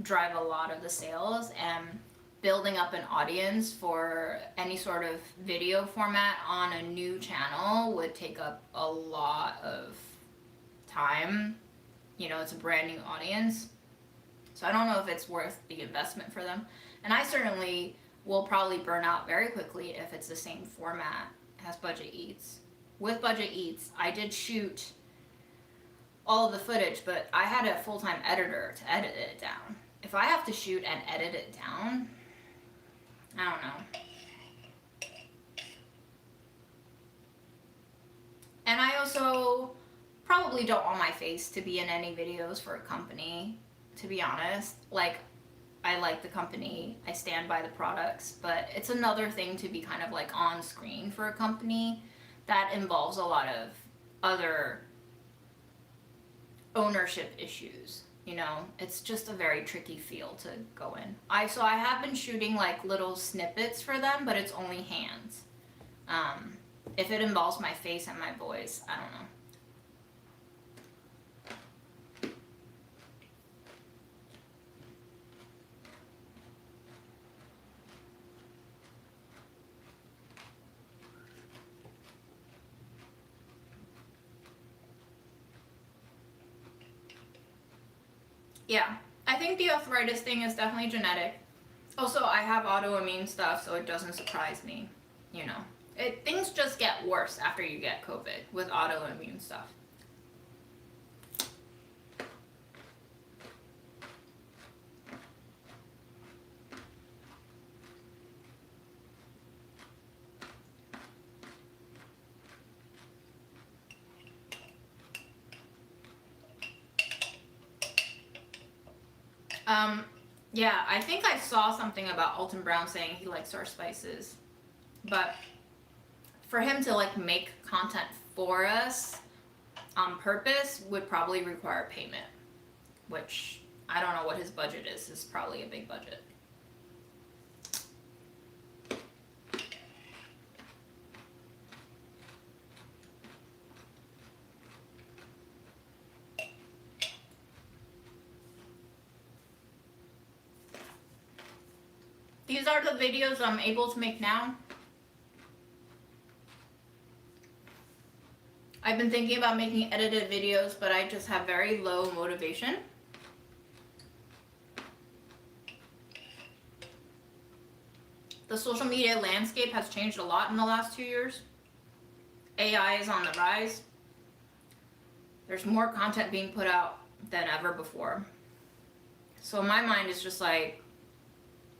drive a lot of the sales, and building up an audience for any sort of video format on a new channel would take up a lot of time. You know, it's a brand new audience. So I don't know if it's worth the investment for them. And I certainly will probably burn out very quickly if it's the same format as Budget Eats. With Budget Eats, I did shoot all of the footage, but I had a full-time editor to edit it down. If I have to shoot and edit it down, I don't know. And I also probably don't want my face to be in any videos for a company, to be honest. Like, I like the company, I stand by the products, but it's another thing to be kind of like on screen for a company that involves a lot of other ownership issues. You know, it's just a very tricky field to go in. So I have been shooting like little snippets for them, but it's only hands. If it involves my face and my voice, I don't know. Yeah, I think the arthritis thing is definitely genetic. Also, I have autoimmune stuff, so it doesn't surprise me, you know. Things just get worse after you get COVID with autoimmune stuff. Um, yeah, I think I saw something about Alton Brown saying he likes our spices, but for him to like make content for us on purpose would probably require payment, which I don't know what his budget is. It's probably a big budget. These are the videos I'm able to make now. I've been thinking about making edited videos, but I just have very low motivation. The social media landscape has changed a lot in the last 2 years. AI is on the rise. There's more content being put out than ever before. So my mind is just like,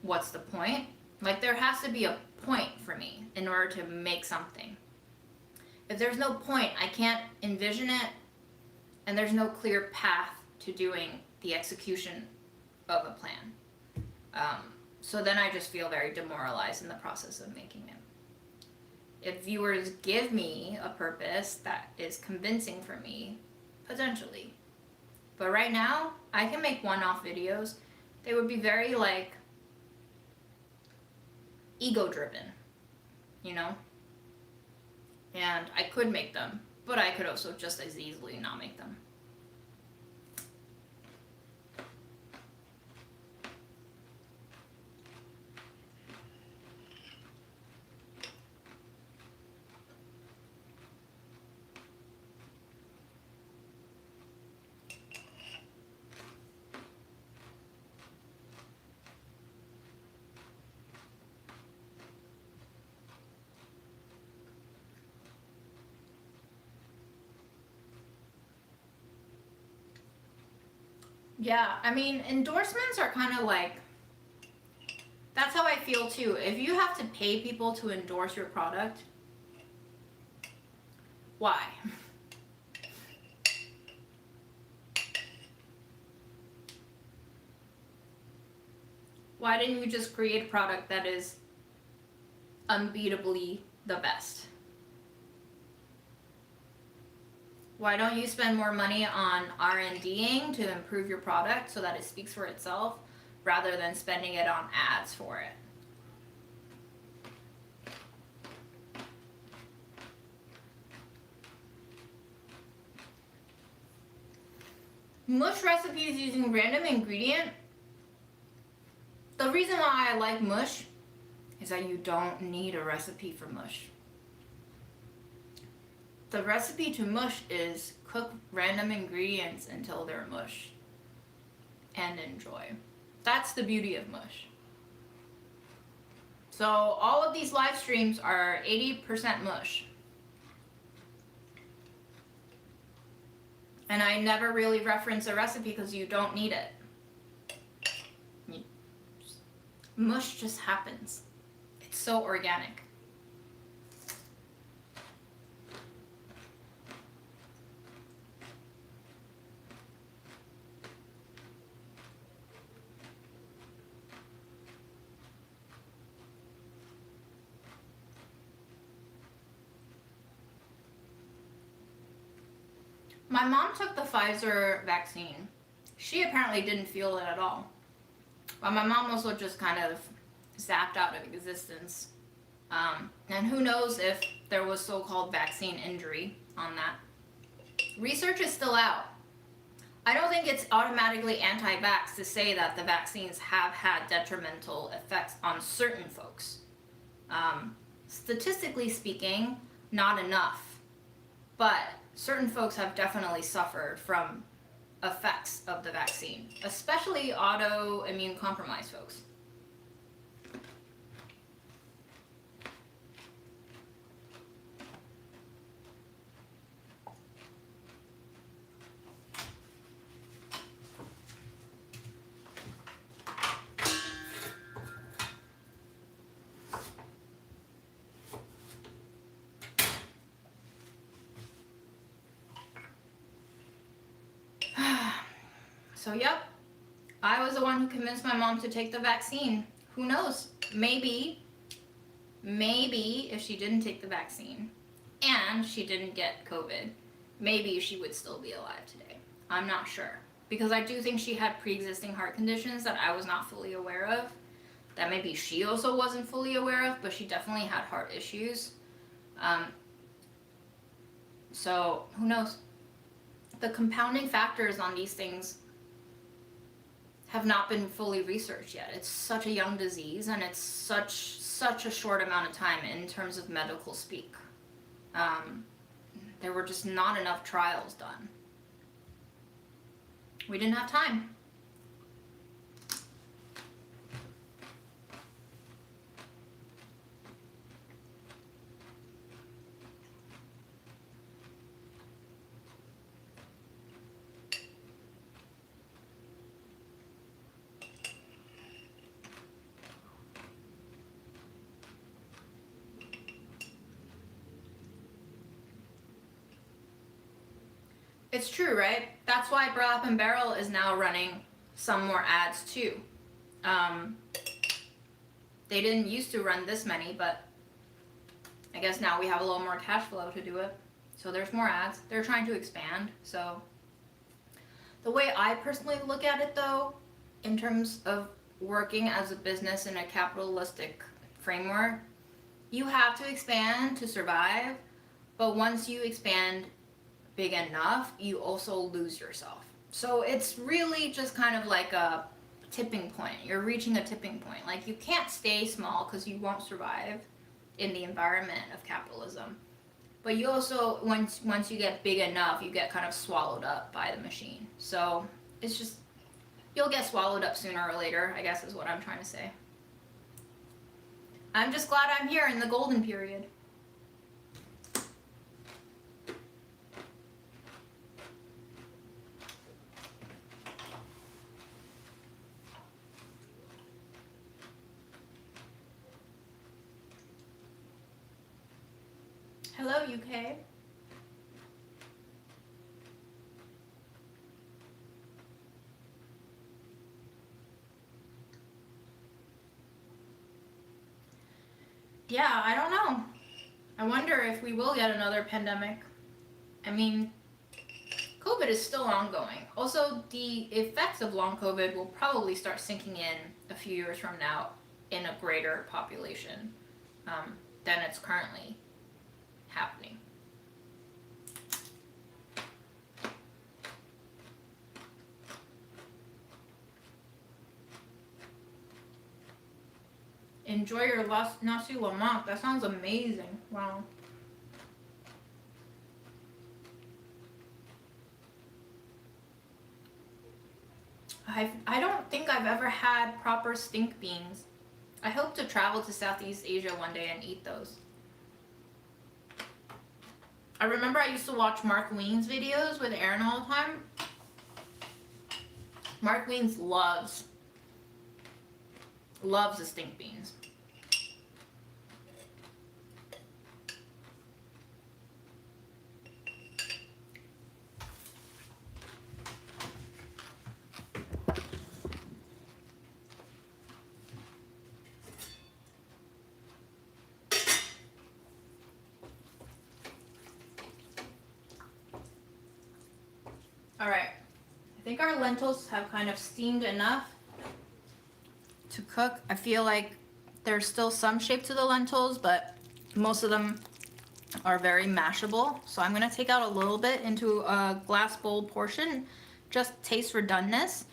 what's the point? Like, there has to be a point for me in order to make something. If there's no point, I can't envision it, and there's no clear path to doing the execution of a plan. So then I just feel very demoralized in the process of making it. If viewers give me a purpose that is convincing for me, potentially. But right now, I can make one-off videos. They would be very, like, ego-driven, you know? And I could make them, but I could also just as easily not make them. Yeah, I mean, endorsements are kind of like, that's how I feel too. If you have to pay people to endorse your product, why? Why didn't you just create a product that is unbeatably the best? Why don't you spend more money on R&Ding to improve your product so that it speaks for itself, rather than spending it on ads for it? Mush recipes using random ingredient. The reason why I like mush is that you don't need a recipe for mush. The recipe to mush is cook random ingredients until they're mush and enjoy. That's the beauty of mush. So all of these live streams are 80% mush. And I never really reference a recipe because you don't need it. Mush just happens. It's so organic. My mom took the Pfizer vaccine. She apparently didn't feel it at all. But my mom also just kind of zapped out of existence. And who knows if there was so-called vaccine injury on that. Research is still out. I don't think it's automatically anti-vax to say that the vaccines have had detrimental effects on certain folks. Statistically speaking, not enough. But certain folks have definitely suffered from effects of the vaccine, especially autoimmune compromised folks. So yep, I was the one who convinced my mom to take the vaccine. Who knows? Maybe if she didn't take the vaccine and she didn't get COVID, maybe she would still be alive today. I'm not sure. Because I do think she had pre-existing heart conditions that I was not fully aware of. That maybe she also wasn't fully aware of, but she definitely had heart issues. So who knows? The compounding factors on these things have not been fully researched yet. It's such a young disease, and it's such a short amount of time in terms of medical speak. There were just not enough trials done. We didn't have time. It's true, right? That's why Burlap and Barrel is now running some more ads too. They didn't used to run this many, but I guess now we have a little more cash flow to do it. So there's more ads. They're trying to expand. So the way I personally look at it though, in terms of working as a business in a capitalistic framework, you have to expand to survive, but once you expand big enough, you also lose yourself. So it's really just kind of like a tipping point. You're reaching a tipping point. Like, you can't stay small because you won't survive in the environment of capitalism. But you also, once you get big enough, you get kind of swallowed up by the machine. So it's just, you'll get swallowed up sooner or later, I guess is what I'm trying to say. I'm just glad I'm here in the golden period. Hello, UK. Yeah, I don't know. I wonder if we will get another pandemic. I mean, COVID is still ongoing. Also, the effects of long COVID will probably start sinking in a few years from now in a greater population than it's currently happening. Enjoy your nasi lemak. That sounds amazing. Wow. I don't think I've ever had proper stink beans. I hope to travel to Southeast Asia one day and eat those. I remember I used to watch Mark Wien's videos with Aaron all the time. Mark Wien's loves the stink beans. All right, I think our lentils have kind of steamed enough to cook. I feel like there's still some shape to the lentils, but most of them are very mashable. So I'm gonna take out a little bit into a glass bowl portion, just taste for doneness.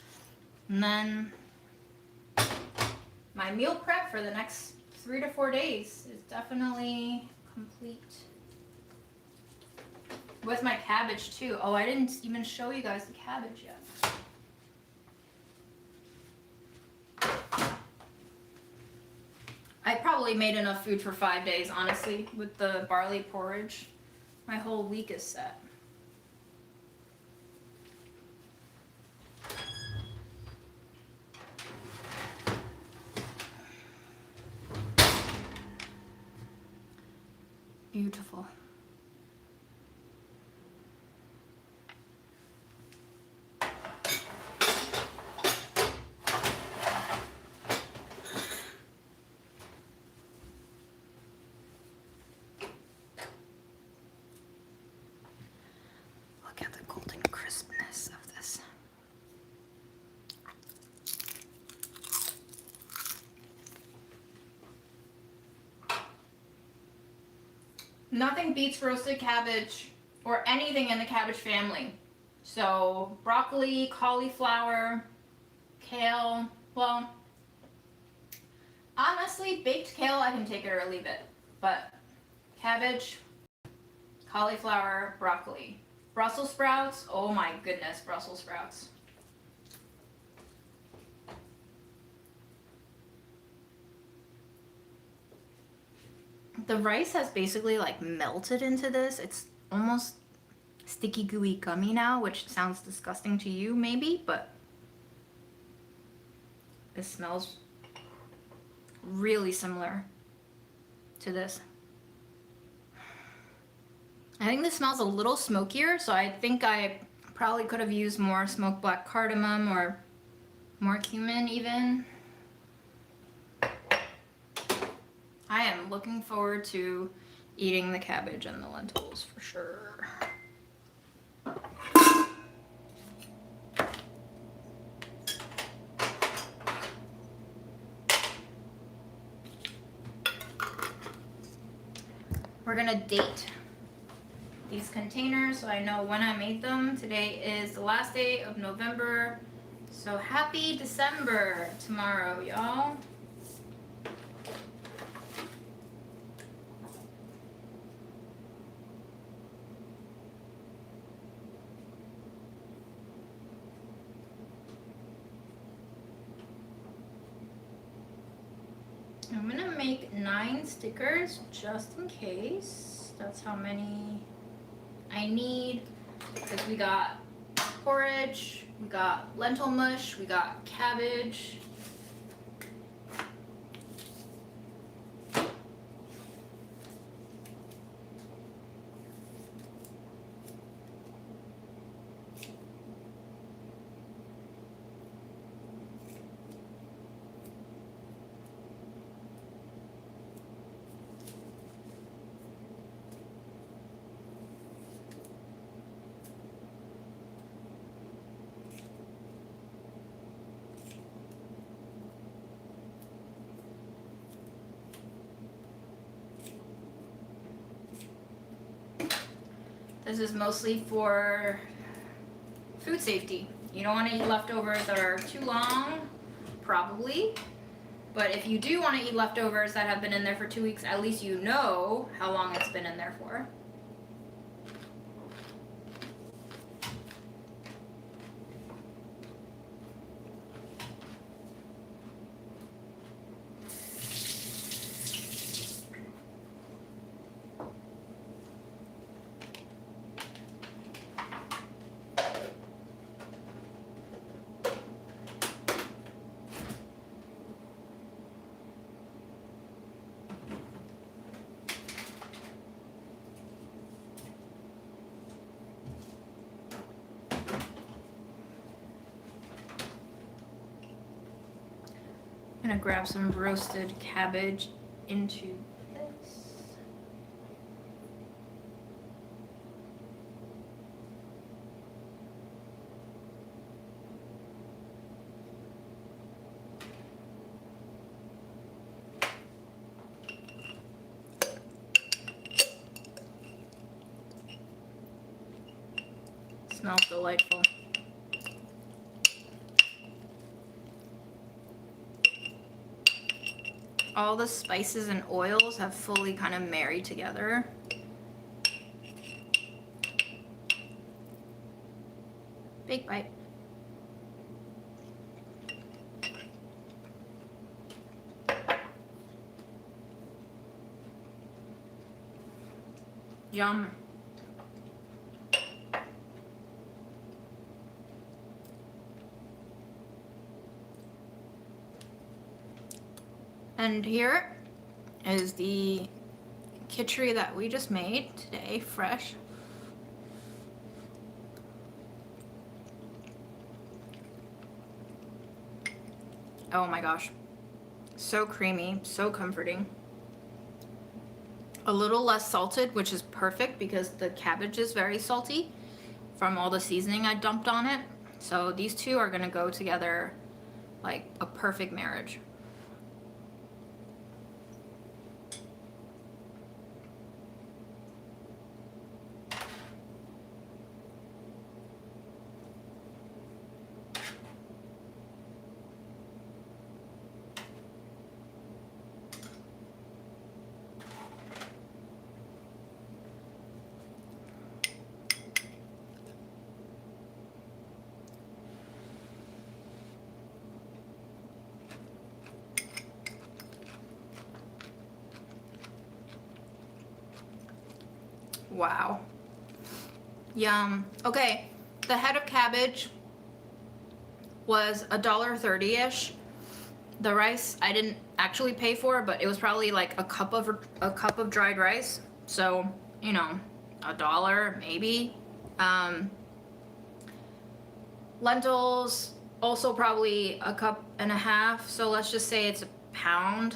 And then my meal prep for the next 3 to 4 days is definitely complete. With my cabbage too. Oh, I didn't even show you guys the cabbage yet. I probably made enough food for 5 days, honestly, with the barley porridge. My whole week is set. Beautiful. Nothing beats roasted cabbage or anything in the cabbage family. So broccoli, cauliflower, kale, well, honestly, baked kale, I can take it or leave it. But cabbage, cauliflower, broccoli. Brussels sprouts, oh my goodness, Brussels sprouts. The rice has basically like melted into this. It's almost sticky, gooey, gummy now, which sounds disgusting to you maybe, but it smells really similar to this. I think this smells a little smokier, so I think I probably could have used more smoked black cardamom or more cumin even. I am looking forward to eating the cabbage and the lentils for sure. We're gonna date these containers so I know when I made them. Today is the last day of November, so happy December tomorrow, y'all. I'm gonna make 9 stickers just in case. That's how many I need, because we got porridge, we got lentil mush, we got cabbage. This is mostly for food safety. You don't want to eat leftovers that are too long, probably. But if you do want to eat leftovers that have been in there for 2 weeks, at least you know how long it's been in there for. I'm gonna grab some roasted cabbage into this. Smells delightful. All the spices and oils have fully kind of married together. Big bite. Yum. And here is the khichdi that we just made today, fresh. Oh my gosh. So creamy, so comforting. A little less salted, which is perfect because the cabbage is very salty from all the seasoning I dumped on it. So these two are gonna go together like a perfect marriage. Wow. Yum. Okay, the head of cabbage was $1.30-ish. The rice I didn't actually pay for, but it was probably like a cup of dried rice. So, you know, $1 maybe. Lentils also probably a cup and a half. So let's just say it's a pound.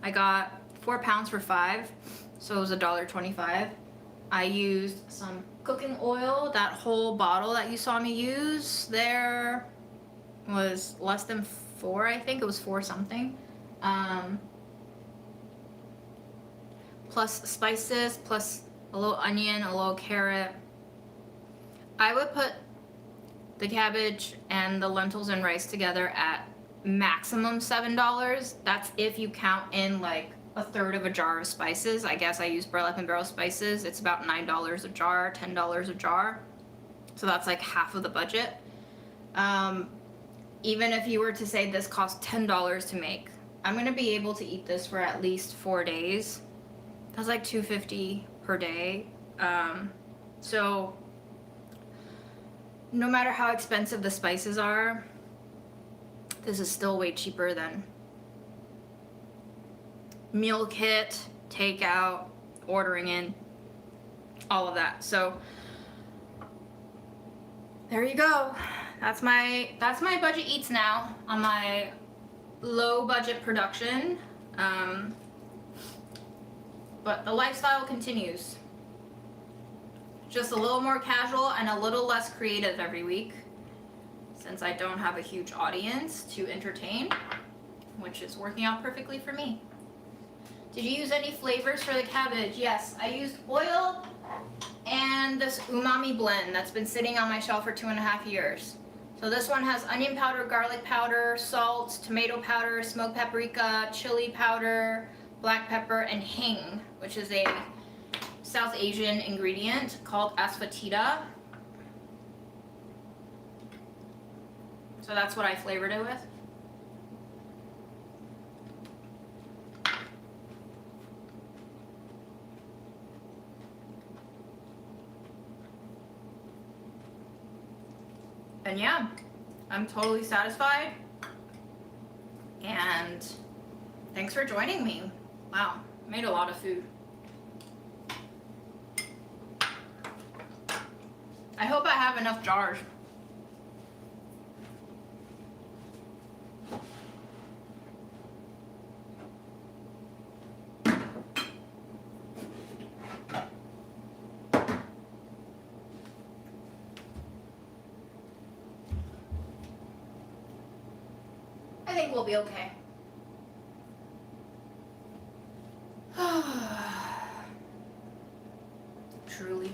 I got 4 pounds for $5, so it was $1.25. I used some cooking oil. That whole bottle that you saw me use there was less than 4, I think. It was 4 something. Plus spices, plus a little onion, a little carrot. I would put the cabbage and the lentils and rice together at maximum $7. That's if you count in like a third of a jar of spices. I guess I use burlap and barrel spices. It's about $9 a jar, $10 a jar. So that's like half of the budget. Even if you were to say this costs $10 to make, I'm gonna be able to eat this for at least 4 days. That's like $2.50 per day. So no matter how expensive the spices are, this is still way cheaper than meal kit, takeout, ordering in, all of that. So there you go. That's my budget eats now on my low budget production. But the lifestyle continues. Just a little more casual and a little less creative every week, since I don't have a huge audience to entertain, which is working out perfectly for me. Did you use any flavors for the cabbage? Yes, I used oil and this umami blend that's been sitting on my shelf for 2.5 years. So this one has onion powder, garlic powder, salt, tomato powder, smoked paprika, chili powder, black pepper, and hing, which is a South Asian ingredient called asafoetida. So that's what I flavored it with. And yeah, I'm totally satisfied. And thanks for joining me. Wow, made a lot of food. I hope I have enough jars. I think we'll be okay. Truly.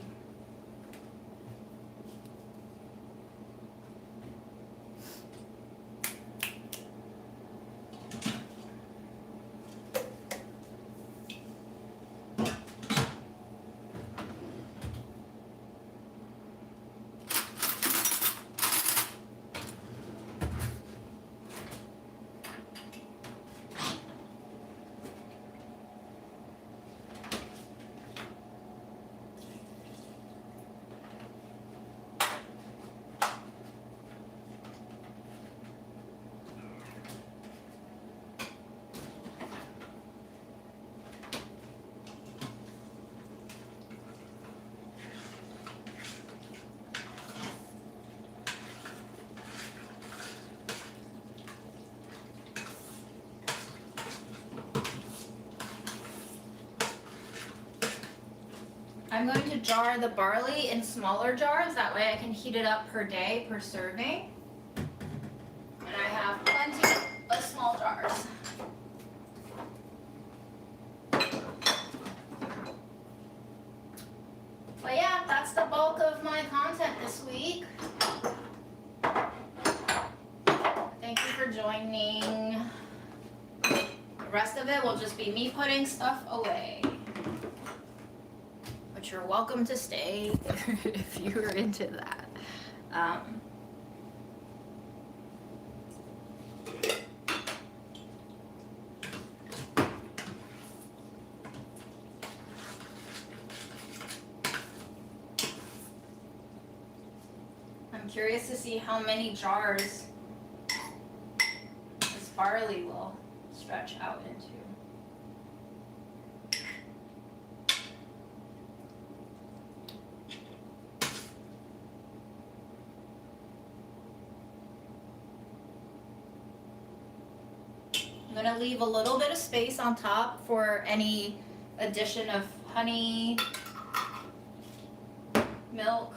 I'm going to jar the barley in smaller jars, that way I can heat it up per day, per serving. And I have plenty of small jars. But yeah, that's the bulk of my content this week. Thank you for joining. The rest of it will just be me putting stuff away. But you're welcome to stay if you're into that. curious to see how many jars this barley will stretch out into. I'm gonna leave a little bit of space on top for any addition of honey, milk.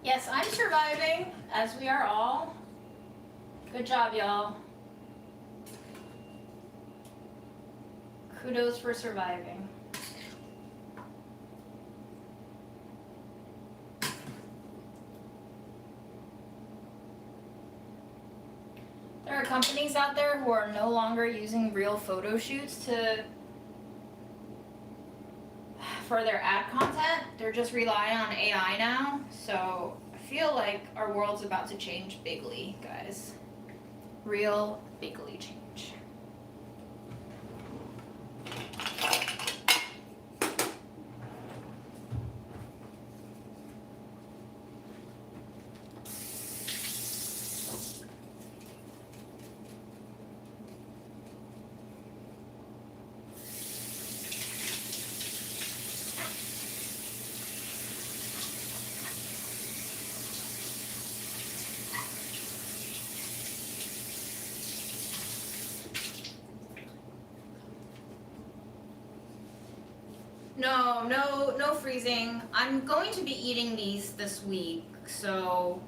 Yes, I'm surviving, as we are all. Good job, y'all. Kudos for surviving. There are companies out there who are no longer using real photo shoots for their ad content. They're just relying on AI now. So I feel like our world's about to change bigly, guys. Real bigly change. No freezing. I'm going to be eating these this week, so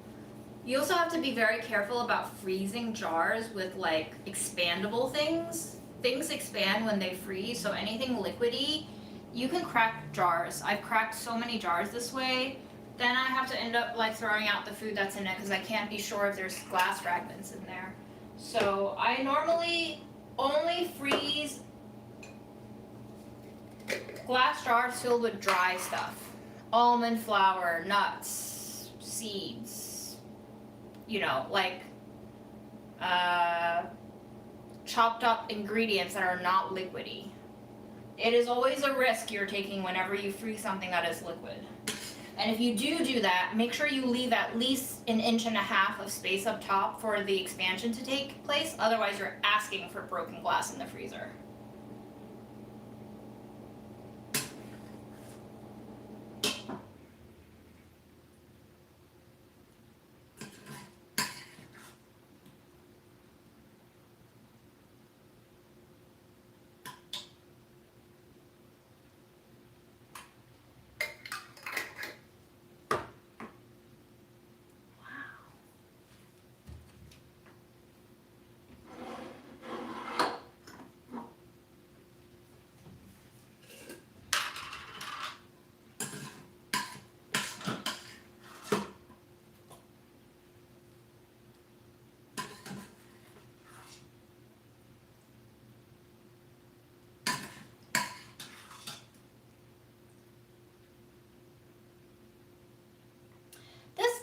you also have to be very careful about freezing jars with like expandable things. Things expand when they freeze, so anything liquidy, you can crack jars. I've cracked so many jars this way. Then I have to end up like throwing out the food that's in it because I can't be sure if there's glass fragments in there. So I normally only freeze glass jars filled with dry stuff. Almond flour, nuts, seeds, you know, like chopped up ingredients that are not liquidy. It is always a risk you're taking whenever you freeze something that is liquid. And if you do that, make sure you leave at least 1.5 inches of space up top for the expansion to take place. Otherwise, you're asking for broken glass in the freezer.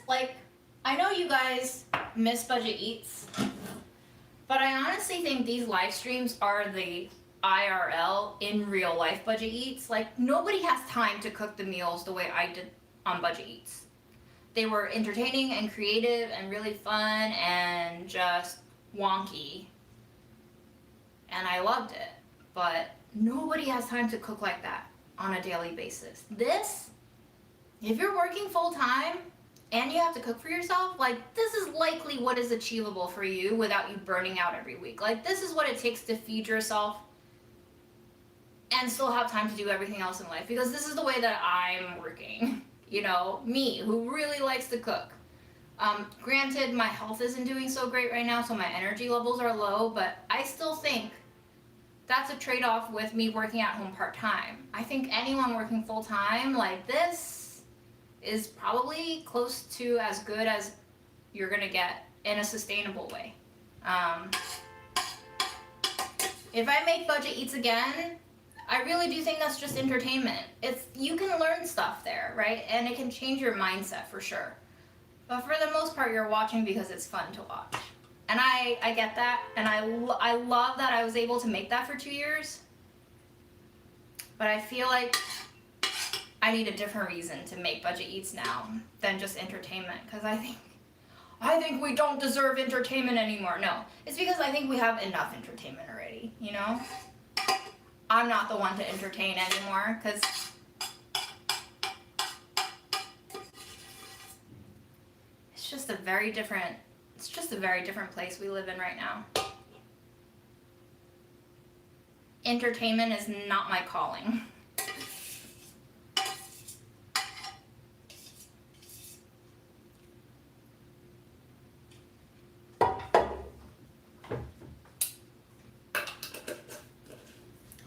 Like, I know you guys miss Budget Eats, but I honestly think these live streams are the IRL, in real life Budget Eats. Like, nobody has time to cook the meals the way I did on Budget Eats. They were entertaining and creative and really fun and just wonky. And I loved it. But nobody has time to cook like that on a daily basis. This, if you're working full time, and you have to cook for yourself, like, this is likely what is achievable for you without you burning out every week. Like, this is what it takes to feed yourself and still have time to do everything else in life. Because this is the way that I'm working. You know, me, who really likes to cook. Granted, my health isn't doing so great right now, so my energy levels are low, but I still think that's a trade-off with me working at home part-time. I think anyone working full-time like this is probably close to as good as you're gonna get in a sustainable way. If I make budget eats again, I really do think that's just entertainment. You can learn stuff there, right? And it can change your mindset for sure. But for the most part, you're watching because it's fun to watch. And I get that, and I love that I was able to make that for 2 years. But I feel like I need a different reason to make budget eats now than just entertainment, because I think we don't deserve entertainment anymore. No, it's because I think we have enough entertainment already, you know? I'm not the one to entertain anymore, because it's just a very different place we live in right now. Entertainment is not my calling.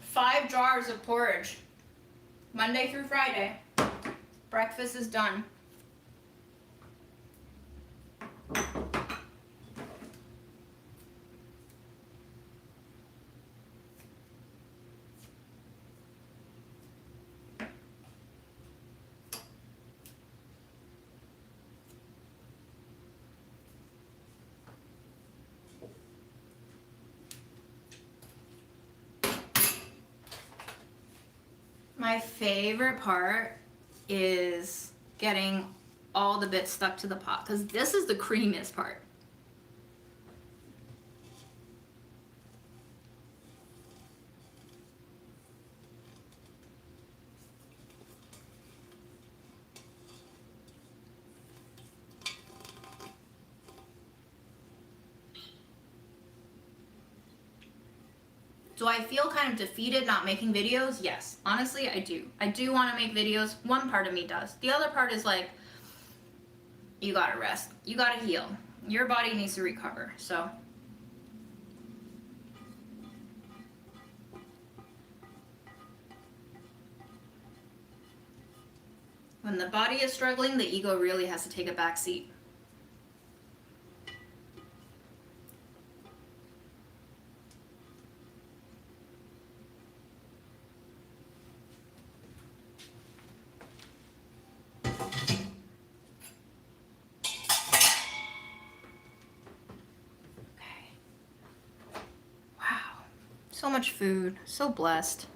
Five jars of porridge, Monday through Friday. Breakfast is done. My favorite part is getting all the bits stuck to the pot, because this is the creamiest part. Do I feel kind of defeated not making videos? Yes, honestly, I do. I do want to make videos. One part of me does. The other part is like, you gotta rest. You gotta heal. Your body needs to recover, so. When the body is struggling, the ego really has to take a back seat. So much food, so blessed.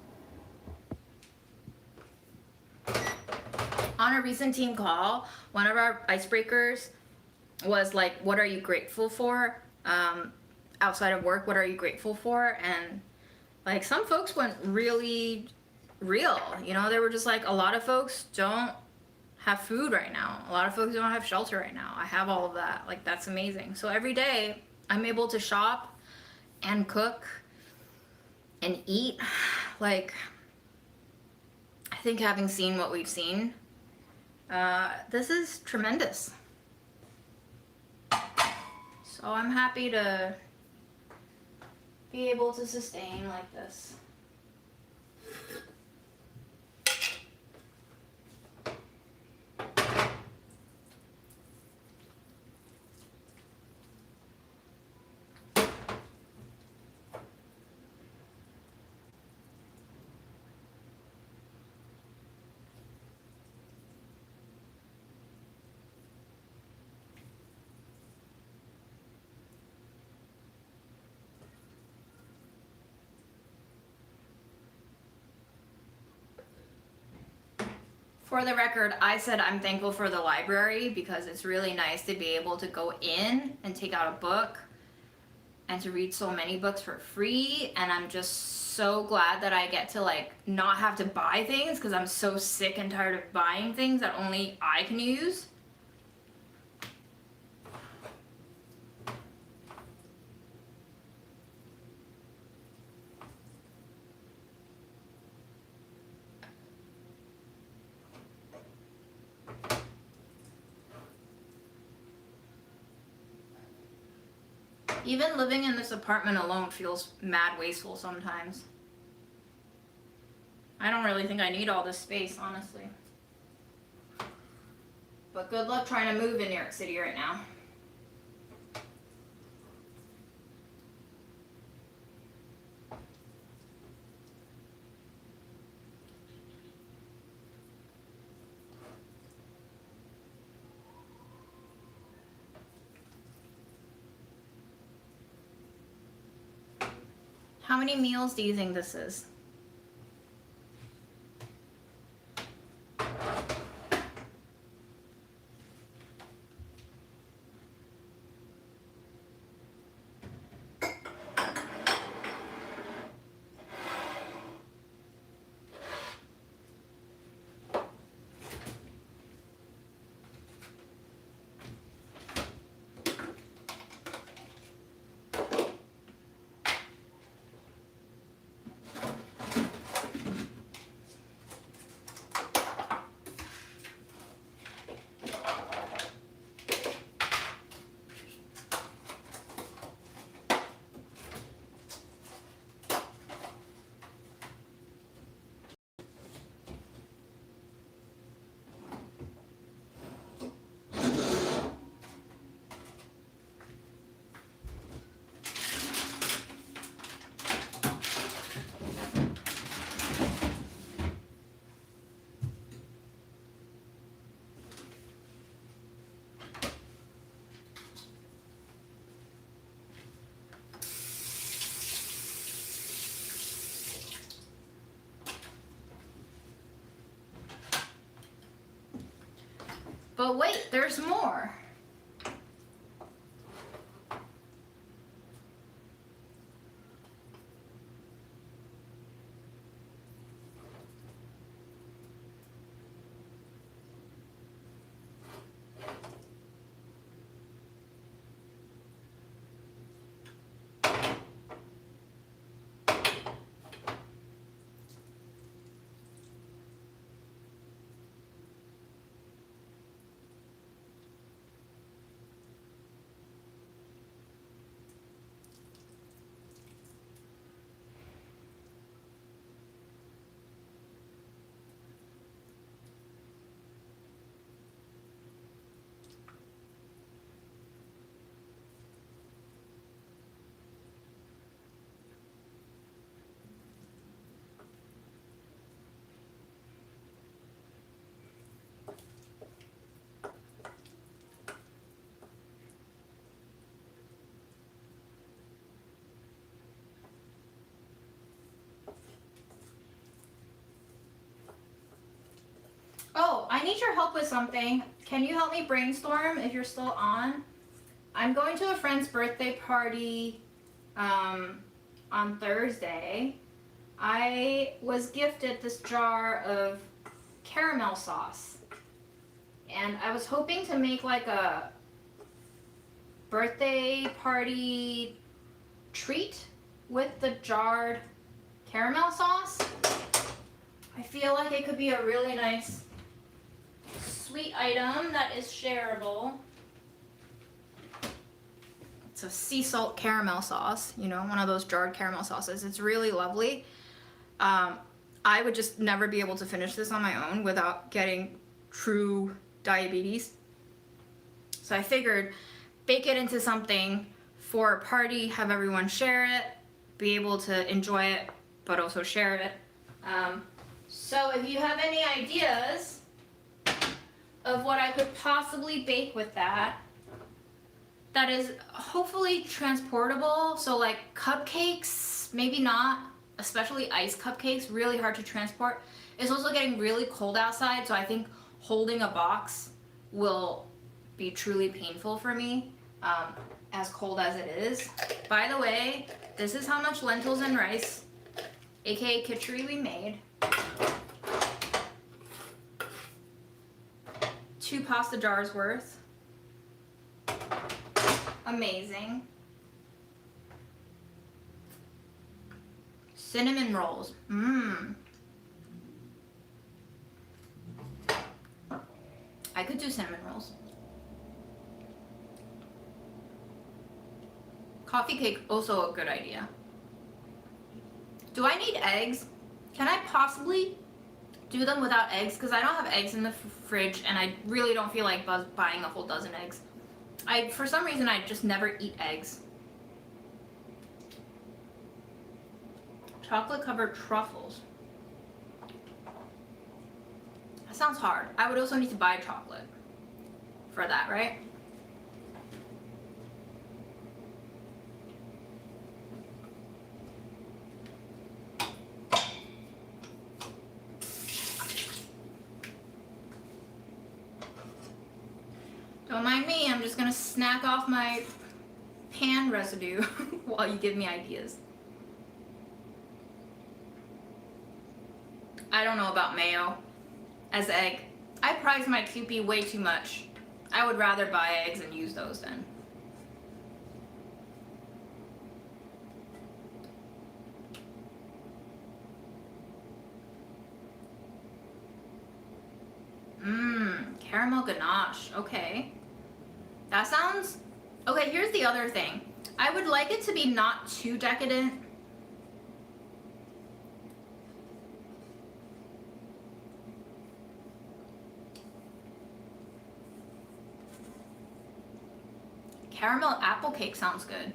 On a recent team call, one of our icebreakers was like, what are you grateful for? Outside of work, what are you grateful for? And like some folks went really real, you know, they were just like, a lot of folks don't have food right now. A lot of folks don't have shelter right now. I have all of that. Like, that's amazing. So every day I'm able to shop and cook and eat. Like, I think having seen what we've seen, this is tremendous. So I'm happy to be able to sustain like this. For the record, I said I'm thankful for the library because it's really nice to be able to go in and take out a book and to read so many books for free. And I'm just so glad that I get to like not have to buy things, because I'm so sick and tired of buying things that only I can use. Even living in this apartment alone feels mad wasteful sometimes. I don't really think I need all this space, honestly. But good luck trying to move in New York City right now. How many meals do you think this is? But wait, there's more. Oh, I need your help with something. Can you help me brainstorm if you're still on? I'm going to a friend's birthday party on Thursday. I was gifted this jar of caramel sauce. And I was hoping to make like a birthday party treat with the jarred caramel sauce. I feel like it could be a really nice sweet item that is shareable. It's a sea salt caramel sauce, you know, one of those jarred caramel sauces. It's really lovely. I would just never be able to finish this on my own without getting true diabetes. So I figured bake it into something for a party, have everyone share it, be able to enjoy it, but also share it. So if you have any ideas of what I could possibly bake with that is hopefully transportable, so like cupcakes, maybe not, especially ice cupcakes, really hard to transport. It's also getting really cold outside, so I think holding a box will be truly painful for me, as cold as it is. By the way, this is how much lentils and rice, aka khichdi, we made. 2 pasta jars worth. Amazing. Cinnamon rolls. I could do cinnamon rolls. Coffee cake, also a good idea. Do I need eggs? Can I possibly do them without eggs? Because I don't have eggs in the fridge and I really don't feel like buying a whole dozen eggs. For some reason, I just never eat eggs. Chocolate covered truffles. That sounds hard. I would also need to buy chocolate for that, right? Don't mind me, I'm just gonna snack off my pan residue while you give me ideas. I don't know about mayo as egg. I prize my Kewpie way too much. I would rather buy eggs and use those then. Caramel ganache, okay. That sounds, okay, here's the other thing. I would like it to be not too decadent. Caramel apple cake sounds good.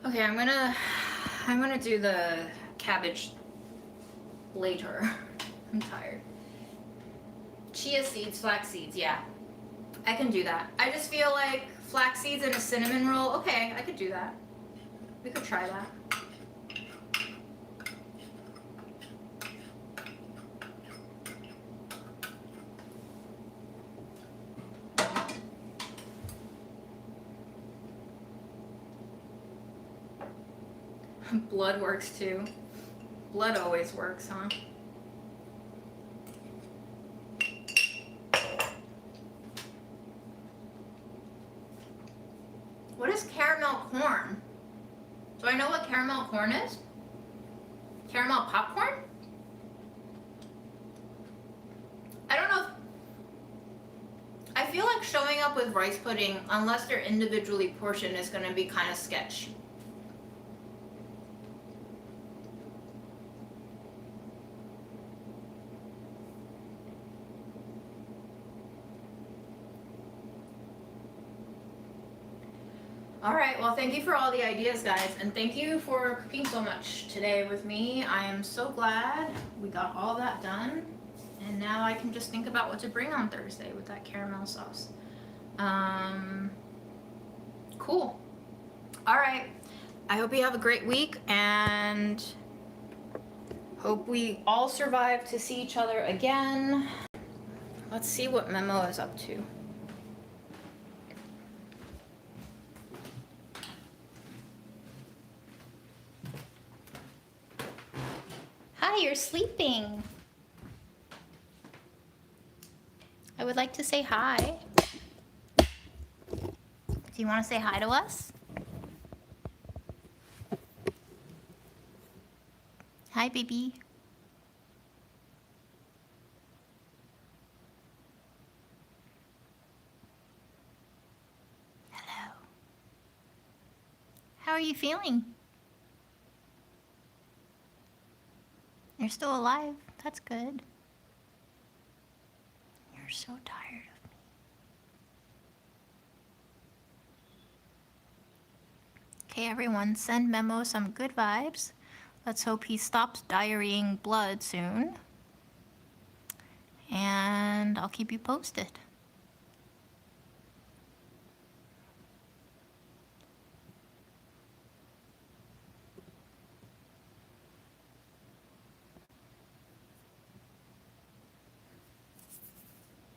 Okay, I'm gonna do the cabbage later. I'm tired. Chia seeds, flax seeds, yeah. I can do that. I just feel like flax seeds and a cinnamon roll, okay, I could do that. We could try that. Blood works too. Blood always works, huh? What is caramel corn? Do I know what caramel corn is? Caramel popcorn? I don't know if... I feel like showing up with rice pudding, unless they're individually portioned, is gonna be kind of sketch. All right, well, thank you for all the ideas, guys, and thank you for cooking so much today with me. I am so glad we got all that done, and now I can just think about what to bring on Thursday with that caramel sauce. Cool. All right, I hope you have a great week, and hope we all survive to see each other again. Let's see what Memo is up to. Hi, you're sleeping. I would like to say hi. Do you want to say hi to us? Hi, baby. Hello. How are you feeling? You're still alive. That's good. You're so tired of me. Okay, everyone, send Memo some good vibes. Let's hope he stops diarrheaing blood soon. And I'll keep you posted.